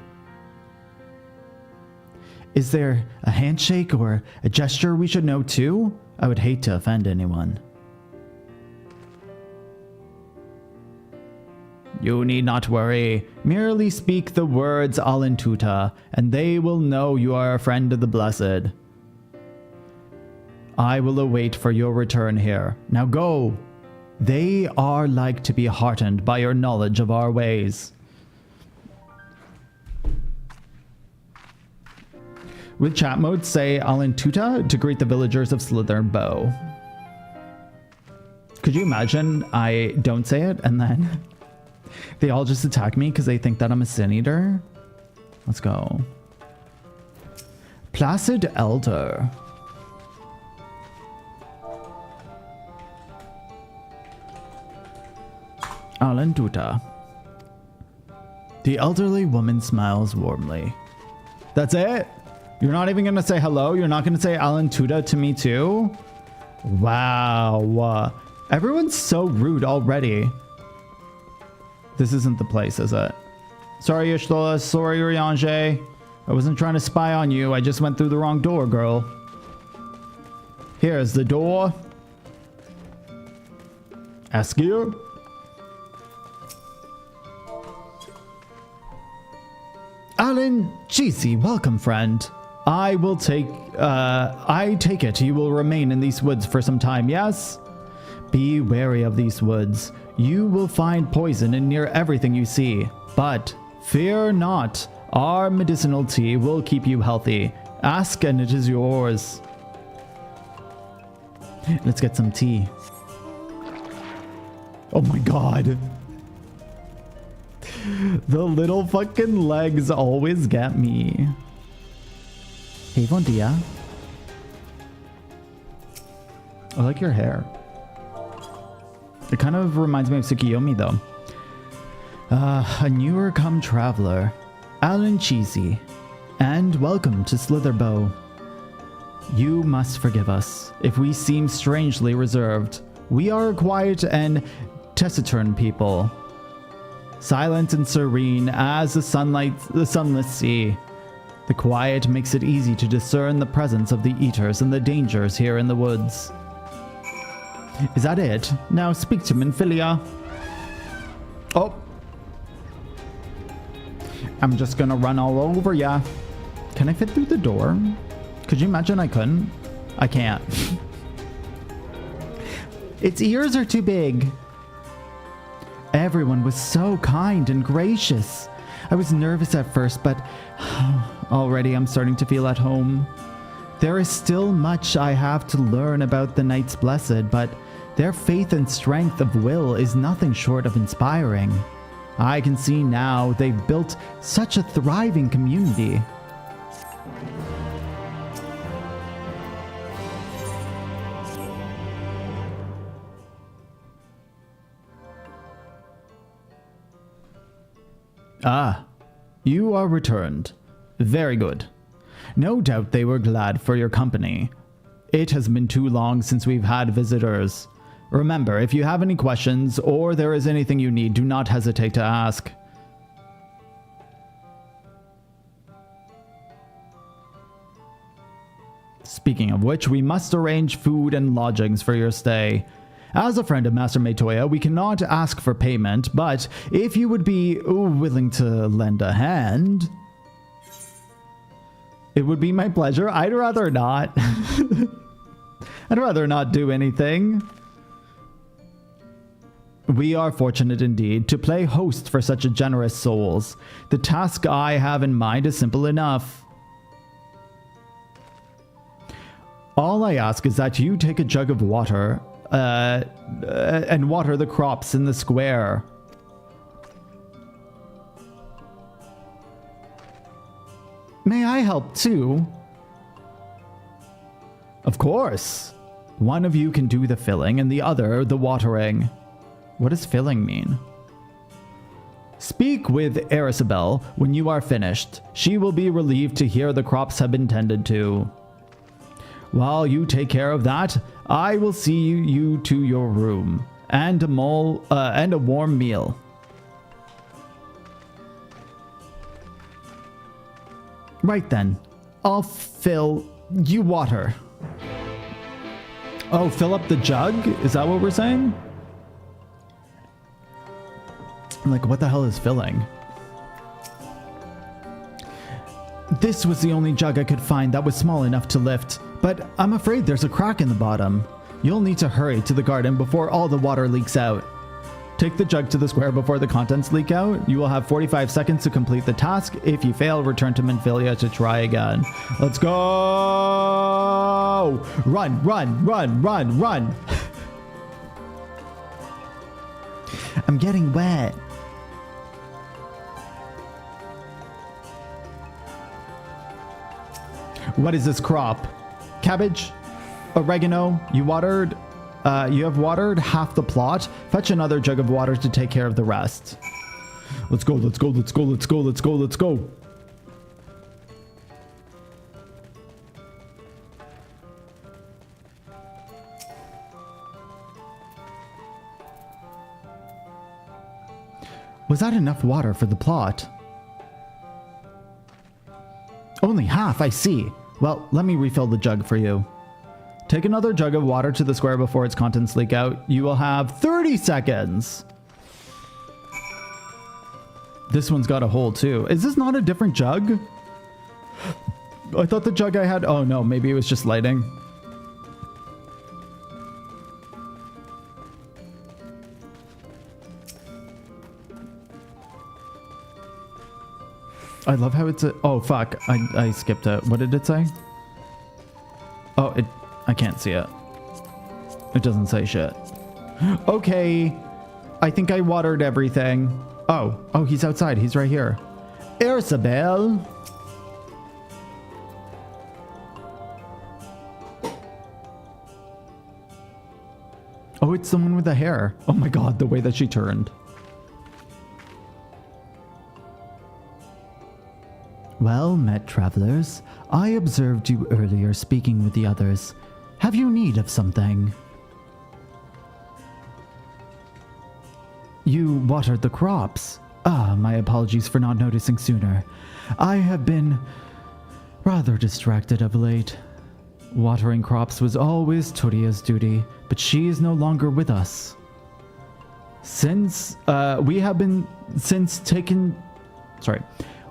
Is there a handshake or a gesture we should know too? I would hate to offend anyone. You need not worry. Merely speak the words Alantuta, and they will know you are a friend of the Blessed. I will await for your return here. Now go. They are like to be heartened by your knowledge of our ways. With chat mode, say Alentuta to greet the villagers of Slitherbow. Could you imagine I don't say it and then they all just attack me because they think that I'm a sin eater? Let's go. Placid Elder. Alentuta. The elderly woman smiles warmly. That's it? You're not even gonna say hello? You're not gonna say Alentuta to me too? Wow. Everyone's so rude already. This isn't the place, is it? Sorry, Ishtola. Sorry, Uriange. I wasn't trying to spy on you. I just went through the wrong door, girl. Here's the door. Ask you. Alan Cheesy, welcome, friend. I take it you will remain in these woods for some time, yes? Be wary of these woods. You will find poison in near everything you see. But fear not. Our medicinal tea will keep you healthy. Ask and it is yours. Let's get some tea. Oh my god. The little fucking legs always get me. Hey, bon dia. I like your hair. It kind of reminds me of Tsukiyomi, though. A newer come traveler. Alan Cheesy. And welcome to Slitherbow. You must forgive us if we seem strangely reserved. We are a quiet and taciturn people. Silent and serene as the sunless sea. The quiet makes it easy to discern the presence of the eaters and the dangers here in the woods. Is that it? Now speak to Minfilia. Oh. I'm just gonna run all over ya. Can I fit through the door? Could you imagine I couldn't? I can't. Its ears are too big. Everyone was so kind and gracious. I was nervous at first, but already I'm starting to feel at home. There is still much I have to learn about the Knights Blessed, but their faith and strength of will is nothing short of inspiring. I can see now they've built such a thriving community. Ah, you are returned. Very good. No doubt they were glad for your company. It has been too long since we've had visitors. Remember, if you have any questions or there is anything you need, do not hesitate to ask. Speaking of which, we must arrange food and lodgings for your stay. As a friend of Master Meitoya, we cannot ask for payment, but if you would be willing to lend a hand, it would be my pleasure. I'd rather not. I'd rather not do anything. We are fortunate indeed to play host for such a generous souls. The task I have in mind is simple enough. All I ask is that you take a jug of water and water the crops in the square. May I help too? Of course. One of you can do the filling and the other the watering. What does filling mean? Speak with Erisabel when you are finished. She will be relieved to hear the crops have been tended to. While you take care of that, I will see you to your room and a warm meal. Right then, I'll fill you water. Oh, fill up the jug? Is that what we're saying? Like, what the hell is filling? This was the only jug I could find that was small enough to lift. But I'm afraid there's a crack in the bottom. You'll need to hurry to the garden before all the water leaks out. Take the jug to the square before the contents leak out. You will have 45 seconds to complete the task. If you fail, return to Minfilia to try again. Let's go! Run, run, run, run, run! I'm getting wet. What is this crop? Cabbage? Oregano? You have watered half the plot. Fetch another jug of water to take care of the rest. Let's go, let's go, let's go, let's go, let's go, let's go. Was that enough water for the plot? Only half, I see. Well, let me refill the jug for you. Take another jug of water to the square before its contents leak out. You will have 30 seconds. This one's got a hole too. Is this not a different jug? I thought the jug I had... Oh no, maybe it was just lighting. I love how it's a... Oh, fuck. I skipped it. What did it say? Oh, I can't see it. It doesn't say shit. Okay. I think I watered everything. Oh, he's outside. He's right here. Isabel. Oh, it's someone with the hair. Oh my god, the way that she turned. Well met, travelers. I observed you earlier speaking with the others. Have you need of something? You watered the crops. Ah, my apologies for not noticing sooner. I have been rather distracted of late. Watering crops was always Turia's duty, but she is no longer with us.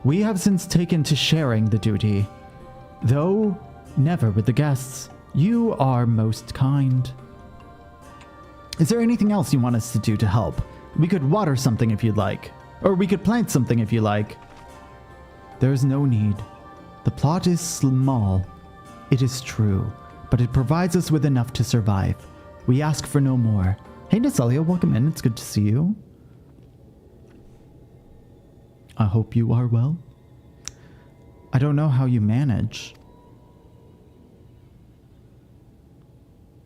We have since taken to sharing the duty, though never with the guests. You are most kind. Is there anything else you want us to do to help? We could water something if you'd like, or we could plant something if you like. There's no need. The plot is small. It is true, but it provides us with enough to survive. We ask for no more. Hey, Nasalia, welcome in. It's good to see you. I hope you are well. I don't know how you manage.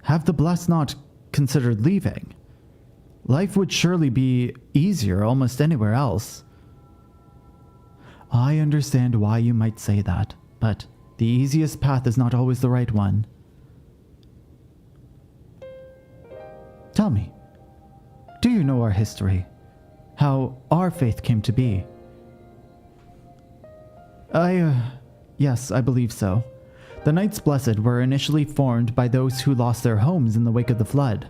Have the blessed not considered leaving? Life would surely be easier almost anywhere else. I understand why you might say that, but the easiest path is not always the right one. Tell me, do you know our history? How our faith came to be? Yes, I believe so. The Knights Blessed were initially formed by those who lost their homes in the wake of the flood.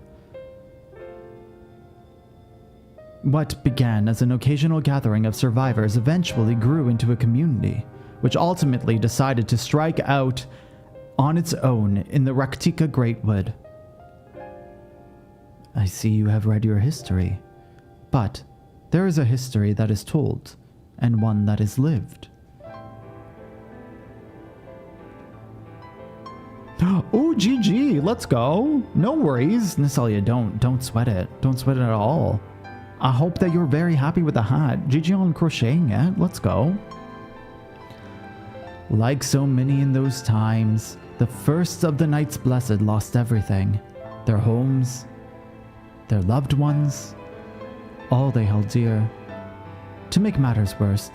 What began as an occasional gathering of survivors eventually grew into a community, which ultimately decided to strike out on its own in the Raktika Greatwood. I see you have read your history, but there is a history that is told, and one that is lived. Oh, GG, let's go. No worries. Nasalia, don't sweat it. Don't sweat it at all. I hope that you're very happy with the hat. GG on crocheting it. Let's go. Like so many in those times, the first of the Knights Blessed lost everything. Their homes, their loved ones, all they held dear. To make matters worse,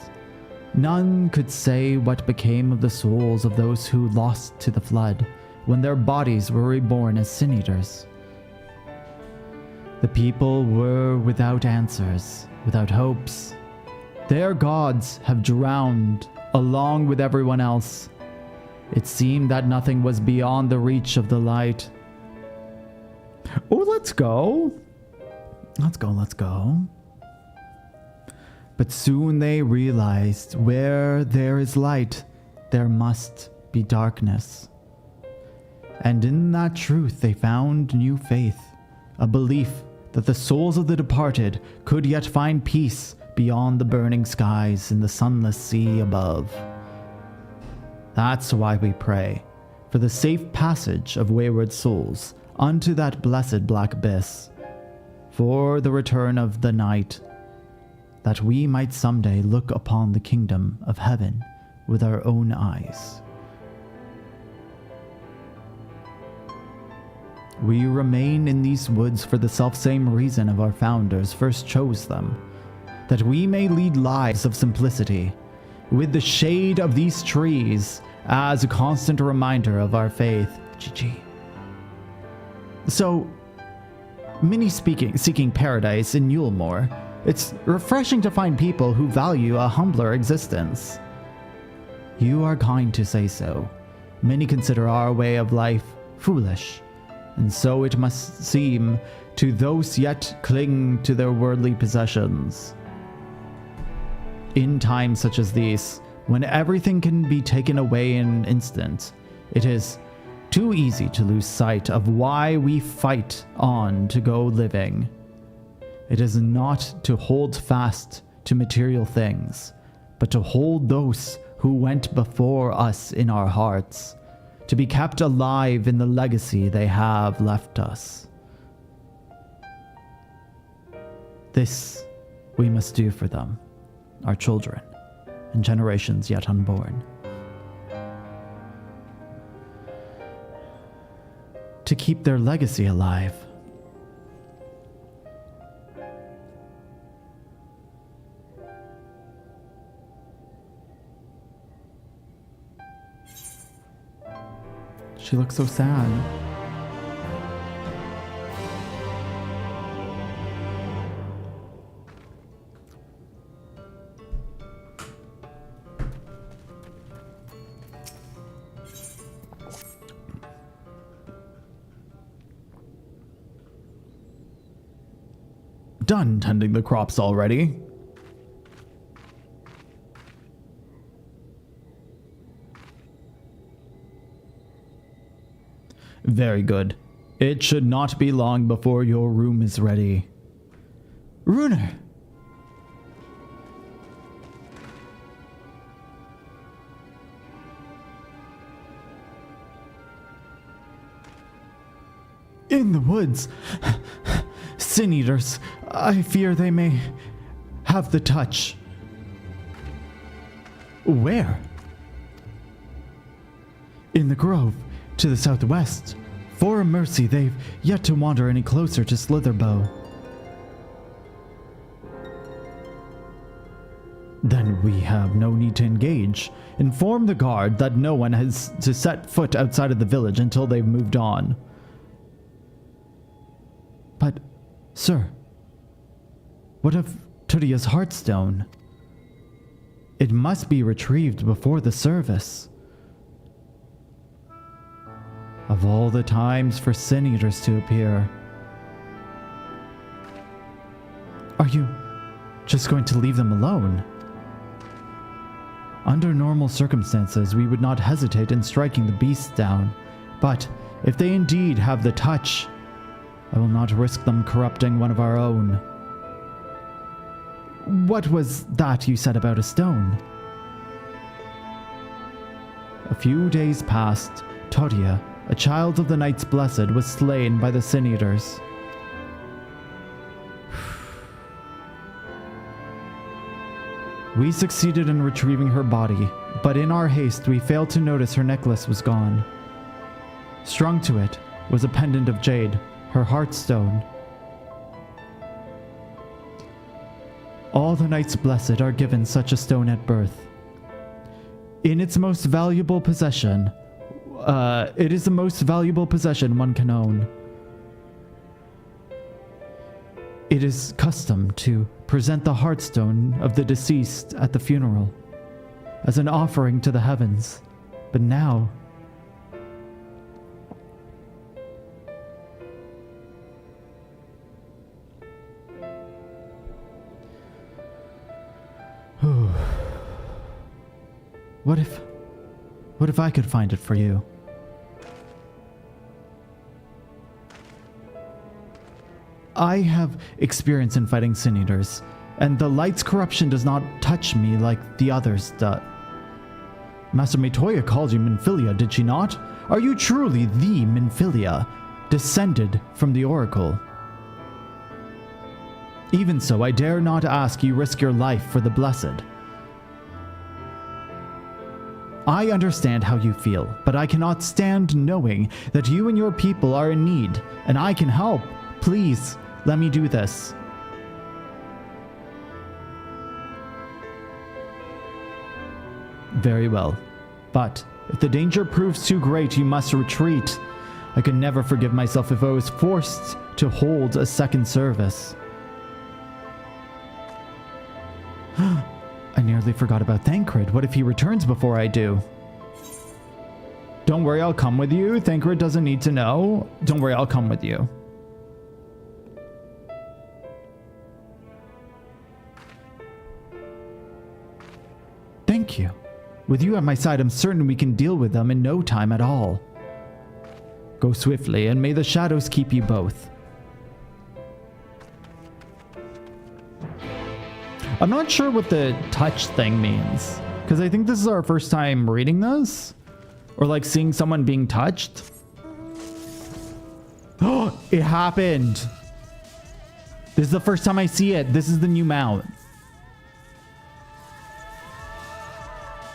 none could say what became of the souls of those who lost to the flood, when their bodies were reborn as sin-eaters. The people were without answers, without hopes. Their gods have drowned along with everyone else. It seemed that nothing was beyond the reach of the light. Oh, let's go. Let's go, let's go. But soon they realized where there is light, there must be darkness. And in that truth they found new faith, a belief that the souls of the departed could yet find peace beyond the burning skies and the sunless sea above. That's why we pray for the safe passage of wayward souls unto that blessed black abyss, for the return of the night, that we might someday look upon the kingdom of heaven with our own eyes. We remain in these woods for the selfsame reason of our founders first chose them, that we may lead lives of simplicity, with the shade of these trees as a constant reminder of our faith. GG. So, many seeking paradise in Yulemoor, it's refreshing to find people who value a humbler existence. You are kind to say so. Many consider our way of life foolish, and so it must seem to those yet cling to their worldly possessions. In times such as these, when everything can be taken away in an instant, it is too easy to lose sight of why we fight on to go living. It is not to hold fast to material things, but to hold those who went before us in our hearts, to be kept alive in the legacy they have left us. This we must do for them, our children, and generations yet unborn. To keep their legacy alive. She looks so sad. Done tending the crops already. Very good. It should not be long before your room is ready. Runer! In the woods. Sin eaters. I fear they may have the touch. Where? In the grove, to the southwest. For a mercy, they've yet to wander any closer to Slitherbow. Then we have no need to engage. Inform the guard that no one has to set foot outside of the village until they've moved on. But, sir, what of Turia's heartstone? It must be retrieved before the service. Of all the times for sin eaters to appear. Are you just going to leave them alone? Under normal circumstances, we would not hesitate in striking the beasts down, but if they indeed have the touch, I will not risk them corrupting one of our own. What was that you said about a stone? A few days past, Toria, a child of the Knights Blessed, was slain by the Sin Eaters. We succeeded in retrieving her body, but in our haste we failed to notice her necklace was gone. Strung to it was a pendant of jade, her heartstone. All the Knights Blessed are given such a stone at birth. In its most valuable possession, it is the most valuable possession one can own. It is custom to present the heartstone of the deceased at the funeral, as an offering to the heavens. But now, what if I could find it for you? I have experience in fighting Sin Eaters, and the light's corruption does not touch me like the others do. Master Metoya called you Minfilia, did she not? Are you truly the Minfilia, descended from the Oracle? Even so, I dare not ask you risk your life for the Blessed. I understand how you feel, but I cannot stand knowing that you and your people are in need, and I can help. Please, let me do this. Very well. But if the danger proves too great, you must retreat. I could never forgive myself if I was forced to hold a second service. I nearly forgot about Thancred. What if he returns before I do? Don't worry, I'll come with you. Thancred doesn't need to know. Don't worry, I'll come with you. Thank you. With you at my side, I'm certain we can deal with them in no time at all. Go swiftly, and may the shadows keep you both. I'm not sure what the touch thing means, because I think this is our first time reading this, or like seeing someone being touched. Oh, it happened. This is the first time I see it. This is the new mount.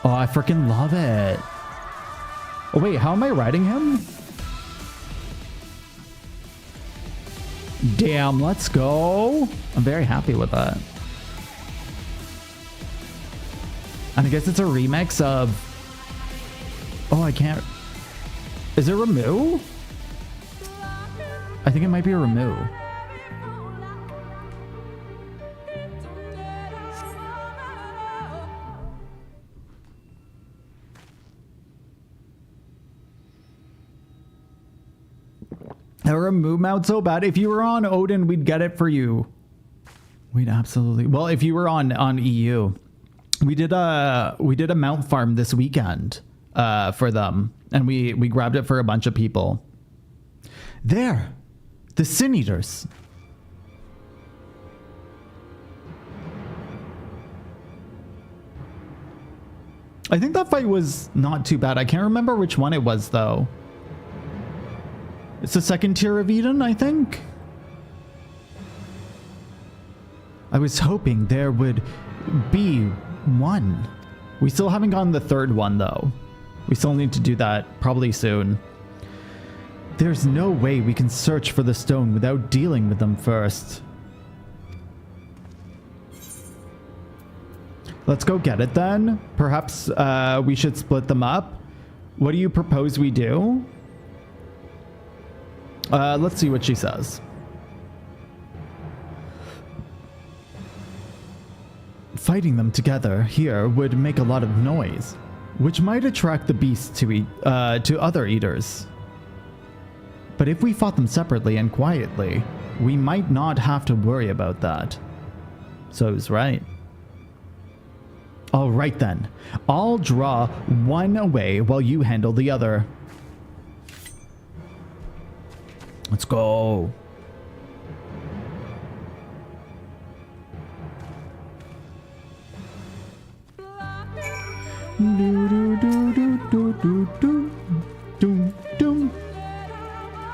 Oh, I freaking love it. Oh, wait, how am I riding him? Damn, let's go. I'm very happy with that. And I guess it's a remix of... Oh, I can't... Is it Ramu? I think it might be a Ramu. A Ramu mount so bad. If you were on Odin, we'd get it for you. We'd absolutely... Well, if you were on EU... We did a mount farm this weekend for them, and we grabbed it for a bunch of people. There, the Sin Eaters. I think that fight was not too bad. I can't remember which one it was though. It's the second tier of Eden, I think. I was hoping there would be one. We still haven't gotten the third one though. We still need to do that probably soon. There's no way we can search for the stone without dealing with them first. Let's go get it then. Perhaps we should split them up. What do you propose we do? Let's see what she says. Fighting them together here would make a lot of noise, which might attract the beasts to other eaters. But if we fought them separately and quietly, we might not have to worry about that. So's right. All right then, I'll draw one away while you handle the other. Let's go.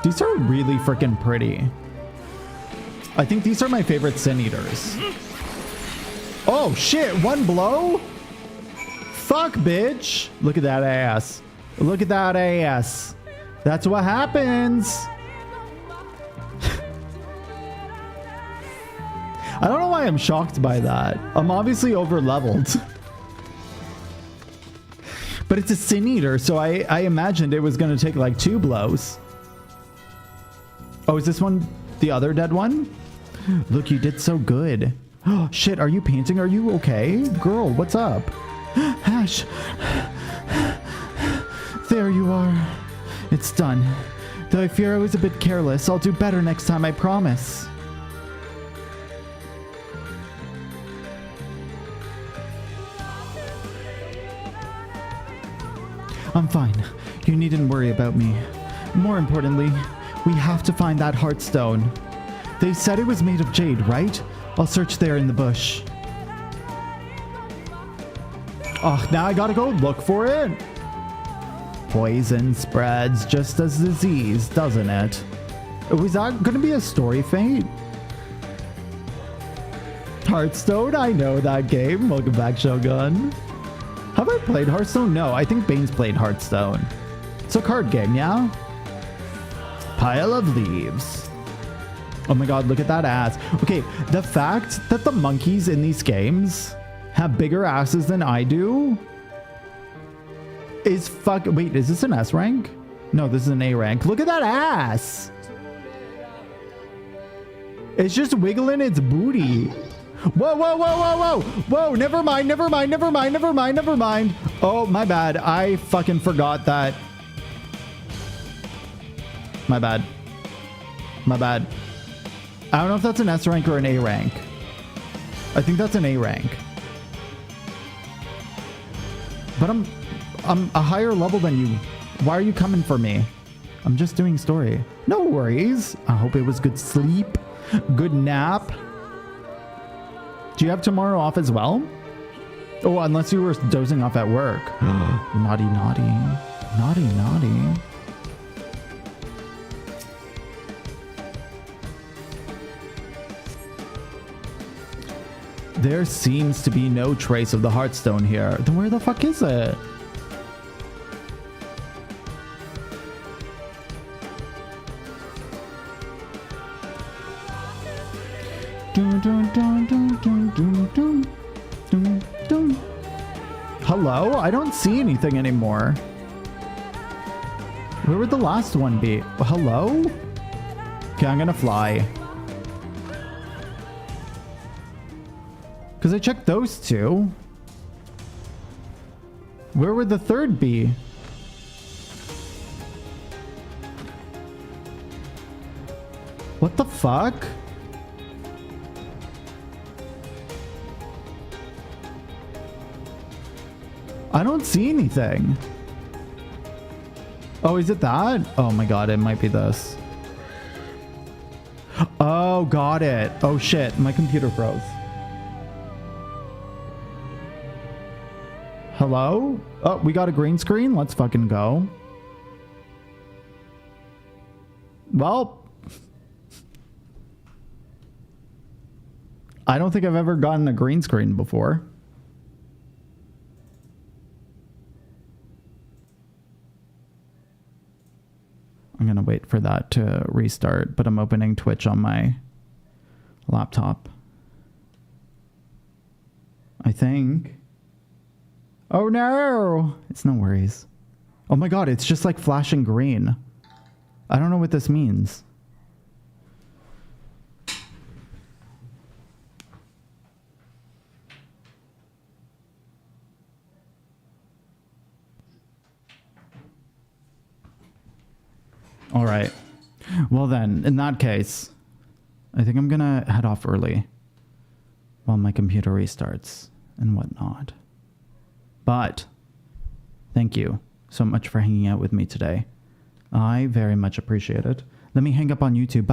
These are really freaking pretty. I think these are my favorite Sin Eaters. Oh shit, one blow? Fuck, bitch. Look at that ass. Look at that ass. That's what happens. I don't know why I'm shocked by that. I'm obviously over leveled. But it's a Sin Eater, so I imagined it was going to take like 2 blows. Oh, is this one the other dead one? Look, you did so good. Oh, shit, are you painting? Are you okay? Girl, what's up? Ash. There you are. It's done. Though I fear I was a bit careless, I'll do better next time, I promise. I'm fine. You needn't worry about me. More importantly, we have to find that Heartstone. They said it was made of jade, right? I'll search there in the bush. Oh, now I gotta go look for it. Poison spreads just as disease, doesn't it? Was that gonna be a story fate? Hearthstone, I know that game. Welcome back, Shogun. Have I played Hearthstone? No, I think Bane's played Hearthstone. It's a card game, yeah? Pile of leaves. Oh my god, look at that ass. Okay, the fact that the monkeys in these games have bigger asses than I do is fuck. Wait, is this an S rank? No, this is an A rank. Look at that ass. It's just wiggling its booty. Whoa, whoa, whoa, whoa, whoa. Whoa, never mind, never mind, never mind, never mind, never mind. Oh, my bad. I fucking forgot that. My bad. My bad. I don't know if that's an S rank or an A rank. I think that's an A rank. But I'm a higher level than you. Why are you coming for me? I'm just doing story. No worries. I hope it was good sleep. Good nap. Do you have tomorrow off as well? Oh, unless you were dozing off at work. Naughty, naughty. Naughty, naughty. There seems to be no trace of the Hearthstone here. Then where the fuck is it? Hello? I don't see anything anymore. Where would the last one be? Hello? Okay, I'm gonna fly. Because I checked those two. Where would the third be? What the fuck? I don't see anything. Oh, is it that? Oh my god, it might be this. Oh, got it. Oh shit, my computer froze. Hello? Oh, we got a green screen? Let's fucking go. Well, I don't think I've ever gotten a green screen before. I'm gonna wait for that to restart, but I'm opening Twitch on my laptop. I think. Oh no! It's no worries. Oh my god, it's just like flashing green. I don't know what this means. All right. Well then, in that case, I think I'm gonna head off early while my computer restarts and whatnot. But thank you so much for hanging out with me today. I very much appreciate it. Let me hang up on YouTube.